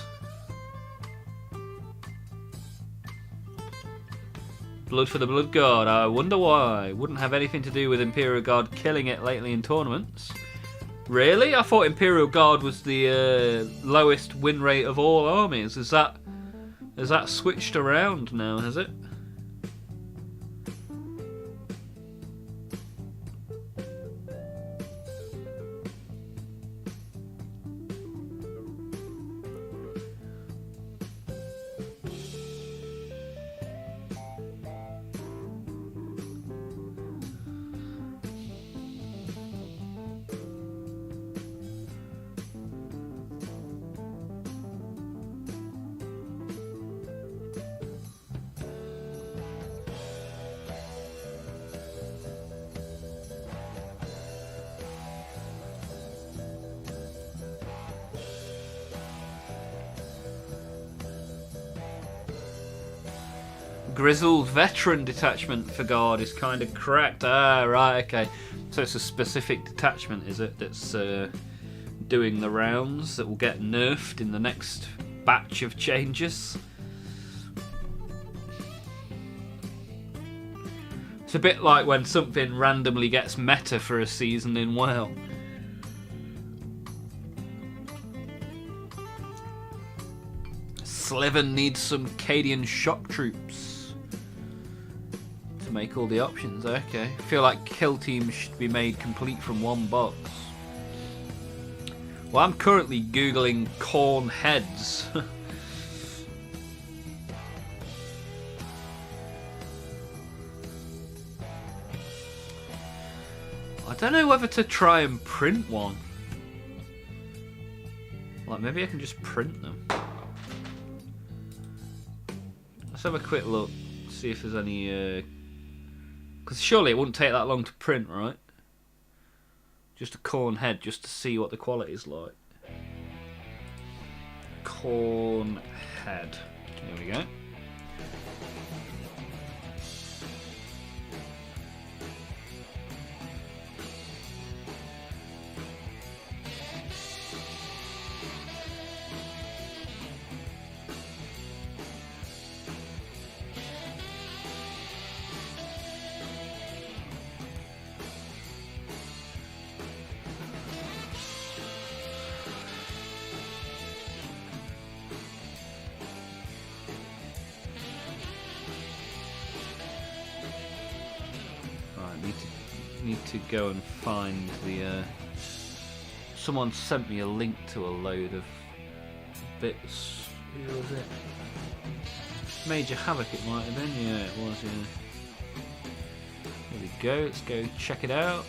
Blood for the Blood God. I wonder why. Wouldn't have anything to do with Imperial Guard killing it lately in tournaments. Really? I thought Imperial Guard was the lowest win rate of all armies. Has that switched around now, has it? Grizzled veteran detachment for guard is kind of correct. Ah, right, okay. So it's a specific detachment, is it, that's doing the rounds that will get nerfed in the next batch of changes? It's a bit like when something randomly gets meta for a season in WoW. Sliven needs some Cadian shock troops to make all the options. Okay. I feel like kill teams should be made complete from one box. Well, I'm currently googling corn heads. don't know whether to try and print one. Like, maybe I can just print them. Let's have a quick look, see if there's any... Because surely it wouldn't take that long to print, right? Just a corn head, just to see what the quality's like. Corn head. Here we go. Need to go and find the someone sent me a link to a load of bits. Who was it? Major Havoc it might have been. Yeah, it was. Yeah. Here we go. Let's go check it out.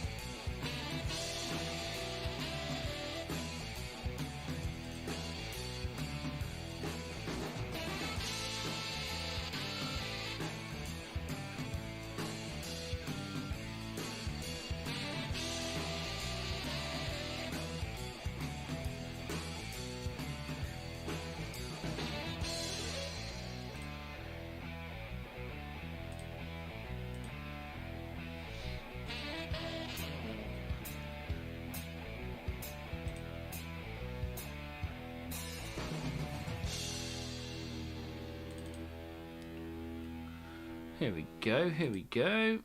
Here we go, here we go.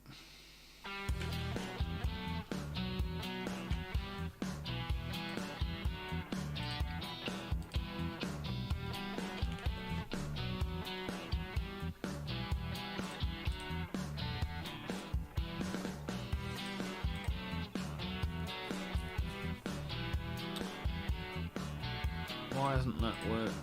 Why hasn't that worked?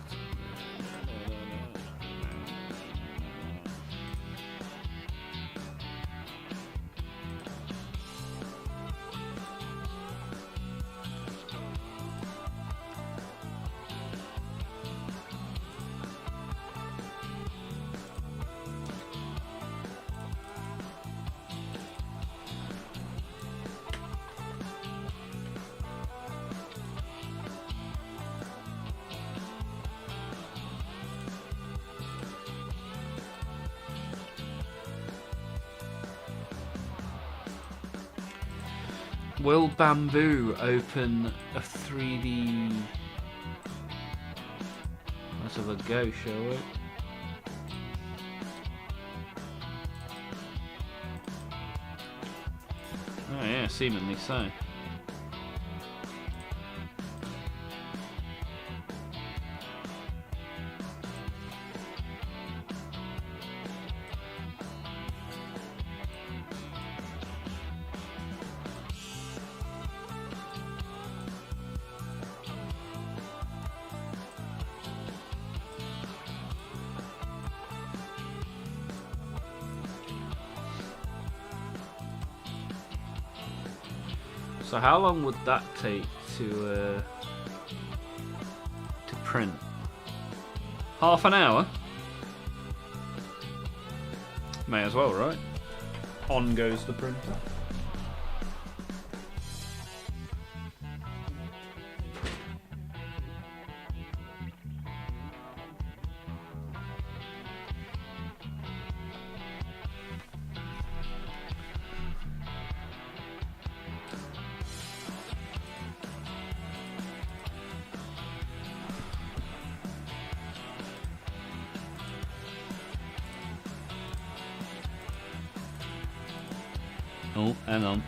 Will Bamboo open a 3D? Let's have a go, shall we? Oh yeah, seemingly so. So how long would that take to print? Half an hour? May as well, right? On goes the printer. Oh, hang on.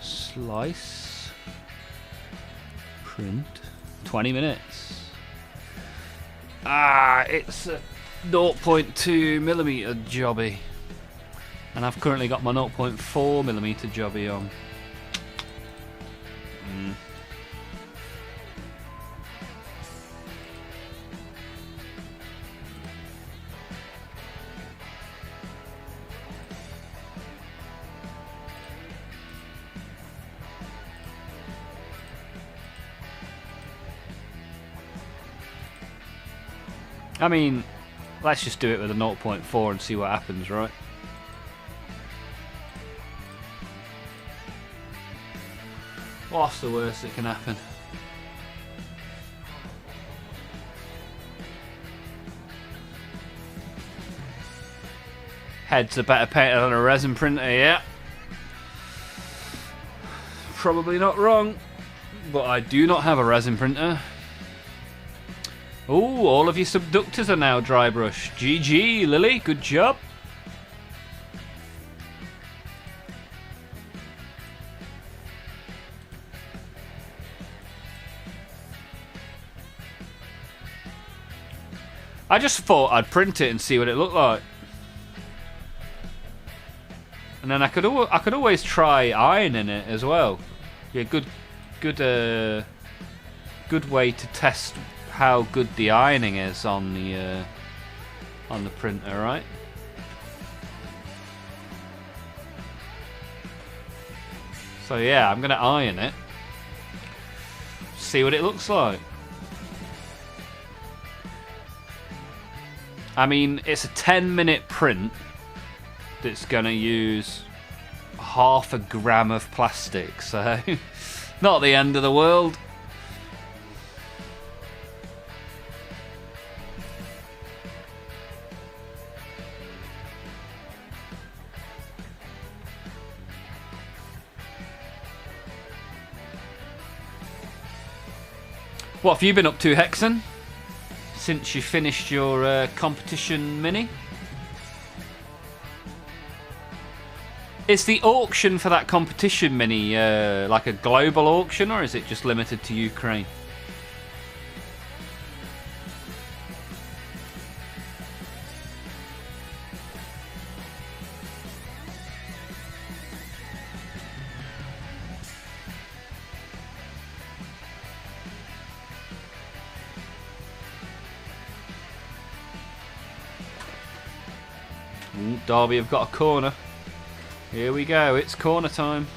Slice. Print. 20 minutes. Ah, it's a 0.2mm jobby. And I've currently got my 0.4mm jobby on. I mean, let's just do it with a 0.4 and see what happens, right? What's the worst that can happen? Heads are better painted than a resin printer, yeah. Probably not wrong, but I do not have a resin printer. Oh, all of your subductors are now dry brush. GG, Lily, good job. I just thought I'd print it and see what it looked like. And then I could always try ironing it as well. Yeah, good way to test how good the ironing is on the printer, right? So yeah, I'm gonna iron it. See what it looks like. I mean, it's a 10-minute print that's going to use half a gram of plastic, so not the end of the world. What have you been up to, Hexen? Since you finished your competition mini? Is the auction for that competition mini like a global auction, or is it just limited to Ukraine? Ooh, Derby have got a corner. Here we go, it's corner time.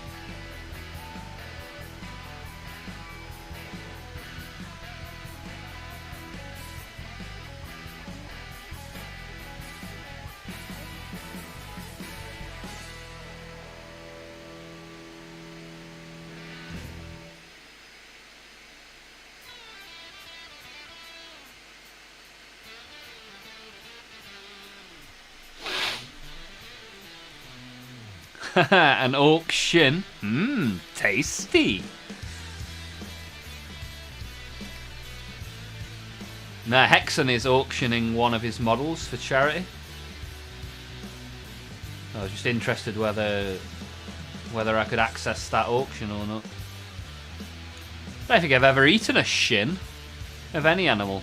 An auction. Mmm, tasty. Now Hexen is auctioning one of his models for charity. I was just interested whether I could access that auction or not. I don't think I've ever eaten a shin of any animal.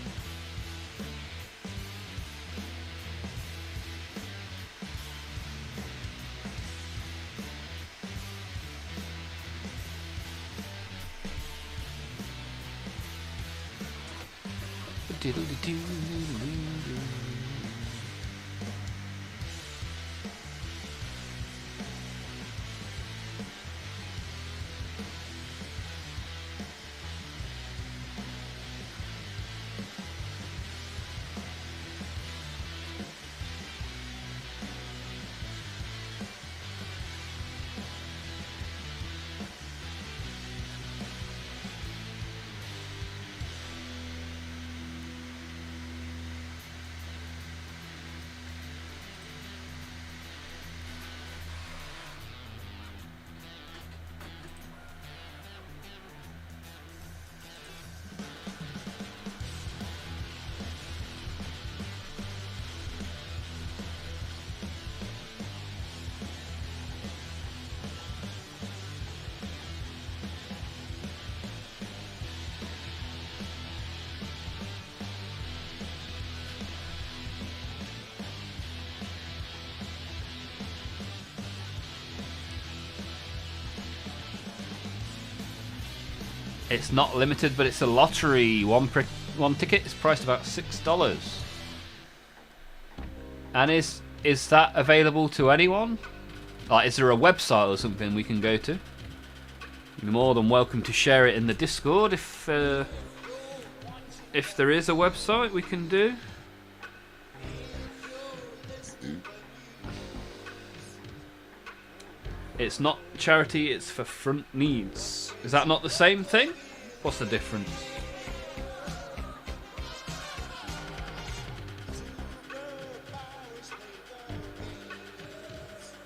It's not limited, but it's a lottery. One ticket is priced about $6. And is that available to anyone? Like, is there a website or something we can go to? You're more than welcome to share it in the Discord if there is a website we can do. It's not charity, it's for front needs. Is that not the same thing? What's the difference?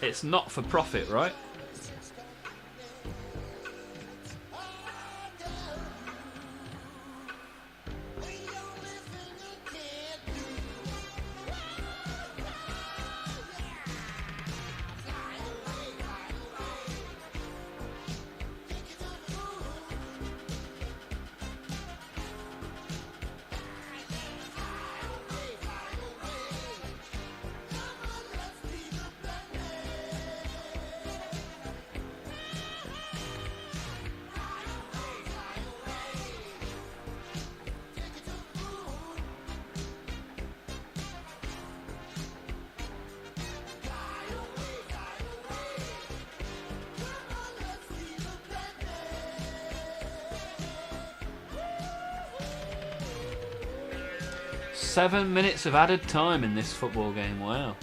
It's not for profit, right? Seven minutes of added time in this football game, wow.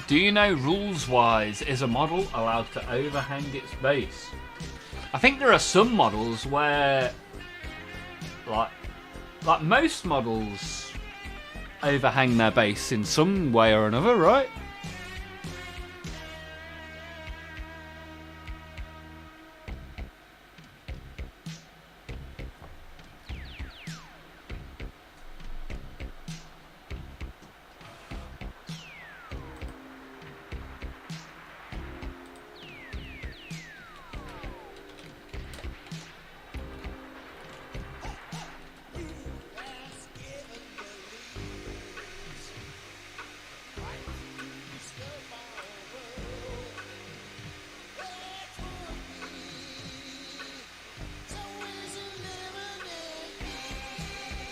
Do you know, rules-wise, is a model allowed to overhang its base? I think there are some models where, like most models overhang their base in some way or another, right?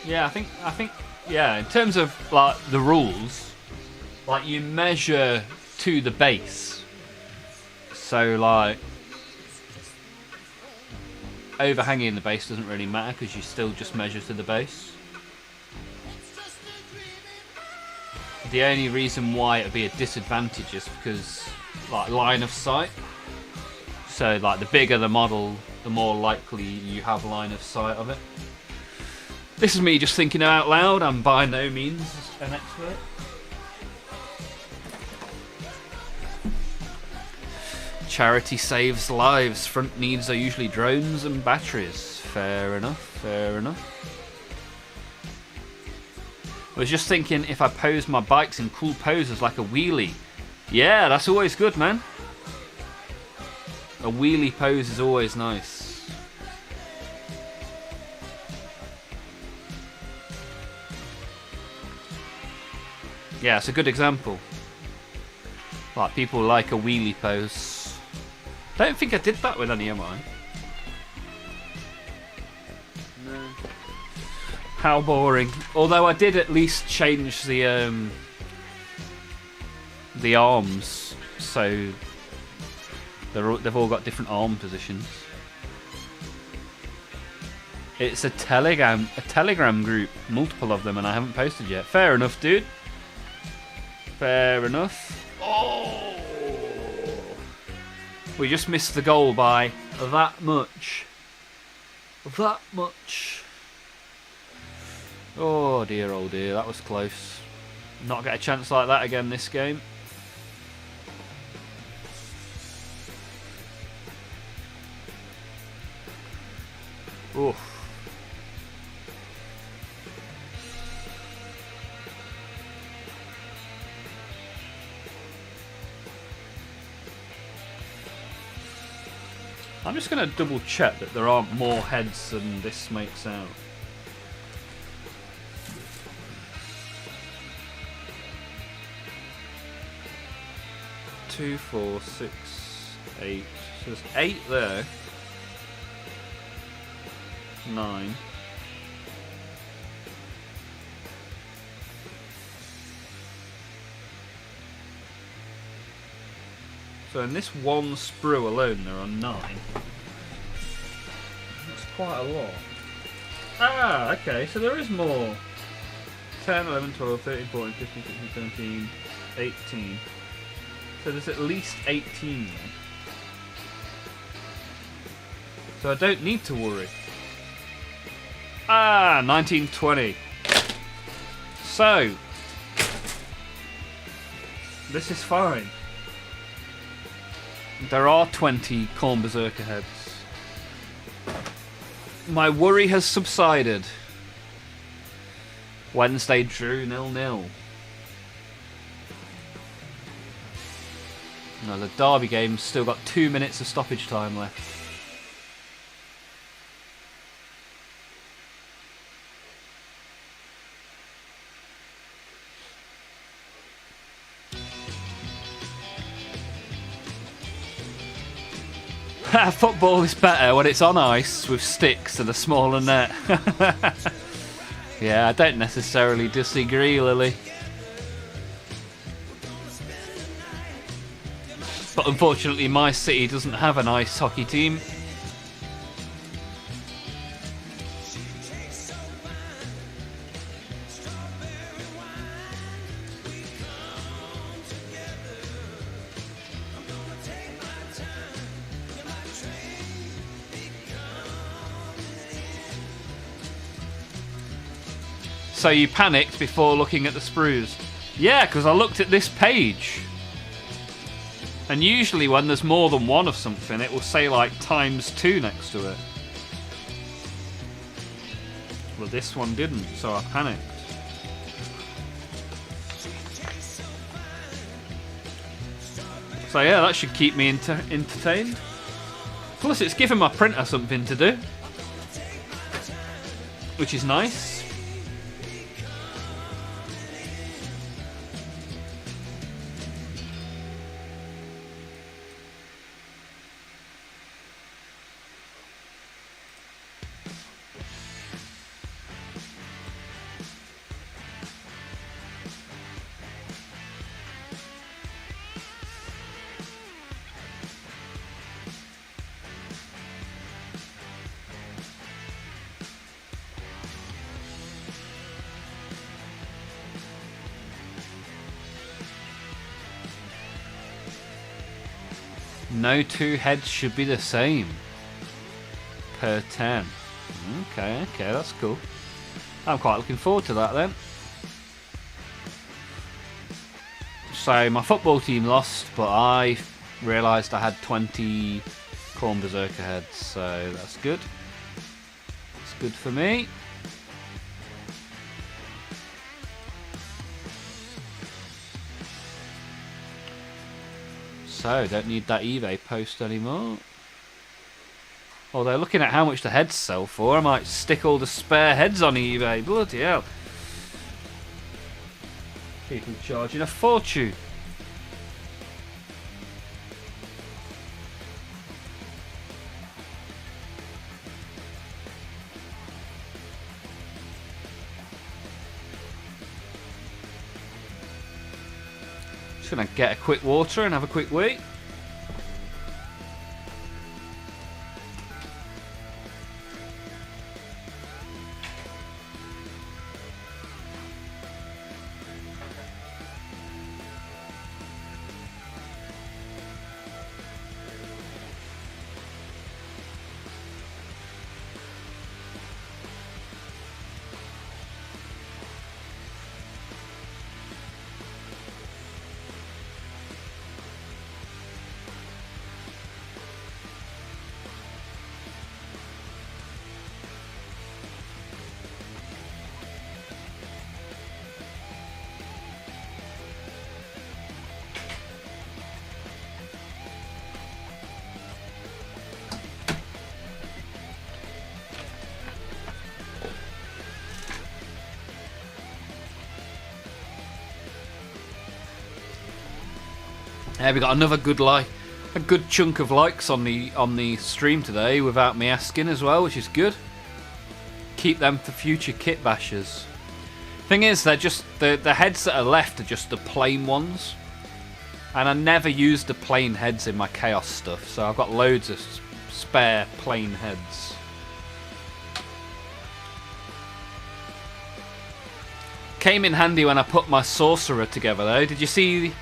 Yeah, I think, yeah, in terms of, like, the rules, like, you measure to the base. So, like, overhanging the base doesn't really matter because you still just measure to the base. The only reason why it would be a disadvantage is because, like, line of sight. So, like, the bigger the model, the more likely you have line of sight of it. This is me just thinking out loud. I'm by no means an expert. Charity saves lives. Front needs are usually drones and batteries. Fair enough, fair enough. I was just thinking if I pose my bikes in cool poses like a wheelie. Yeah, that's always good, man. A wheelie pose is always nice. Yeah, it's a good example. Like, people like a wheelie pose. Don't think I did that with any of mine. No. How boring. Although I did at least change the arms, so they've all got different arm positions. It's a Telegram group, multiple of them, and I haven't posted yet. Fair enough, dude. Fair enough. Oh! We just missed the goal by that much. That much. Oh dear, that was close. Not get a chance like that again this game. Oof. I'm just going to double check that there aren't more heads than this makes out. Two, 4, 6, 8. So there's 8 there. 9. So in this one sprue alone, there are 9. That's quite a lot. Ah, okay, so there is more. 10, 11, 12, 13, 14, 15, 16, 17, 18. So there's at least 18. So I don't need to worry. Ah, 1920. So, this is fine. There are 20 Khorne Berserker heads. My worry has subsided. Wednesday drew 0-0. No, the Derby game's still got 2 minutes of stoppage time left. Football is better when it's on ice with sticks and a smaller net. Yeah, I don't necessarily disagree, Lily. But unfortunately my city doesn't have an ice hockey team. So you panicked before looking at the sprues? Yeah, because I looked at this page. And usually when there's more than one of something, it will say like ×2 next to it. Well, this one didn't, so I panicked. So yeah, that should keep me entertained. Plus it's giving my printer something to do, which is nice. No two heads should be the same per 10. Okay, that's cool. I'm quite looking forward to that then. So my football team lost, but I realised I had 20 Khorne Berserker heads, so that's good. It's good for me. So, don't need that eBay post anymore. Although, looking at how much the heads sell for, I might stick all the spare heads on eBay. Bloody hell. People charging a fortune. Gonna get a quick water and have a quick wee. We got another good a good chunk of likes on the stream today without me asking as well, which is good. Keep them for future kit bashers. Thing is, they're just the heads that are left are just the plain ones. And I never used the plain heads in my Chaos stuff, so I've got loads of spare plain heads. Came in handy when I put my Sorcerer together though. Did you see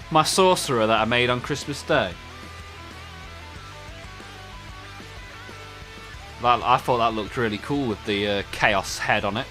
my Sorcerer that I made on Christmas Day? I thought that looked really cool with the Chaos head on it.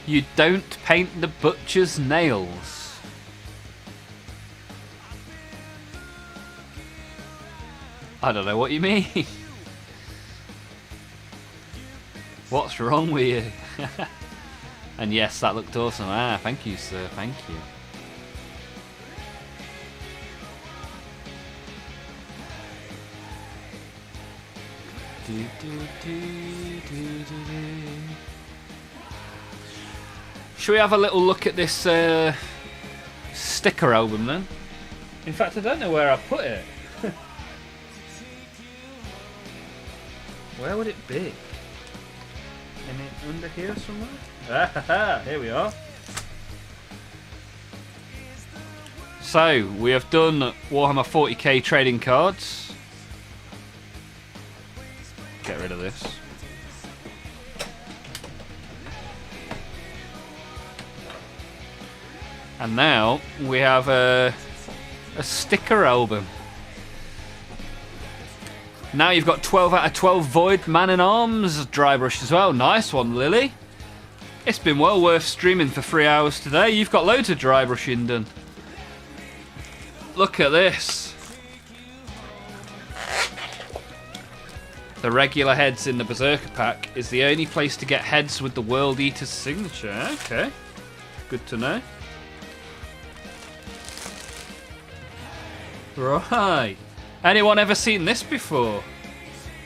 You don't paint the butcher's nails. I don't know what you mean. What's wrong with you? And yes, that looked awesome. Ah, thank you, sir. Thank you. Should we have a little look at this sticker album then? In fact, I don't know where I put it. Where would it be? In it under here somewhere? Ah, here we are. So, we have done Warhammer 40k trading cards. Get rid of this. And now we have a sticker album. Now you've got 12 out of 12 Void Man-in-Arms dry brush as well. Nice one, Lily. It's been well worth streaming for 3 hours today. You've got loads of dry brushing done. Look at this. The regular heads in the Berserker pack is the only place to get heads with the World Eater's signature. Okay, good to know. Right. Anyone ever seen this before?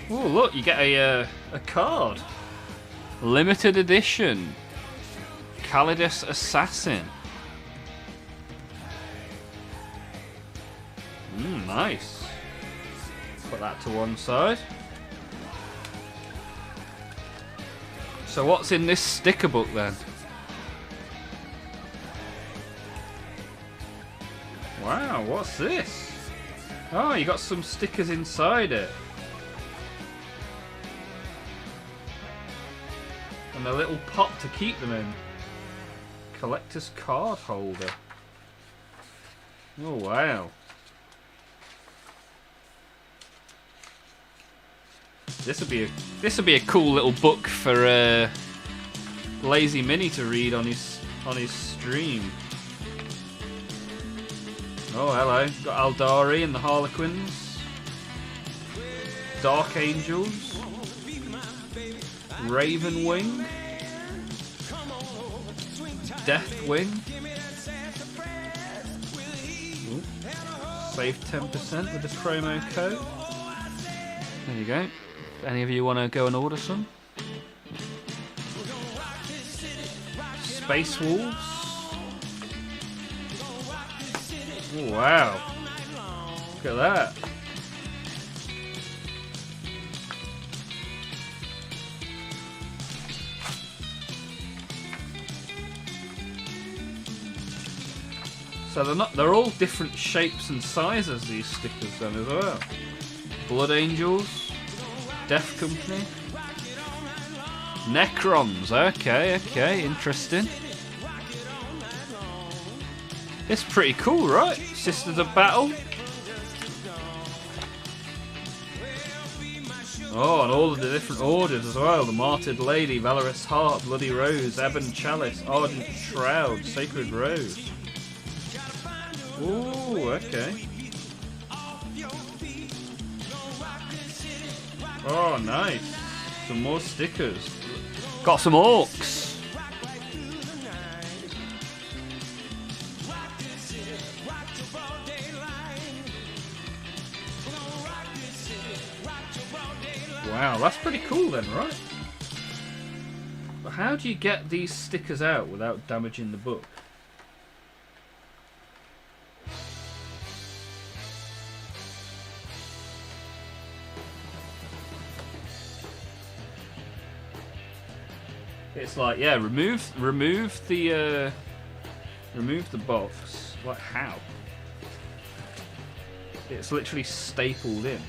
Oh, look, you get a card. Limited edition. Calidus Assassin. Nice. Put that to one side. So what's in this sticker book then? Wow, what's this? Oh, you got some stickers inside it. And a little pot to keep them in. Collector's card holder. Oh, wow. This would be a cool little book for Lazy Mini to read on his stream. Oh, hello. Got Aldari and the Harlequins. Dark Angels. Ravenwing. Deathwing. Ooh. Save 10% with the promo code. There you go. If any of you want to go and order some. Space Wolves. Oh, wow. Look at that. So they're all different shapes and sizes, these stickers then as well. Blood Angels, Death Company, Necrons, okay, interesting. It's pretty cool, right? Sisters of Battle. Oh, and all of the different orders as well. The Martyred Lady, Valorous Heart, Bloody Rose, Ebon Chalice, Ardent Shroud, Sacred Rose. Ooh, okay. Oh, nice. Some more stickers. Got some orcs. Wow, that's pretty cool then, right? But how do you get these stickers out without damaging the book? It's like, yeah, remove the box. Like, how? It's literally stapled in.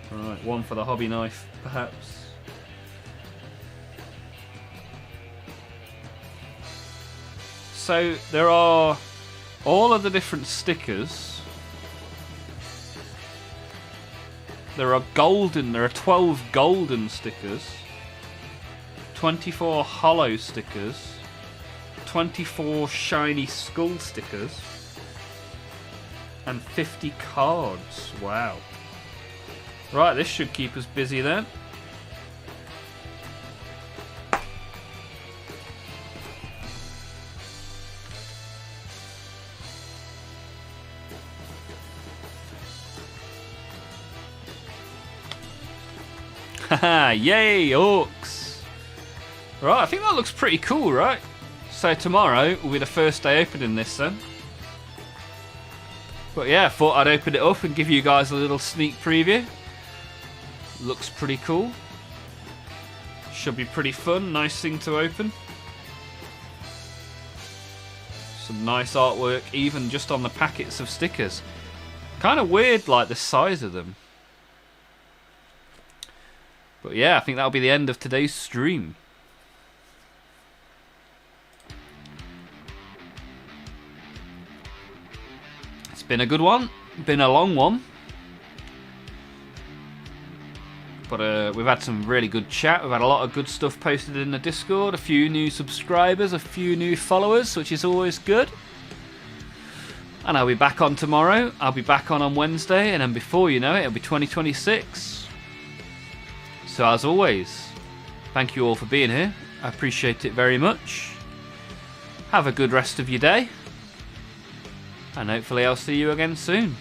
Right, one for the hobby knife, perhaps. So there are all of the different stickers. There are 12 golden stickers, 24 hollow stickers, 24 shiny skull stickers, and 50 cards. Wow. Right, this should keep us busy then. Haha, yay, orcs! Right, I think that looks pretty cool, right? So tomorrow will be the first day opening this then. But yeah, I thought I'd open it up and give you guys a little sneak preview. Looks pretty cool. Should be pretty fun, nice thing to open. Some nice artwork, even just on the packets of stickers. Kind of weird, like the size of them. But yeah, I think that'll be the end of today's stream. It's been a good one. Been a long one. But we've had some really good chat. We've had a lot of good stuff posted in the Discord. A few new subscribers, a few new followers, which is always good. And I'll be back on tomorrow. I'll be back on Wednesday. And then before you know it, it'll be 2026. So as always, thank you all for being here. I appreciate it very much. Have a good rest of your day. And hopefully I'll see you again soon.